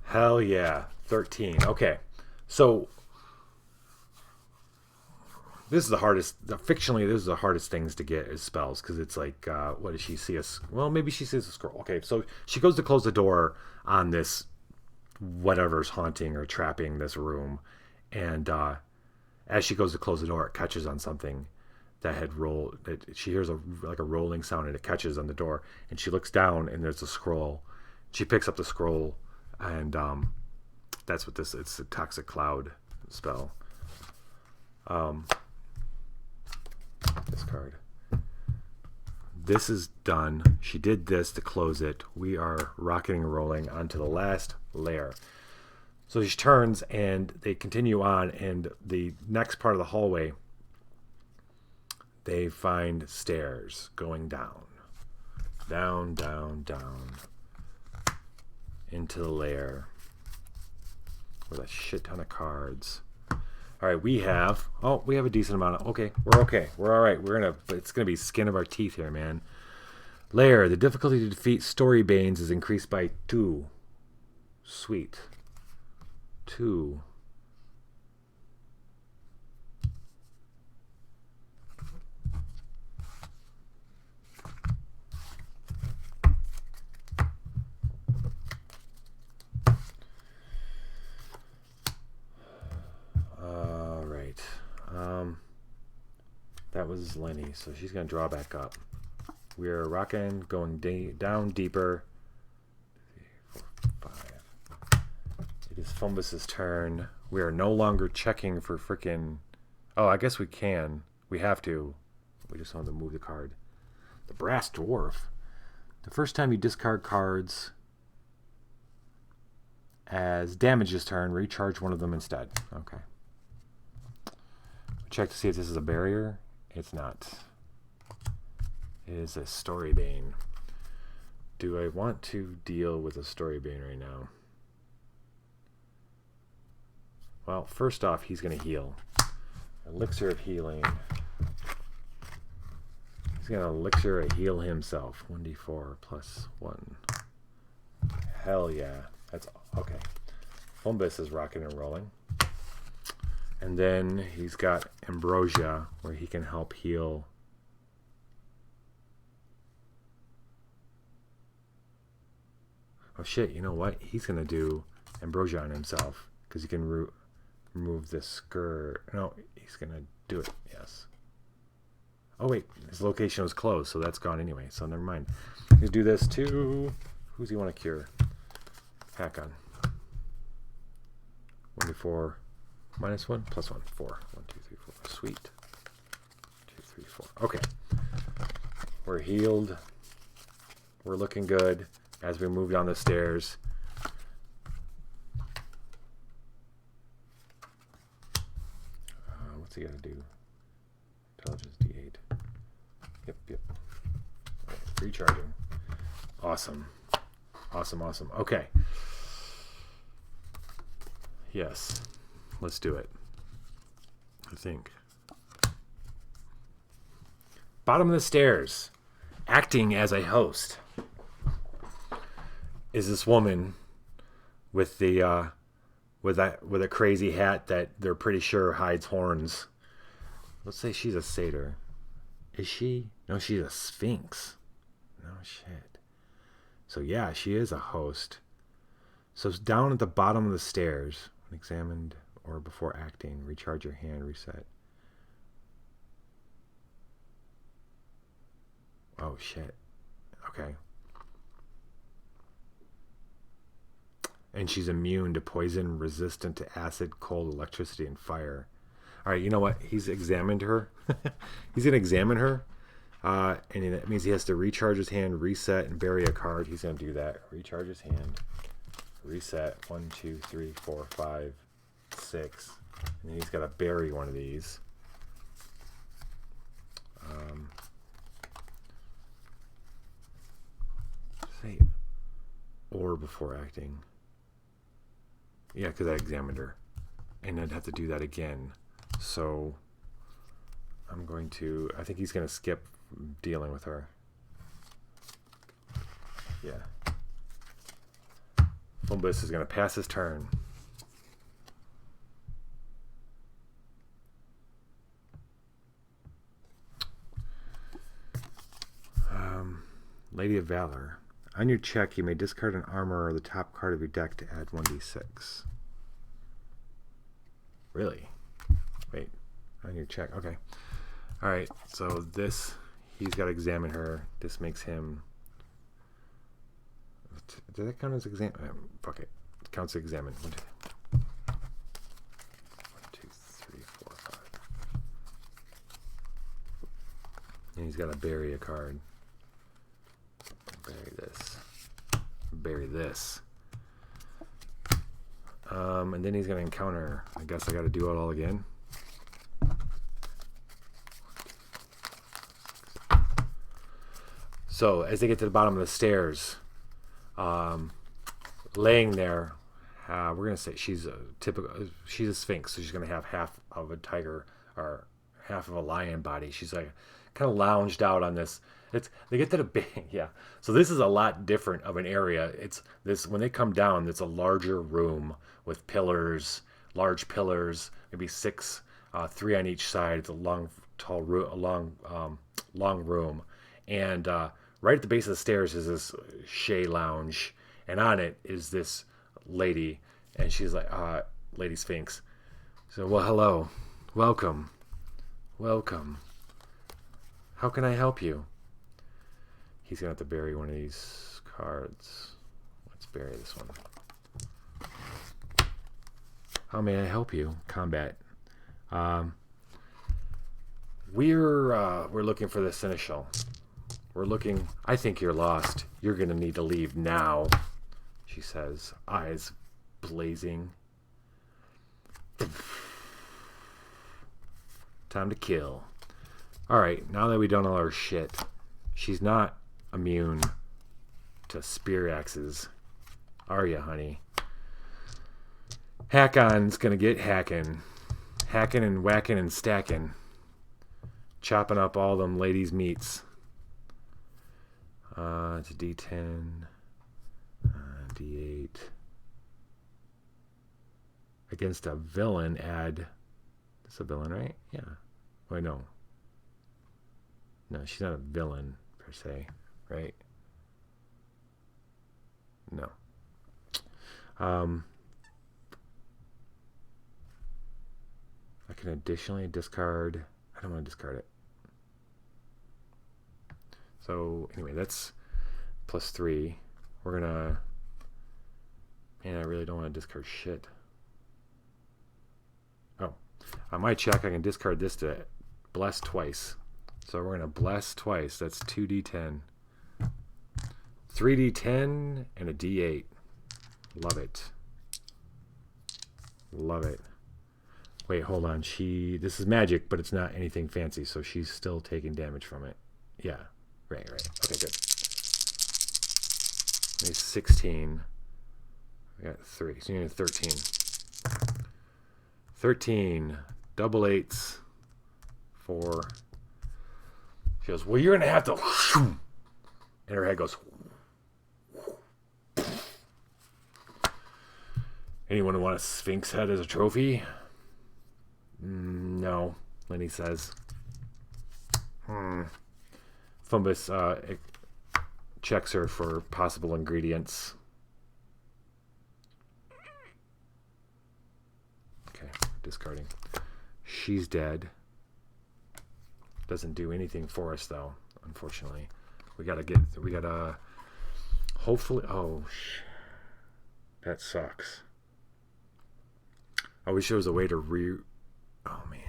Hell yeah. 13. Okay. So this is the hardest. Fictionally, this is the hardest things to get is spells, because it's like, what does she see? Well, maybe she sees a scroll. Okay, so she goes to close the door on this whatever's haunting or trapping this room, and as she goes to close the door, it catches on something that had rolled. She hears like a rolling sound, and it catches on the door, and she looks down, and there's a scroll. She picks up the scroll, and that's what this. It's a toxic cloud spell. This card. This is done. She did this to close it. We are rocking and rolling onto the last layer. So she turns and they continue on, and the next part of the hallway, they find stairs going down. Down, down, down. Into the lair. With a shit ton of cards. All right, we have a decent amount of, okay. We're all right. It's going to be skin of our teeth here, man. Lair, the difficulty to defeat story banes is increased by 2. Sweet. 2. That was Lenny, so she's going to draw back up. We're rocking, going down deeper. 3, 4, 5. It is Fumbus's turn. We are no longer checking for freaking... Oh, I guess we can. We have to. We just want to move the card. The Brass Dwarf. The first time you discard cards as damage this turn, recharge one of them instead. Okay. Check to see if this is a barrier. It's not. It is a story bane. Do I want to deal with a story bane right now? Well, first off, he's going to heal. Elixir of healing. He's going to elixir a heal himself. 1d4 plus 1. Hell yeah. That's okay. Fumbus is rocking and rolling. And then he's got Ambrosia, where he can help heal. Oh shit, you know what? He's going to do Ambrosia on himself, because he can remove this skirt. No, he's going to do it, yes. Oh wait, his location was closed, so that's gone anyway, so never mind. He's going to do this to... Who's he want to cure? Hakon. 1d4... Minus 1, plus 1, 4. 1, 2, 3, 4. Sweet. 2, 3, 4. Okay. We're healed. We're looking good as we move down the stairs. What's he got to do? Intelligence D8. Yep. Right, recharging. Awesome. Awesome. Okay. Yes. Let's do it. I think. Bottom of the stairs, acting as a host, is this woman with the with a crazy hat that they're pretty sure hides horns. Let's say she's a satyr. Is she? No, she's a sphinx. No shit. So yeah, she is a host. So it's down at the bottom of the stairs, examined. Or before acting, recharge your hand, reset. Oh shit. Okay. And she's immune to poison, resistant to acid, cold, electricity, and fire. All right, you know what? He's examined her. He's going to examine her. And that means he has to recharge his hand, reset, and bury a card. He's going to do that. Recharge his hand. Reset. 1, 2, 3, 4, 5. 6, and he's got to bury one of these. Say or before acting. Yeah, because I examined her. And I'd have to do that again. So I'm going to... I think he's going to skip dealing with her. Yeah. Fumbus is going to pass his turn. Lady of Valor. On your check, you may discard an armor or the top card of your deck to add 1d6. Really? Wait. On your check. Okay. Alright, so this, he's got to examine her. This makes him... Does that count as exam? Fuck it. It counts as examine. 1, 2, 3, 4, 5. And he's got to bury a card. Bury this. Bury this. And then he's going to encounter. I guess I got to do it all again. So as they get to the bottom of the stairs, laying there, we're going to say she's a sphinx, so she's going to have half of a tiger or half of a lion body. She's like kind of lounged out on this. They get to the yeah. So this is a lot different of an area. It's this when they come down. It's a larger room with pillars, large pillars, maybe 6, 3 on each side. It's a long, tall, long room, and right at the base of the stairs is this Shea lounge, and on it is this lady, and she's like, Lady Sphinx. So, well, hello, welcome. How can I help you? He's gonna have to bury one of these cards. Let's bury this one. How may I help you? Combat. We're looking for the seneschal. We're looking. I think you're lost. You're gonna need to leave now, she says, eyes blazing. Time to kill. Alright, now that we done all our shit, she's not immune to spear axes. Are ya, honey? Hack-on's gonna get hacking. Hacking and whacking and stacking. Chopping up all them ladies' meats. It's a D10. D8. Against a villain, add... That's a villain, right? Yeah. Wait, no. No, she's not a villain, per se. Right? No. I can additionally discard... I don't want to discard it. So, anyway, that's +3. We're gonna... Man, I really don't want to discard shit. Oh. On my check, I can discard this to bless twice. So we're going to bless twice. That's 2d10. 3d10 and a d8. Love it. Love it. Wait, hold on. This is magic, but it's not anything fancy, so she's still taking damage from it. Yeah. Right. Okay, good. 16. I got 3. So you need 13. 13. Double 8s. 4. She goes, well, you're going to have to... And her head goes... Anyone want a sphinx head as a trophy? No, Lenny says. Fumbus checks her for possible ingredients. Okay, discarding. She's dead. Doesn't do anything for us, though, unfortunately. We gotta hopefully... Oh, that sucks. I wish there was a way to Oh, man.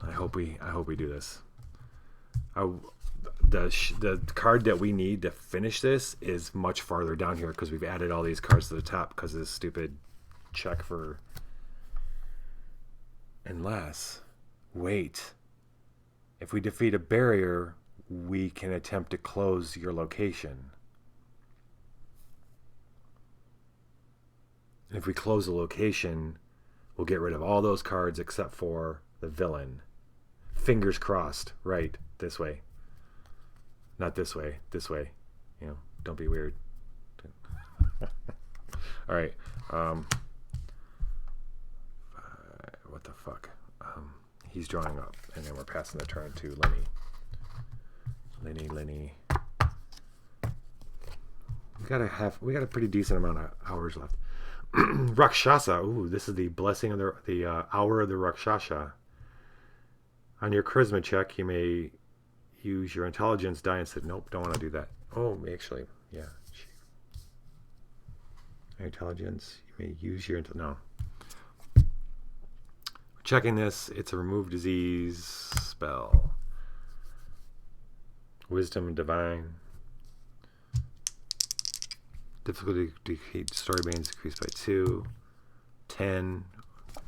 I hope we do this. The card that we need to finish this is much farther down here because we've added all these cards to the top because of this stupid check for... Unless... Wait. If we defeat a barrier, we can attempt to close your location. And if we close the location, we'll get rid of all those cards except for the villain. Fingers crossed. Right. This way. Not this way. This way. You know, don't be weird. All right. What the fuck? He's drawing up, and then we're passing the turn to Lenny. Lenny. We got a pretty decent amount of hours left. Rakshasa. Ooh, this is the blessing of the hour of the Rakshasa. On your charisma check, you may use your intelligence die and say, nope, don't want to do that. Oh, actually, yeah. Intelligence, you may use your no. Checking this, it's a remove disease spell. Wisdom divine. Difficulty to defeat story banes increased by 2. 10.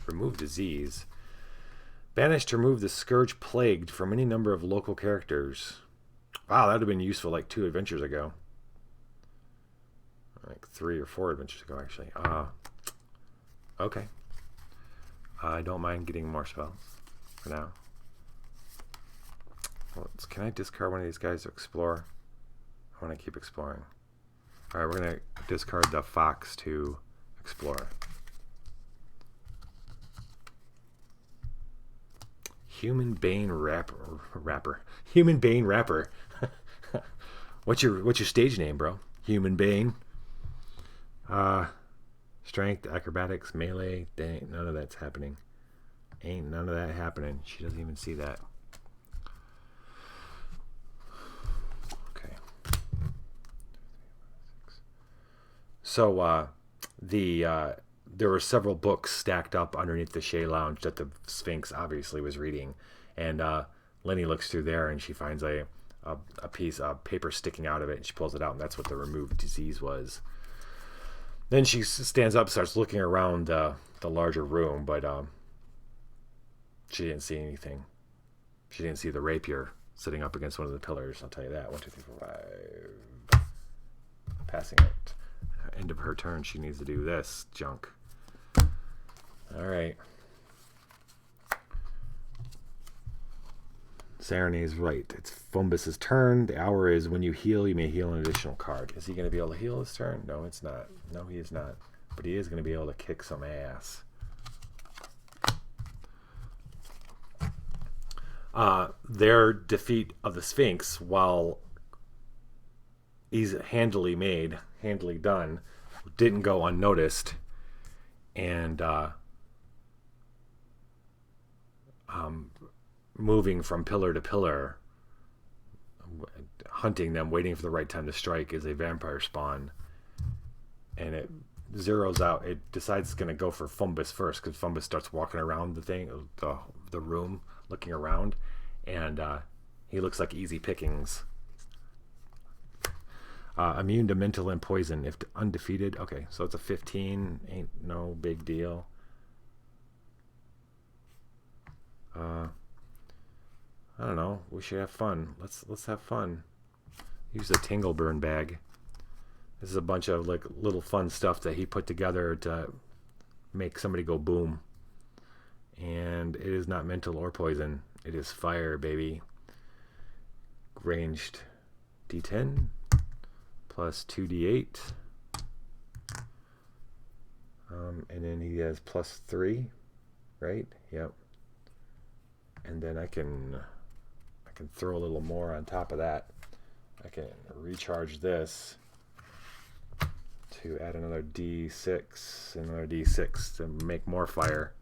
Remove disease. Banish to remove the scourge plagued from any number of local characters. Wow, that would have been useful like 2 adventures ago. Like 3 or 4 adventures ago, actually. Okay. I don't mind getting more spells for now. Well, can I discard one of these guys to explore? I want to keep exploring. Alright, we're going to discard the fox to explore. Human Bane rapper. Human Bane rapper. What's your stage name, bro? Human Bane. Strength, acrobatics, melee. Dang, none of that's happening. Ain't none of that happening. She doesn't even see that. Okay. So there were several books stacked up underneath the Shea Lounge that the Sphinx obviously was reading, and Lenny looks through there and she finds a piece of paper sticking out of it, and she pulls it out, and that's what the removed disease was. Then she stands up, starts looking around the larger room, but she didn't see anything. She didn't see the rapier sitting up against one of the pillars. I'll tell you that. 1, 2, 3, 4, 5. Passing it. End of her turn, she needs to do this junk. All right. Sarany's right. It's Fumbus's turn. The hour is when you heal, you may heal an additional card. Is he going to be able to heal his turn? No, it's not. No, he is not. But he is going to be able to kick some ass. Their defeat of the Sphinx, while handily done, didn't go unnoticed. And moving from pillar to pillar, hunting them, waiting for the right time to strike, is a vampire spawn. And it zeroes out. It decides it's going to go for Fumbus first, because Fumbus starts walking around the room, looking around, and he looks like easy pickings. Immune to mental and poison if undefeated. Okay, so it's a 15. Ain't no big deal. I don't know. We should have fun. Let's have fun. Use the Tingleburn bag. This is a bunch of like little fun stuff that he put together to make somebody go boom. And it is not mental or poison. It is fire, baby. Ranged D10 plus 2D8. And then he has plus 3, right? Yep. And then I can throw a little more on top of that. I can recharge this to add another D6 and another D6 to make more fire.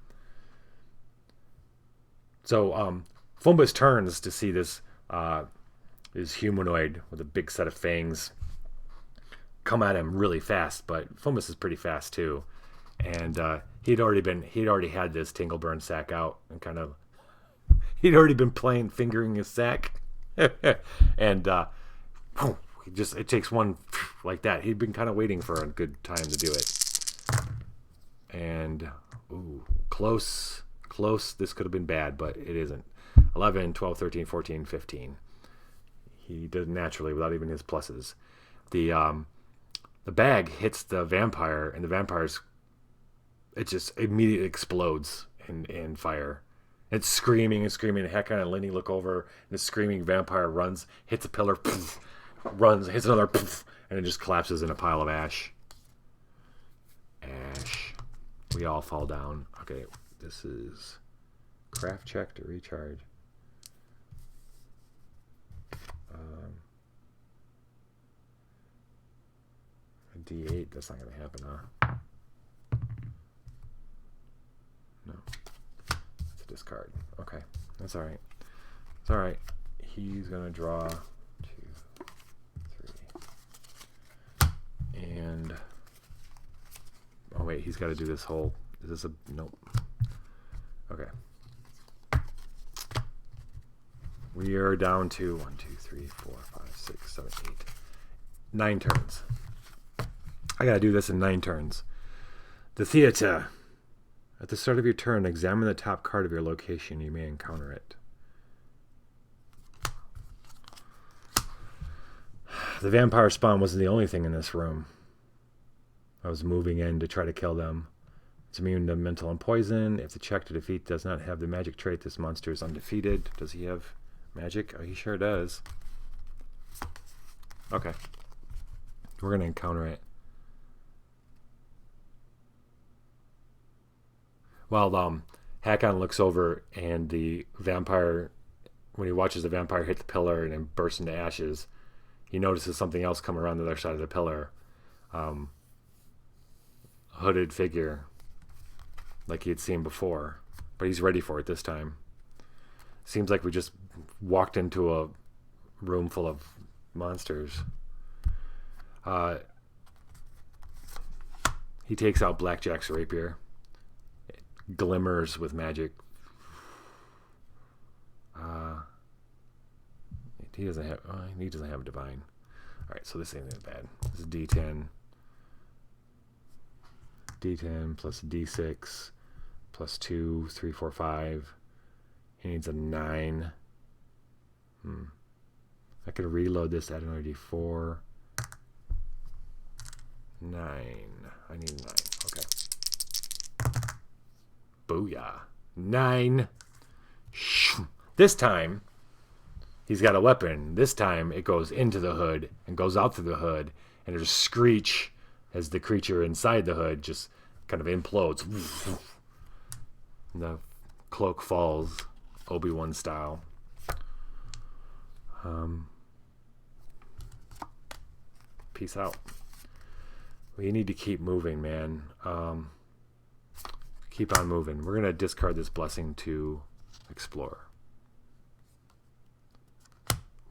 So Fumbus turns to see this humanoid with a big set of fangs come at him really fast, but Fumbus is pretty fast too. And he'd already had this Tingleburn sack out and he'd already been fingering his sack. And it takes one like that. He'd been kind of waiting for a good time to do it. And close. This could have been bad, but it isn't. 11, 12, 13, 14, 15. He did it naturally without even his pluses. The bag hits the vampire, and the vampire's it just immediately explodes in fire. It's screaming and screaming. Hakon and Lenny look over, and the screaming vampire runs, hits a pillar, poof, runs, hits another, poof, and it just collapses in a pile of ash. Ash. We all fall down. Okay, this is craft check to recharge. A D8, that's not going to happen, huh? No. It's a discard. Okay, that's alright. It's alright. He's going to draw 2, 3. And... oh, wait, he's got to do this whole... is this a... nope. Okay. We are down to 1, 2, 3, 4, 5, 6, 7, 8. 9 turns. I gotta do this in 9 turns. The theater. At the start of your turn, examine the top card of your location. You may encounter it. The vampire spawn wasn't the only thing in this room. I was moving in to try to kill them. It's immune to mental and poison. If the check to defeat does not have the magic trait, this monster is undefeated. Does he have magic? Oh, he sure does. Okay. We're going to encounter it. Well, Hakon looks over, and the vampire, when he watches the vampire hit the pillar and then burst into ashes, he notices something else come around the other side of the pillar. Hooded figure, like he had seen before, but he's ready for it this time. Seems like we just walked into a room full of monsters. He takes out Blackjack's rapier. It glimmers with magic. He doesn't have divine. All right, so this ain't that bad. This is D10. D10 plus D6 plus 2, 3, 4, 5. He needs a 9. I could reload this, add another D4. 9. I need 9. Okay. Booyah. 9. This time, he's got a weapon. This time, it goes into the hood and goes out through the hood. And there's a screech as the creature inside the hood just kind of implodes. And the cloak falls, Obi-Wan style. Peace out. We need to keep moving, man. Keep on moving. We're going to discard this blessing to explore.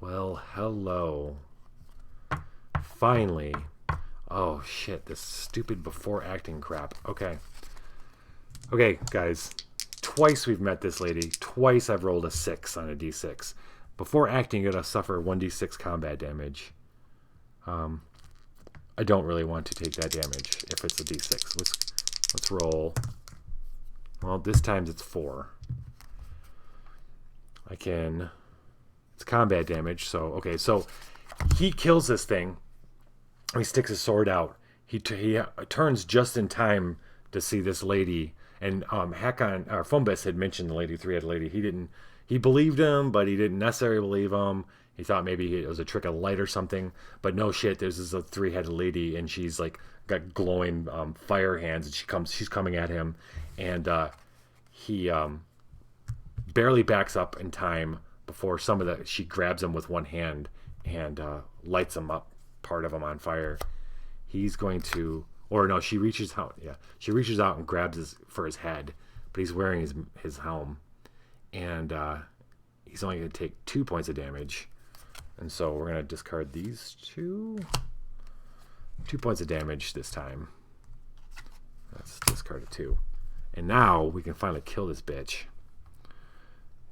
Well, hello. Finally. Oh, shit. This stupid before acting crap. Okay. Okay, guys. Twice we've met this lady. Twice I've rolled a 6 on a d6. Before acting, you're going to suffer 1d6 combat damage. I don't really want to take that damage if it's a d6. Let's roll. Well, this time it's 4. I can... It's combat damage, so... Okay, so he kills this thing. He sticks his sword out. He turns just in time to see this lady. And Hakon, or Fumbus had mentioned the lady, three-headed lady. He believed him, but he didn't necessarily believe him. He thought maybe it was a trick of light or something. But no shit, there's this three-headed lady, and she's like got glowing fire hands, and she's coming at him. And he barely backs up in time before she grabs him with one hand and lights him up, part of him on fire. He's going to... Or no, she reaches out. Yeah, she reaches out and grabs for his head, but he's wearing his helm, and he's only going to take 2 points of damage, and so we're going to discard these 2 points of damage this time. Let's discard a 2, and now we can finally kill this bitch.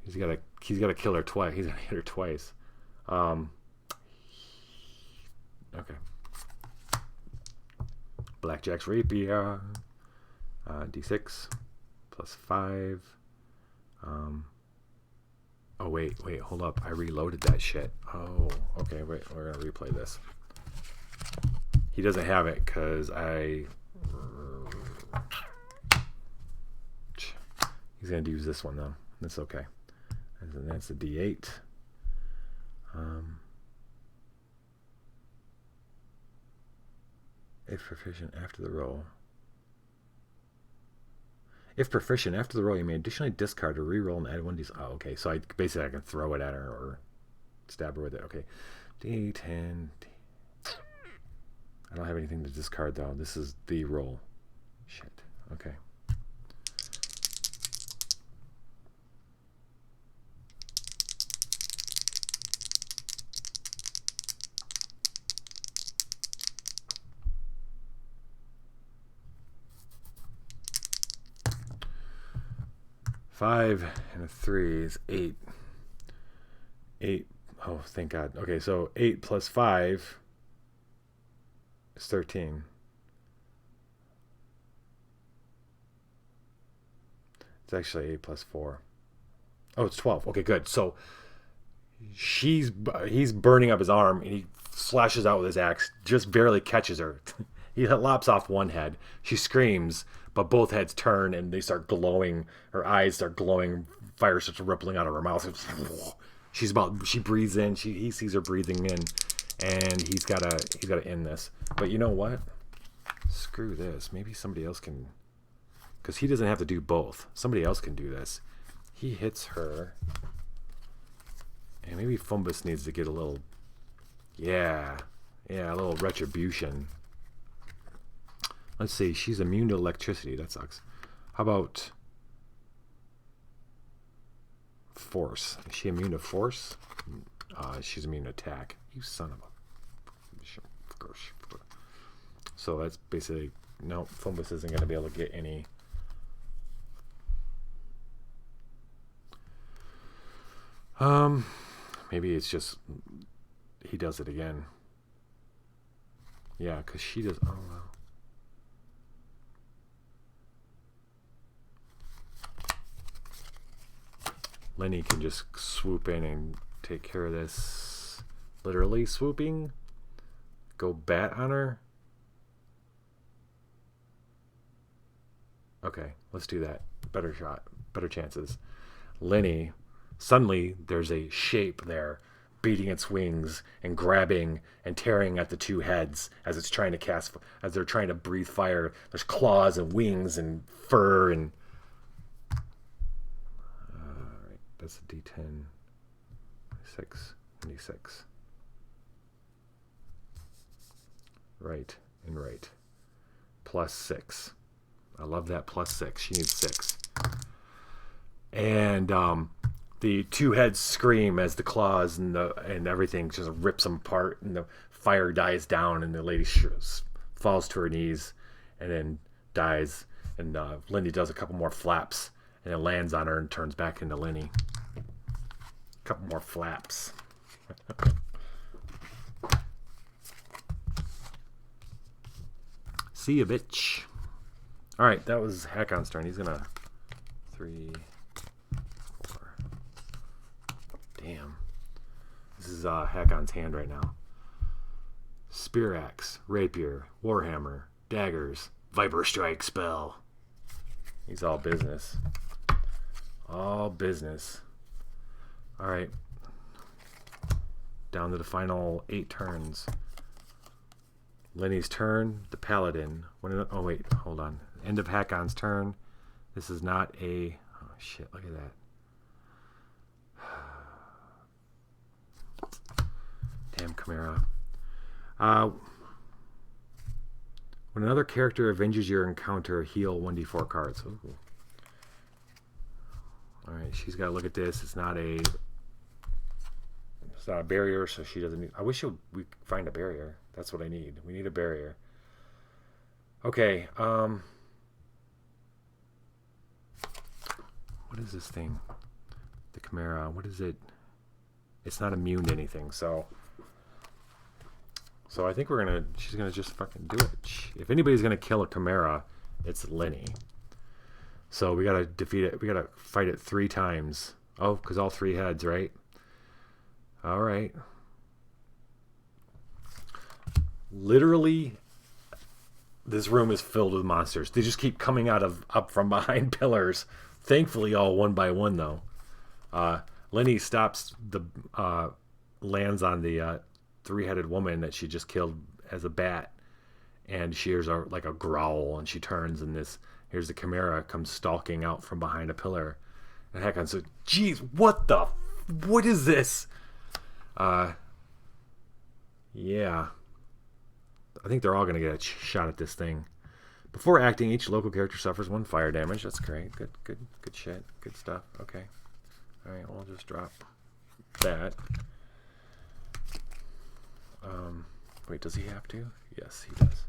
He's got to kill her twice. He's got to hit her twice. Okay. Blackjack's rapier, d6 plus 5. Oh, wait, hold up. I reloaded that shit. Oh, okay, wait, we're going to replay this. He doesn't have it because he's going to use this one, though. That's okay. And that's a D8. If proficient after the roll. If proficient after the roll, you may additionally discard or re-roll and add 1d. Oh, okay. So I can throw it at her or stab her with it. Okay. D10. I don't have anything to discard, though. This is the roll. Shit. Okay. Five and a 3 is 8. 8. Oh, thank God. Okay, so 8 plus 5 is 13. It's actually 8 plus 4. Oh, it's 12. Okay, good. So he's burning up his arm, and he slashes out with his axe, just barely catches her. He lops off one head. She screams, but both heads turn and they start glowing. Her eyes start glowing. Fire starts rippling out of her mouth. She breathes in. He sees her breathing in, and he's gotta end this. But you know what? Screw this. Maybe somebody else can, because he doesn't have to do both. Somebody else can do this. He hits her, and maybe Fumbus needs to get a little, a little retribution. Let's see. She's immune to electricity. That sucks. How about force? Is she immune to force? She's immune to attack. You son of a... So that's basically... No, Fumbus isn't going to be able to get any... Maybe it's just... He does it again. Yeah, because she does... Oh, wow. Lenny can just swoop in and take care of this. Literally swooping. Go bat on her. Okay, let's do that. Better shot. Better chances. Lenny, suddenly there's a shape there beating its wings and grabbing and tearing at the two heads as it's trying to as they're trying to breathe fire. There's claws and wings and fur and... That's a D10, 6, and D6. Right and right. Plus 6. I love that plus 6. She needs 6. And the two heads scream as the claws and everything just rips them apart, and the fire dies down, and the lady falls to her knees and then dies. And Lindy does a couple more flaps, and it lands on her and turns back into Lenny. Couple more flaps. See ya, bitch. Alright, that was Hakon's turn. He's gonna... 3, 4. Damn. This is Hakon's hand right now. Spear axe, rapier, warhammer, daggers, viper strike spell. He's all business. All business. Alright. Down to the final 8 turns. Lenny's turn, the paladin. Oh wait, hold on. End of Hakon's turn. This is not a... Oh shit, look at that. Damn Chimera. When another character avenges your encounter, heal 1d4 cards. Ooh. Alright, she's got to look at this. It's not a barrier, so she doesn't need... I wish we find a barrier. That's what I need. We need a barrier. Okay, what is this thing? The Chimera, what is it? It's not immune to anything, so I think she's gonna just fucking do it. If anybody's gonna kill a Chimera, it's Lenny. So we gotta defeat it. We gotta fight it 3 times Oh, because all three heads, right? All right. Literally, this room is filled with monsters. They just keep coming up from behind pillars. Thankfully, all one by one, though. Lenny lands on the three-headed woman that she just killed as a bat, and she hears a growl, and she turns, and here's the Chimera comes stalking out from behind a pillar. And Hakon says, "Geez, what is this?" Yeah. I think they're all going to get a shot at this thing. Before acting, each local character suffers 1 fire damage. That's great. Good shit. Good stuff. Okay. All right, we'll just drop that. Wait, does he have to? Yes, he does.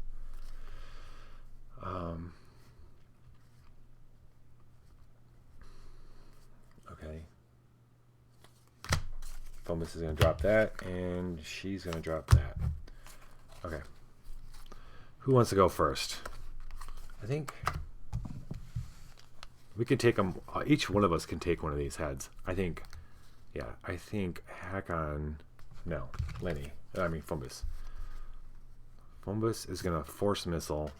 Okay. Fomus is going to drop that, and she's going to drop that. Okay. Who wants to go first? I think we can take them. Each one of us can take one of these heads. I think Hakon. No, Lenny. I mean Fombus. Fombus is gonna force missile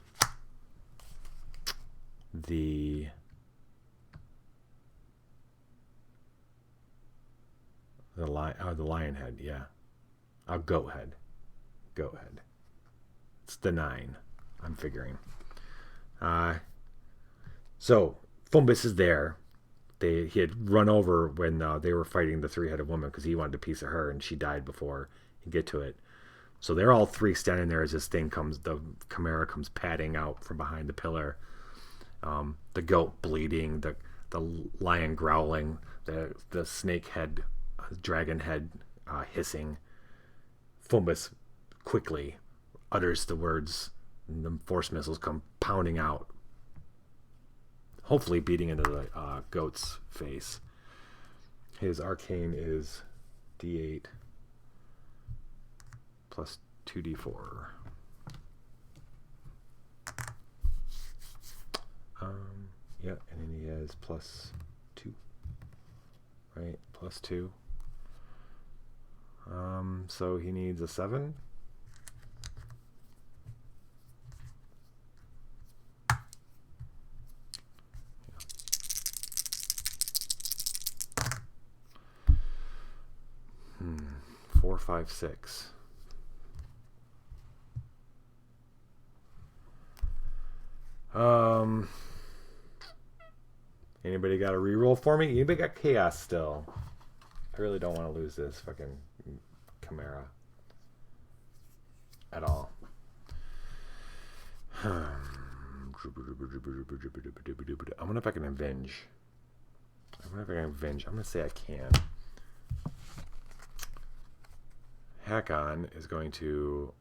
the lion head. Yeah, goat head. It's the 9. I'm figuring. So Fombus is there. He had run over when they were fighting the three-headed woman because he wanted a piece of her, and she died before he get to it. So they're all three standing there as this thing comes. The Chimera comes padding out from behind the pillar. The goat bleeding, the lion growling, the snake head, dragon head hissing. Fombus quickly utters the words, and the force missiles come pounding out, hopefully beating into the goat's face. His arcane is D8 plus 2D4. Yeah, and then he has plus 2. Right, plus 2. So he needs a 7. Four, 5, 6. Anybody got a reroll for me? Anybody got chaos still? I really don't want to lose this fucking Chimera at all. I wonder if I can avenge. I'm gonna say I can. Hakon is going to,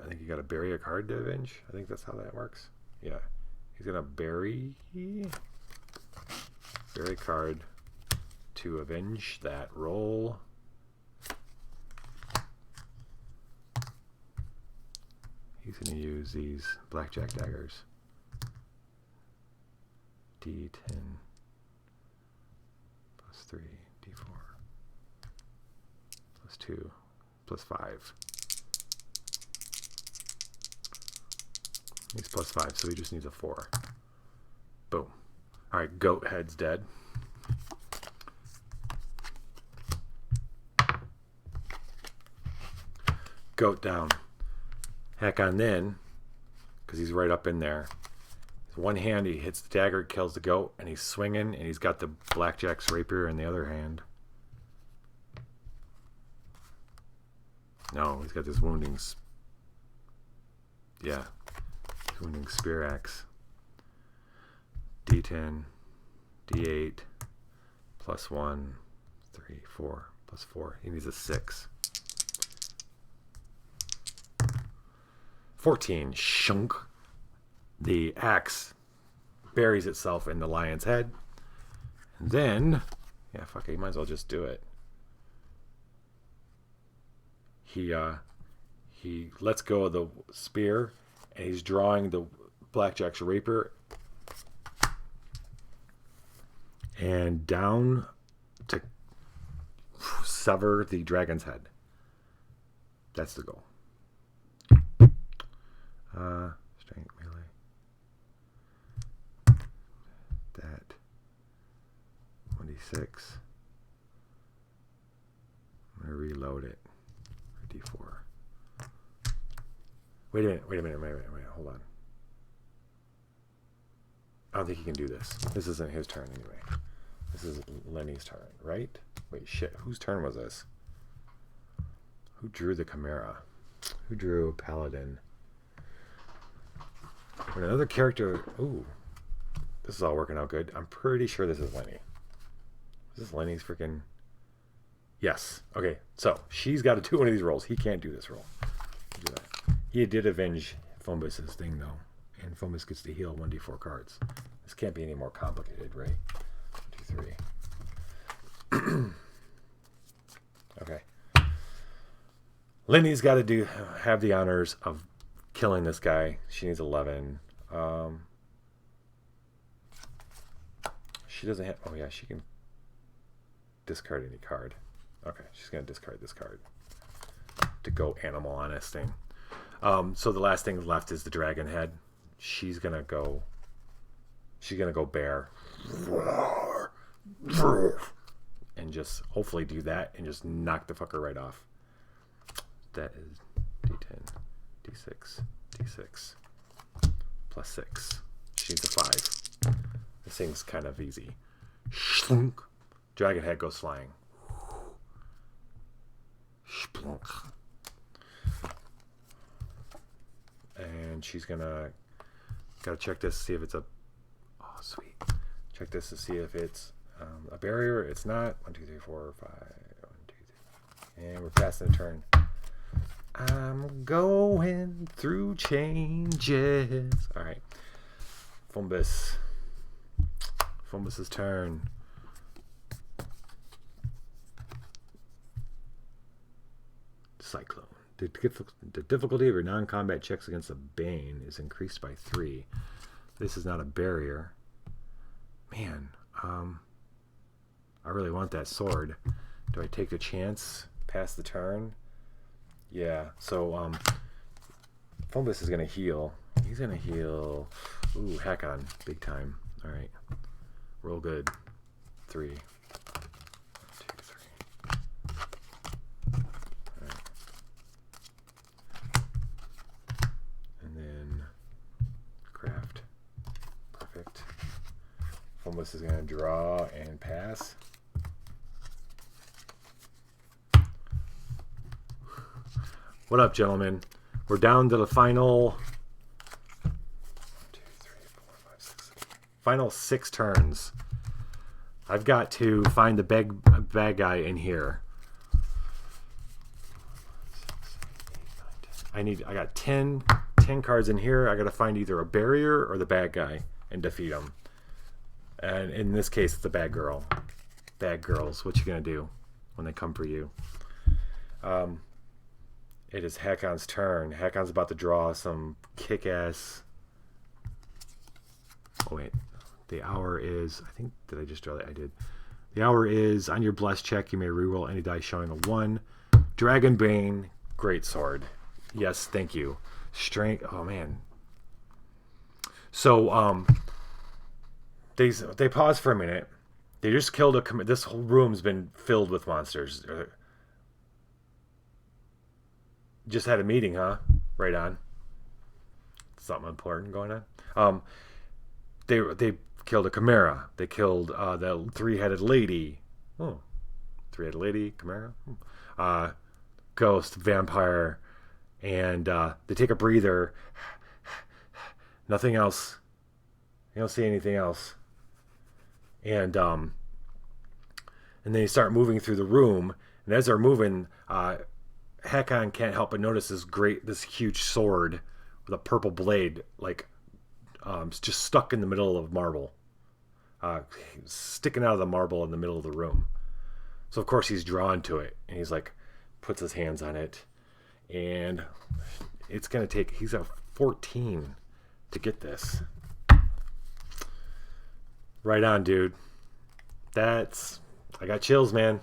I think you got to bury a card to avenge. I think that's how that works. Yeah. He's going to bury card to avenge that roll. He's going to use these blackjack daggers. D10 plus 3, D4 plus 2 plus 5. He's plus 5, so he just needs a 4. Boom. Alright, goat head's dead. Goat down. Hakon then, because he's right up in there. One hand, he hits the dagger, kills the goat, and he's swinging, and he's got the blackjack's rapier in the other hand. No, he's got this wounding spear axe. D10, D8, plus 1, 3, 4, plus 4. He needs a 6. 14, shunk. The axe buries itself in the lion's head. And then, yeah, fuck it, you might as well just do it. He lets go of the spear, and he's drawing the blackjack's rapier, and down to sever the dragon's head. That's the goal. Strength melee. That 1d6. I'm gonna reload it. D4. Wait a minute. Hold on. I don't think he can do this. This isn't his turn anyway. This is Lenny's turn, right? Wait, shit. Whose turn was this? Who drew the Chimera? Who drew Paladin? When another character... Ooh. This is all working out good. I'm pretty sure this is Lenny. Is this Lenny's freaking... Yes. Okay, so she's got to do one of these rolls. He can't do this roll. Do that. He did avenge Fombus's thing, though. And Fombus gets to heal 1d4 cards. This can't be any more complicated, right? 1, 2, 3. Okay. Lenny's got to have the honors of killing this guy. She needs 11. She doesn't have... Oh, yeah, she can discard any card. Okay, she's going to discard this card to go animal on this thing. So the last thing left is the dragon head. She's going to go bear. And just hopefully do that and just knock the fucker right off. That is D10, D6, D6, plus 6. She needs a 5. This thing's kind of easy. Shlunk. Dragon head goes flying. Splunk. And she's gotta check this to see if it's a... Oh, sweet. Check this to see if it's a barrier. It's not. 1, 2, 3, 4, 5. 1, 2, 3. And we're passing the turn. I'm going through changes. All right. Fombus. Fombus's turn. Cyclone. The difficulty of your non-combat checks against the Bane is increased by 3. This is not a barrier. Man, I really want that sword. Do I take the chance? Pass the turn? Yeah, so Fombus is going to heal. He's going to heal. Ooh, hack on. Big time. All right. Roll good. 3. 1, 2, 3. All right. And then craft. Perfect. Fombus is going to draw and pass. What up, gentlemen? We're down to the final 1, 2, 3, 4, 5, 6, final 6 turns. I've got to find the bad guy in here. I got 10 cards in here. I got to find either a barrier or the bad guy and defeat him. And in this case, it's the bad girl. Bad girls, what you gonna do when they come for you? It is Hakon's turn. Hakon's about to draw some kick-ass... Oh, wait. The hour is... I think... Did I just draw that? I did. The hour is... On your blessed check, you may reroll any dice showing a 1. Dragon Bane. Great sword. Yes, thank you. Strength... Oh, man. So, they pause for a minute. They just killed a... This whole room's been filled with monsters. Just had a meeting, huh? Right on. Something important going on. They killed a Chimera. They killed the 3-headed lady. Oh, 3-headed lady, Chimera. Ghost, vampire, and they take a breather. Nothing else. You don't see anything else. And then they start moving through the room. And as they're moving, Hakon can't help but notice this huge sword with a purple blade, like just stuck in the middle of marble, sticking out of the marble in the middle of the room. So of course he's drawn to it, and he's like, puts his hands on it, and it's gonna take. He's at 14 to get this. Right on, dude. I got chills, man.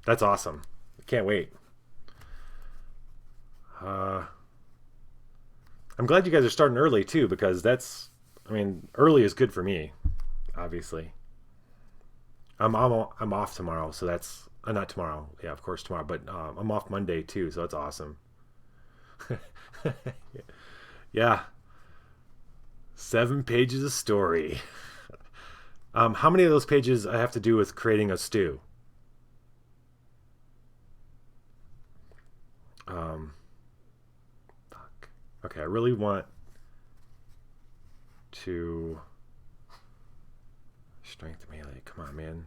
That's awesome. I can't wait. I'm glad you guys are starting early too, because early is good for me, obviously. I'm off tomorrow, so that's not tomorrow. Yeah, of course tomorrow, but I'm off Monday too, so that's awesome. Yeah, 7 pages of story. How many of those pages I have to do with creating a stew? Fuck. Okay, I really want to strength melee. Come on, man.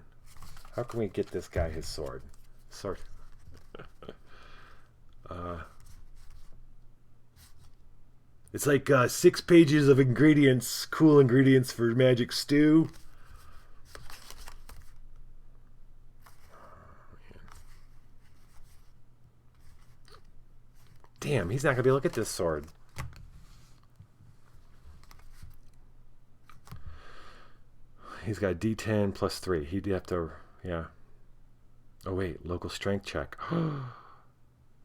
How can we get this guy his sword? Sword. It's like 6 pages of ingredients, cool ingredients for magic stew. Damn, he's not gonna be able to get this sword. He's got D10 plus 3. He'd have to, yeah. Oh wait, local strength check.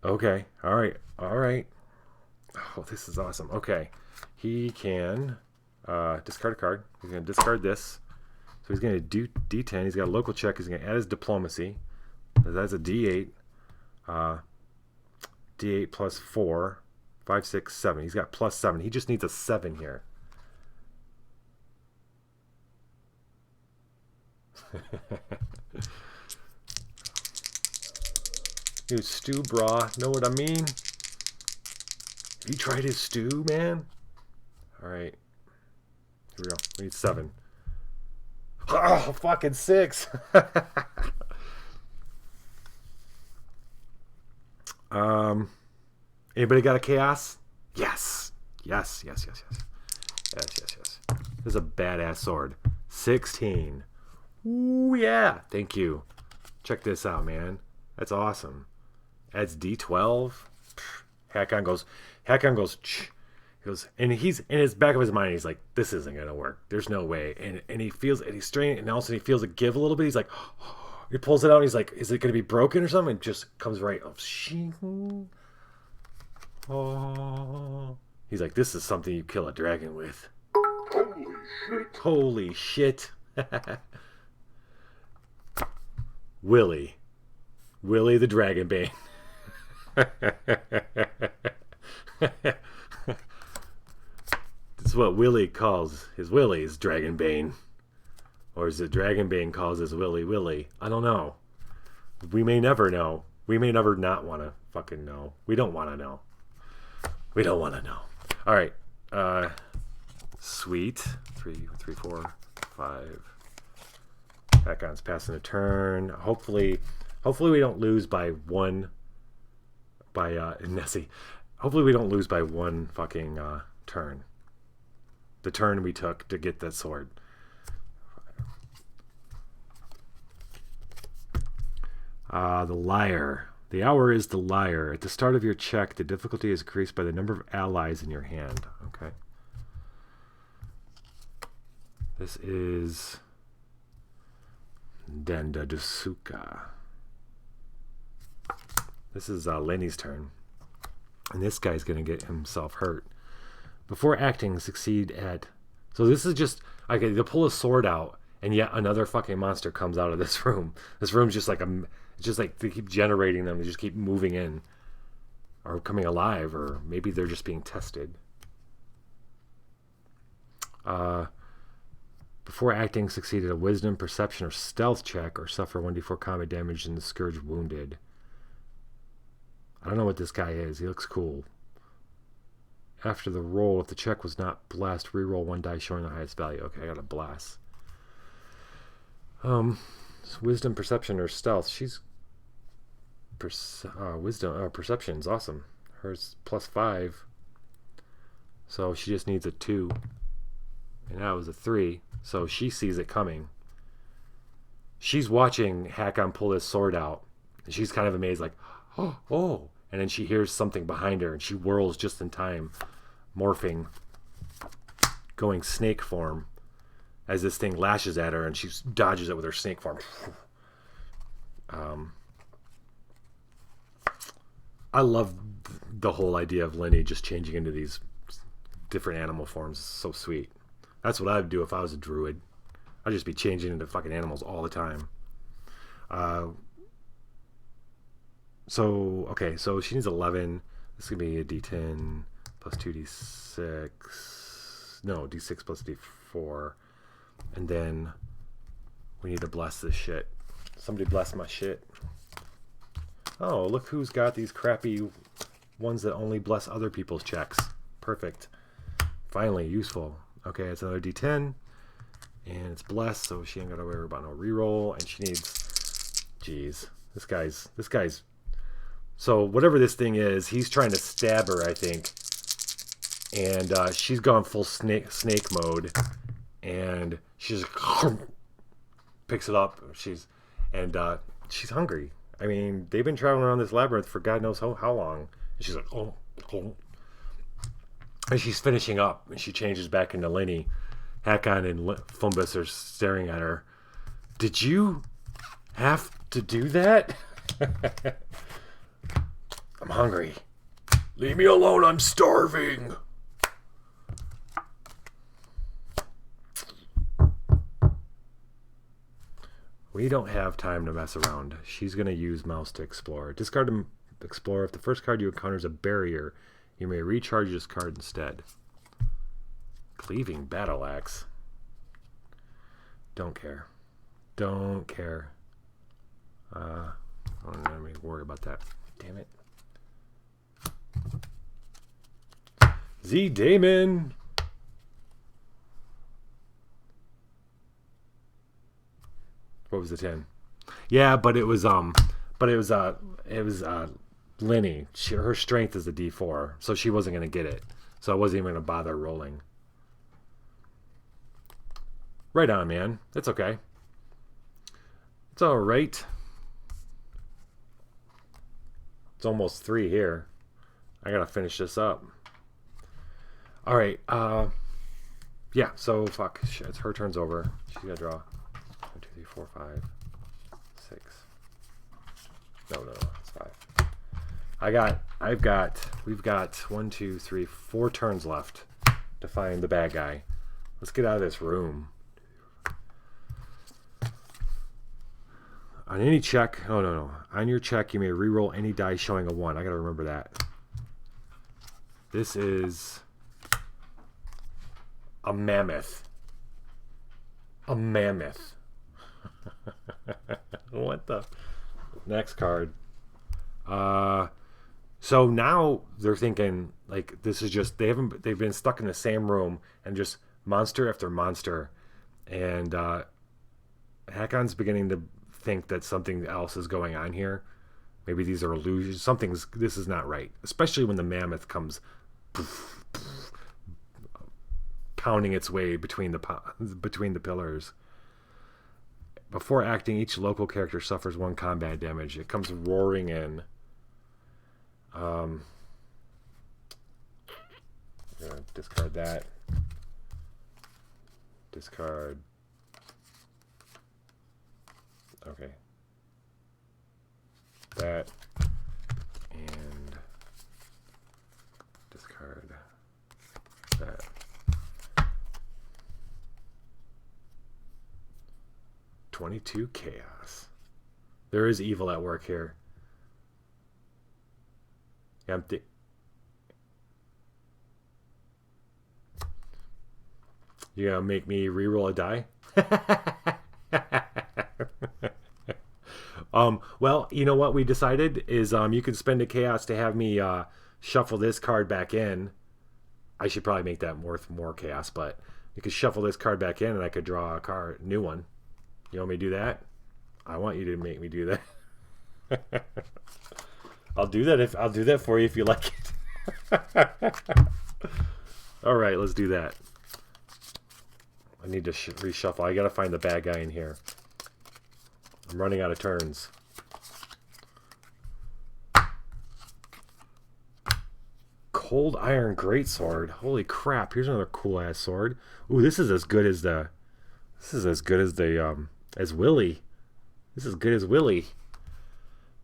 Okay, all right. Oh, this is awesome. Okay, he can discard a card. He's gonna discard this. So he's gonna do D10. He's got a local check. He's gonna add his diplomacy. That's a D8. D8 plus 4, 5, 6, 7. He's got plus 7. He just needs a 7 here. You stew, brah. Know what I mean? Have you tried his stew, man? Alright. Here we go. We need 7. Oh, fucking 6. Anybody got a chaos? Yes. Yes. This is a badass sword. 16. Ooh, yeah. Thank you. Check this out, man. That's awesome. Adds D12. Hakon goes, He goes, and he's in his back of his mind, he's like, this isn't gonna work. There's no way. And he feels, and he's straining, and all of a sudden he feels it give a little bit. He's like, he pulls it out, and he's like, is it gonna be broken or something? And just comes right up. Oh. He's like, this is something you kill a dragon with. Holy shit. Willie the Dragonbane. That's what Willie calls his Willie's Dragonbane. Or is it Dragonbane calls his Willie? I don't know. We may never know. We may never not want to fucking know. We don't want to know. All right. Sweet. 3, 4, 5. Hakon's passing a turn. Hopefully we don't lose by one. By Nessie. Hopefully we don't lose by one fucking turn. The turn we took to get that sword. The liar. The hour is the liar. At the start of your check, the difficulty is increased by the number of allies in your hand. Okay. This is Denda Dusuka. This is Lenny's turn. And this guy's going to get himself hurt. Before acting, succeed at... So this is just... Okay, they'll pull a sword out, and yet another fucking monster comes out of this room. This room's just like a... It's just like they keep generating them. They just keep moving in. Or coming alive, or maybe they're just being tested. Before acting, succeed at a wisdom, perception, or stealth check, or suffer 1d4 combat damage and the scourge wounded. I don't know what this guy is. He looks cool. After the roll, if the check was not blessed, reroll 1 die showing the highest value. Okay, I got a blast. Wisdom, perception, or stealth. She's wisdom, perception's awesome. Hers plus 5. So she just needs a 2. And that was a 3. So she sees it coming. She's watching Hakon pull his sword out. And she's kind of amazed, like, oh. And then she hears something behind her, and she whirls just in time, morphing, going snake form. as this thing lashes at her and she dodges it with her snake form. I love the whole idea of Lenny just changing into these different animal forms. It's so sweet. That's what I'd do if I was a druid. I'd just be changing into fucking animals all the time. So she needs 11. This is going to be a d10 plus 2d6. No, d6 plus d4. And then we need to bless this shit. Somebody bless my shit. Oh, look who's got these crappy ones that only bless other people's checks. Perfect. Finally, useful. Okay, it's another d10. And it's blessed, so she ain't got to worry about no reroll. And she needs... Jeez. This guy's... So whatever this thing is, he's trying to stab her, I think. And she's gone full snake mode. And she's picks it up. She's hungry. I mean, they've been traveling around this labyrinth for God knows how long. And she's like, oh. And she's finishing up, and she changes back into Lenny. Hakon and Fumbus are staring at her. Did you have to do that? I'm hungry. Leave me alone, I'm starving. We don't have time to mess around. She's going to use Mouse to explore. Discard to explore. If the first card you encounter is a barrier, you may recharge this card instead. Cleaving Battle Axe. Don't care. Don't care. I don't even worry about that. Damn it. Z Damon. What was the 10? Yeah, but it was Lenny. Her strength is a D4, so she wasn't going to get it. So I wasn't even going to bother rolling. Right on, man. It's okay. It's all right. It's almost 3 here. I got to finish this up. All right. Yeah, so fuck. It's her turn's over. She's got to draw 1, 2, 3, 4, 5, 6. No, it's 5. We've got 1, 2, 3, 4 turns left to find the bad guy. Let's get out of this room. On any check, no. On your check, you may reroll any die showing a 1. I gotta remember that. This is a mammoth. A mammoth. What the? Next card. So now they're thinking like this is just they've been stuck in the same room and just monster after monster, and Hakon's beginning to think that something else is going on here. Maybe these are illusions. This is not right, especially when the mammoth comes pounding its way between the pillars. Before acting, each local character suffers 1 combat damage. It comes roaring in. I'm gonna discard that. Discard. Okay. That. And discard that. $22 chaos. There is evil at work here. Yeah, you gonna make me reroll a die? Well, you know what we decided is you can spend a chaos to have me shuffle this card back in. I should probably make that worth more chaos, but you could shuffle this card back in and I could draw a new one. You want me to do that? I want you to make me do that. I'll do that for you if you like it. All right, let's do that. I need to reshuffle. I gotta find the bad guy in here. I'm running out of turns. Cold Iron Greatsword. Holy crap! Here's another cool ass sword. Ooh, this is as good as the This is as good as the as Willie. This is good as Willie.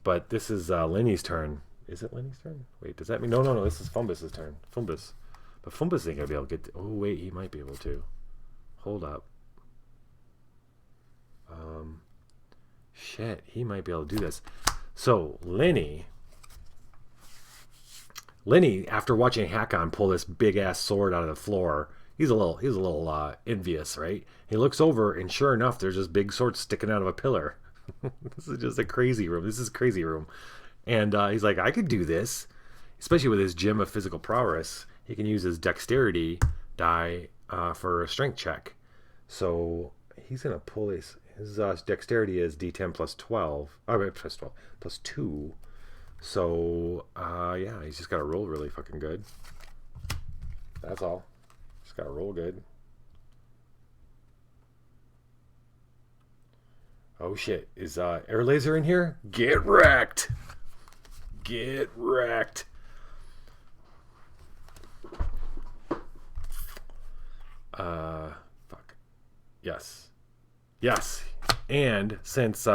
But this is Lenny's turn. Is it Lenny's turn? Wait, does that mean no? This is Fumbus's turn. Fumbus, but Fumbus ain't gonna be able to get. Oh wait, he might be able to. Hold up. Shit, he might be able to do this. So Lenny, after watching Hakon pull this big ass sword out of the floor, he's a little envious, right? He looks over, and sure enough, there's this big sword sticking out of a pillar. This is just a crazy room. This is a crazy room, and he's like, I could do this, especially with his gem of physical prowess. He can use his dexterity die for a strength check. So he's gonna pull his dexterity is D10 plus 12. Oh, wait, plus 12 plus 2. So yeah, he's just got to roll really fucking good. That's all. Just got to roll good. Oh shit! Is air laser in here? Get wrecked! Get wrecked! Fuck. Yes. Yes. And since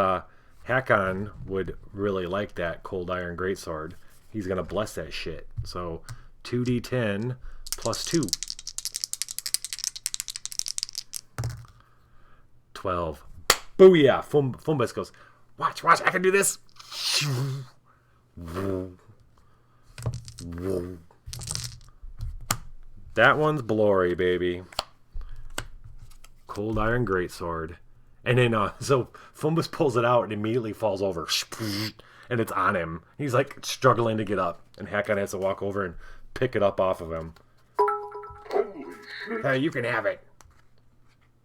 Hakon would really like that cold iron greatsword, he's gonna bless that shit. So 2d10 plus 2. 12. Booyah! Fumbus goes, watch, I can do this! That one's Blory, baby. Cold iron greatsword. And then, so Fumbus pulls it out and immediately falls over. And it's on him. He's like struggling to get up. And Hakon has to walk over and pick it up off of him. Hey, you can have it.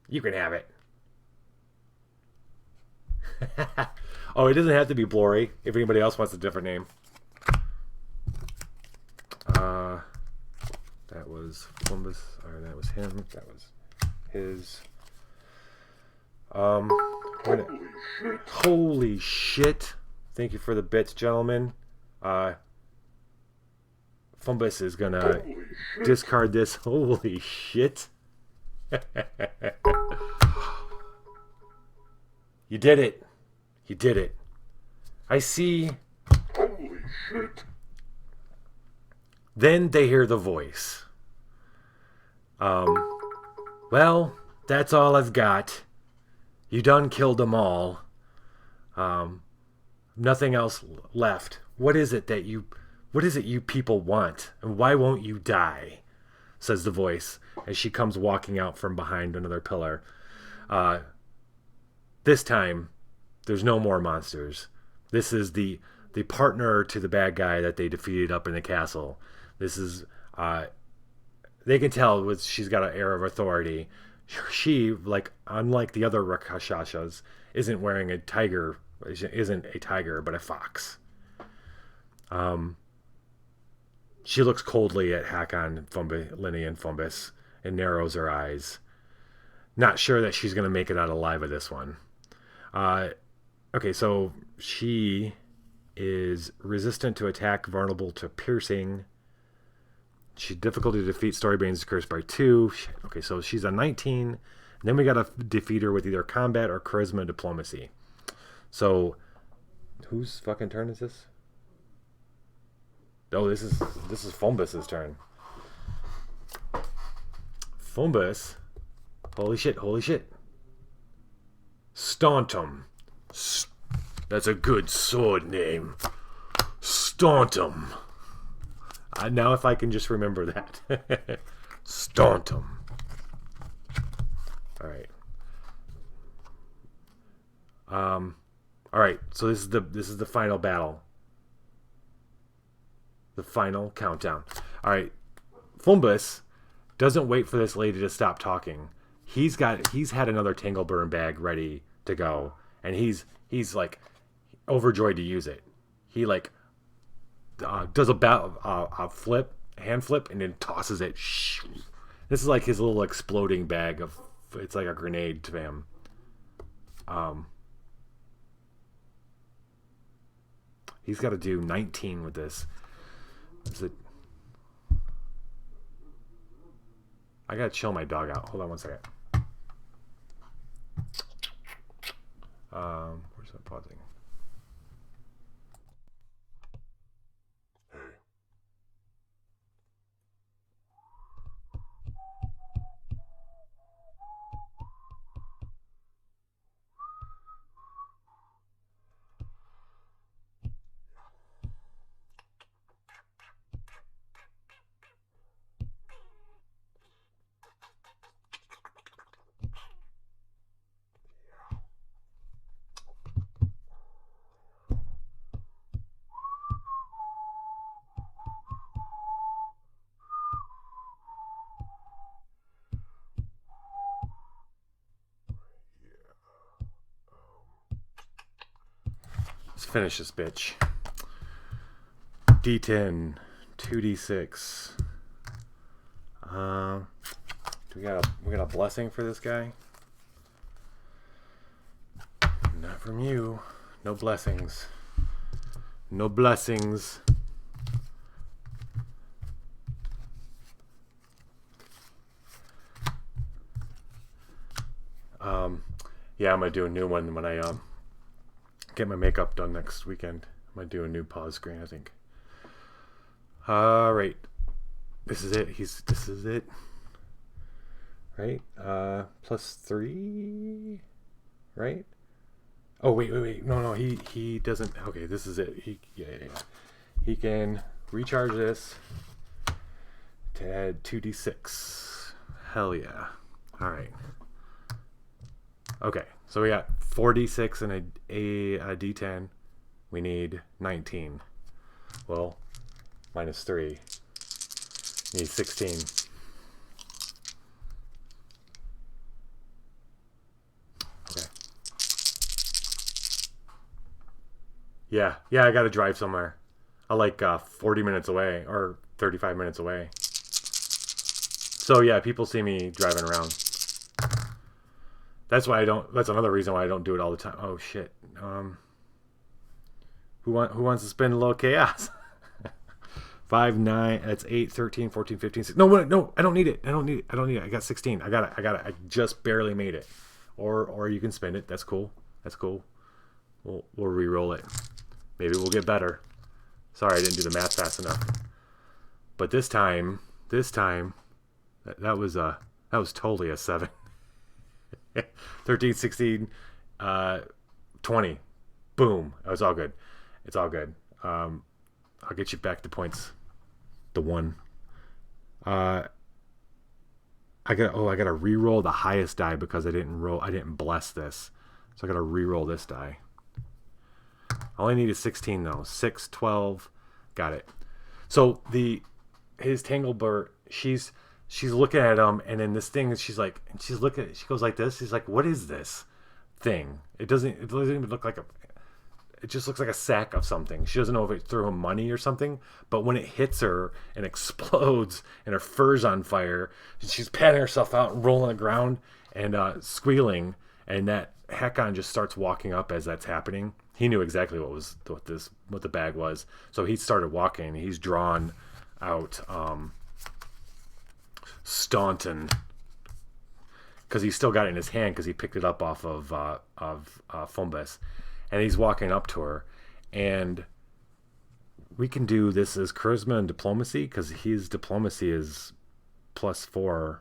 You can have it. Oh, it doesn't have to be Blory. If anybody else wants a different name. That was Fumbus. Or that was him. That was his. Holy shit. Thank you for the bits, gentlemen. Fumbus is gonna discard this. Holy shit. You did it. You did it. I see. Holy shit. Then they hear the voice. Well, that's all I've got. You done killed them all. Nothing else left. What is it you people want? And why won't you die? Says the voice as she comes walking out from behind another pillar. This time, there's no more monsters. This is the partner to the bad guy that they defeated up in the castle. This is, they can tell she's got an air of authority. She, like, unlike the other Rakshasas, isn't wearing a tiger, but a fox. She looks coldly at Hakon, Lenny, and Fumbus and narrows her eyes. Not sure that she's going to make it out alive of this one. Okay, so she is resistant to attack, vulnerable to piercing. She's difficult to defeat. Storybane's is cursed by 2. Okay, so she's a 19. And then we got to defeat her with either combat or charisma diplomacy. So, whose fucking turn is this? Oh, this is Fumbus's turn. Fumbus. Holy shit. Stauntum. That's a good sword name. Stauntum. Now if I can just remember that. Stauntum. Alright. Alright, so this is the final battle. The final countdown. Alright. Fumbus doesn't wait for this lady to stop talking. He's had another Tangleburn bag ready to go. And he's like overjoyed to use it. He like does a hand flip, and then tosses it. This is like his little exploding bag of. It's like a grenade to him. He's got to do 19 with this. Is it? I gotta chill my dog out. Hold on one second. Where's that pausing? Hey. Let's finish this bitch. D10, 2d6. We got a blessing for this guy? Not from you. No blessings. No blessings. Yeah, I'm gonna do a new one when I get my makeup done next weekend. I'm gonna do a new pause screen, I think. Right. This is it. This is it. Right? +3. Right? Oh wait. No, he doesn't. Okay, this is it. Yeah. He can recharge this to add 2d6. Hell yeah. Alright. Okay, so we got 4d6 and a d10. We need 19. Well, -3. Need 16. Okay. Yeah, I gotta drive somewhere. I like 40 minutes away or 35 minutes away. So yeah, people see me driving around. That's why I don't. That's another reason why I don't do it all the time. Oh shit. Who wants to spend a little chaos? 5, 9. That's 8, 13, 14, 15, 16. No. I don't need it. I don't need it. I got 16. I got it. I just barely made it. Or you can spend it. That's cool. We'll re-roll it. Maybe we'll get better. Sorry, I didn't do the math fast enough. But this time, that was totally a 7. 13, 16, 20. Boom. It was all good. It's all good. I'll get you back to points. The 1. I gotta re-roll the highest die because I didn't bless this. So I gotta re-roll this die. All I need is 16 though. 6, 12. Got it. So his Tanglebird, she's looking at him, and then this thing, she's looking at it, she goes like this. She's like, what is this thing? It doesn't even look like it just looks like a sack of something. She doesn't know if it threw him money or something, but when it hits her and explodes and her fur's on fire, she's patting herself out and rolling on the ground and squealing, and that Hakon just starts walking up as that's happening. He knew exactly what the bag was, so he started walking. He's drawn out Staunton, because he's still got it in his hand because he picked it up off of Fumbus, and he's walking up to her, and we can do this as charisma and diplomacy because his diplomacy is +4.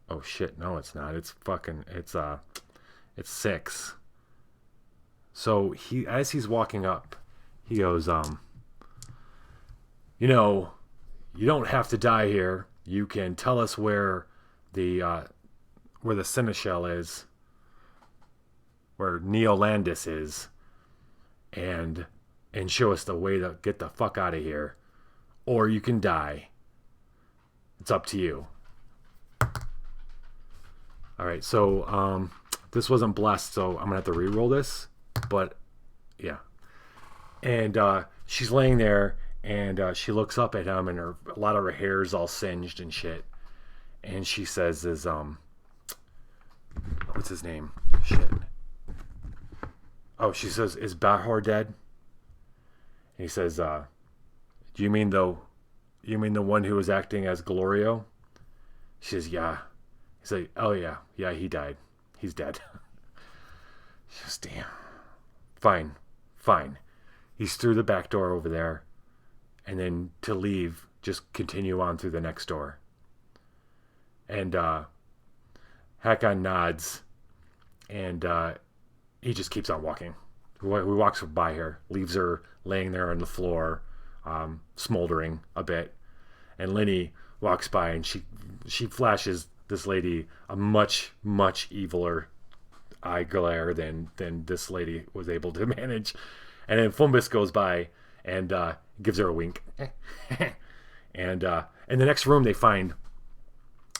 Oh shit, no, it's not. It's 6. So as he's walking up, he goes, you don't have to die here. You can tell us where the Seneschal is, where Neolandis is, and show us the way to get the fuck out of here, or you can die. It's up to you. All right, so this wasn't blessed, so I'm gonna have to re-roll this, but yeah. And she's laying there, and she looks up at him, and a lot of her hair is all singed and shit. And she says, what's his name? Shit. Oh, she says, is Bahor dead? And he says, do you mean the one who was acting as Glorio? She says, yeah. He's like, oh yeah, he died. He's dead. She says, damn. Fine. Fine. He's through the back door over there. And then to leave, just continue on through the next door. And Hakon nods. And he just keeps on walking. He walks by her, leaves her laying there on the floor, smoldering a bit. And Linny walks by, and she flashes this lady a much, much eviler eye glare than this lady was able to manage. And then Fumbus goes by and gives her a wink. And in the next room, they find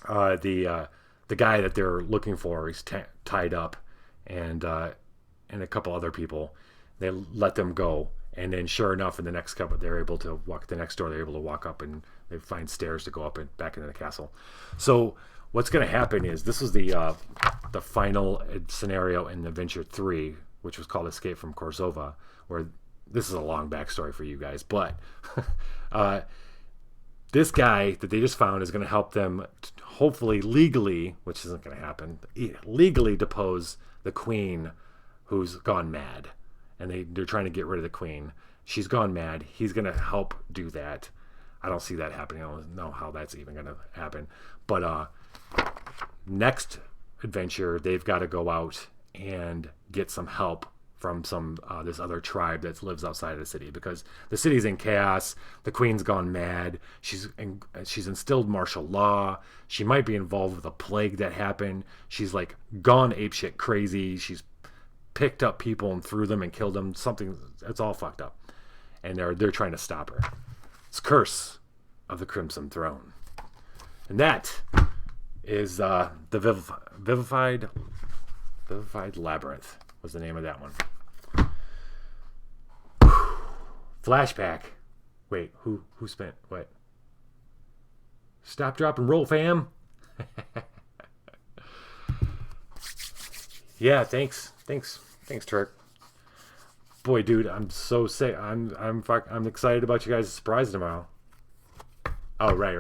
the guy that they're looking for. He's tied up, and a couple other people. They let them go, and then sure enough, in the next couple, they're able to walk the next door. They're able to walk up, and they find stairs to go up and back into the castle. So what's going to happen is this is the final scenario in Adventure 3, which was called Escape from Korsova, where this is a long backstory for you guys, but this guy that they just found is going to help them hopefully legally, which isn't going to happen, legally depose the queen who's gone mad. And they're trying to get rid of the queen. She's gone mad. He's going to help do that. I don't see that happening. I don't know how that's even going to happen. But next adventure, they've got to go out and get some help from this other tribe that lives outside of the city, because the city's in chaos. The queen's gone mad. She's instilled martial law. She might be involved with a plague that happened. She's like gone apeshit crazy. She's picked up people and threw them and killed them. Something, it's all fucked up, and they're trying to stop her. It's Curse of the Crimson Throne, and that is the Vivified Labyrinth was the name of that one. Flashback. Wait, who spent what? Stop, drop, and roll, fam. Yeah, thanks, Turk. Boy, dude, I'm so sick. I'm excited about you guys' surprise tomorrow. Oh, right.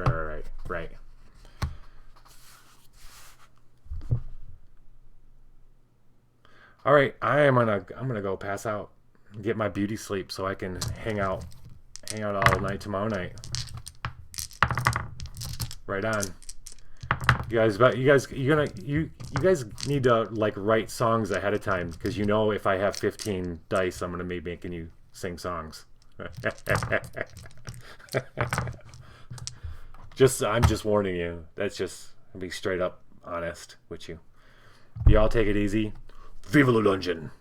All right, I'm gonna go pass out, and get my beauty sleep so I can hang out all night tomorrow night. Right on. You guys need to like write songs ahead of time, because if I have 15 dice, I'm gonna be making you sing songs. I'm just warning you. That's just, I'll be straight up honest with you. Y'all take it easy. Viva la dungeon.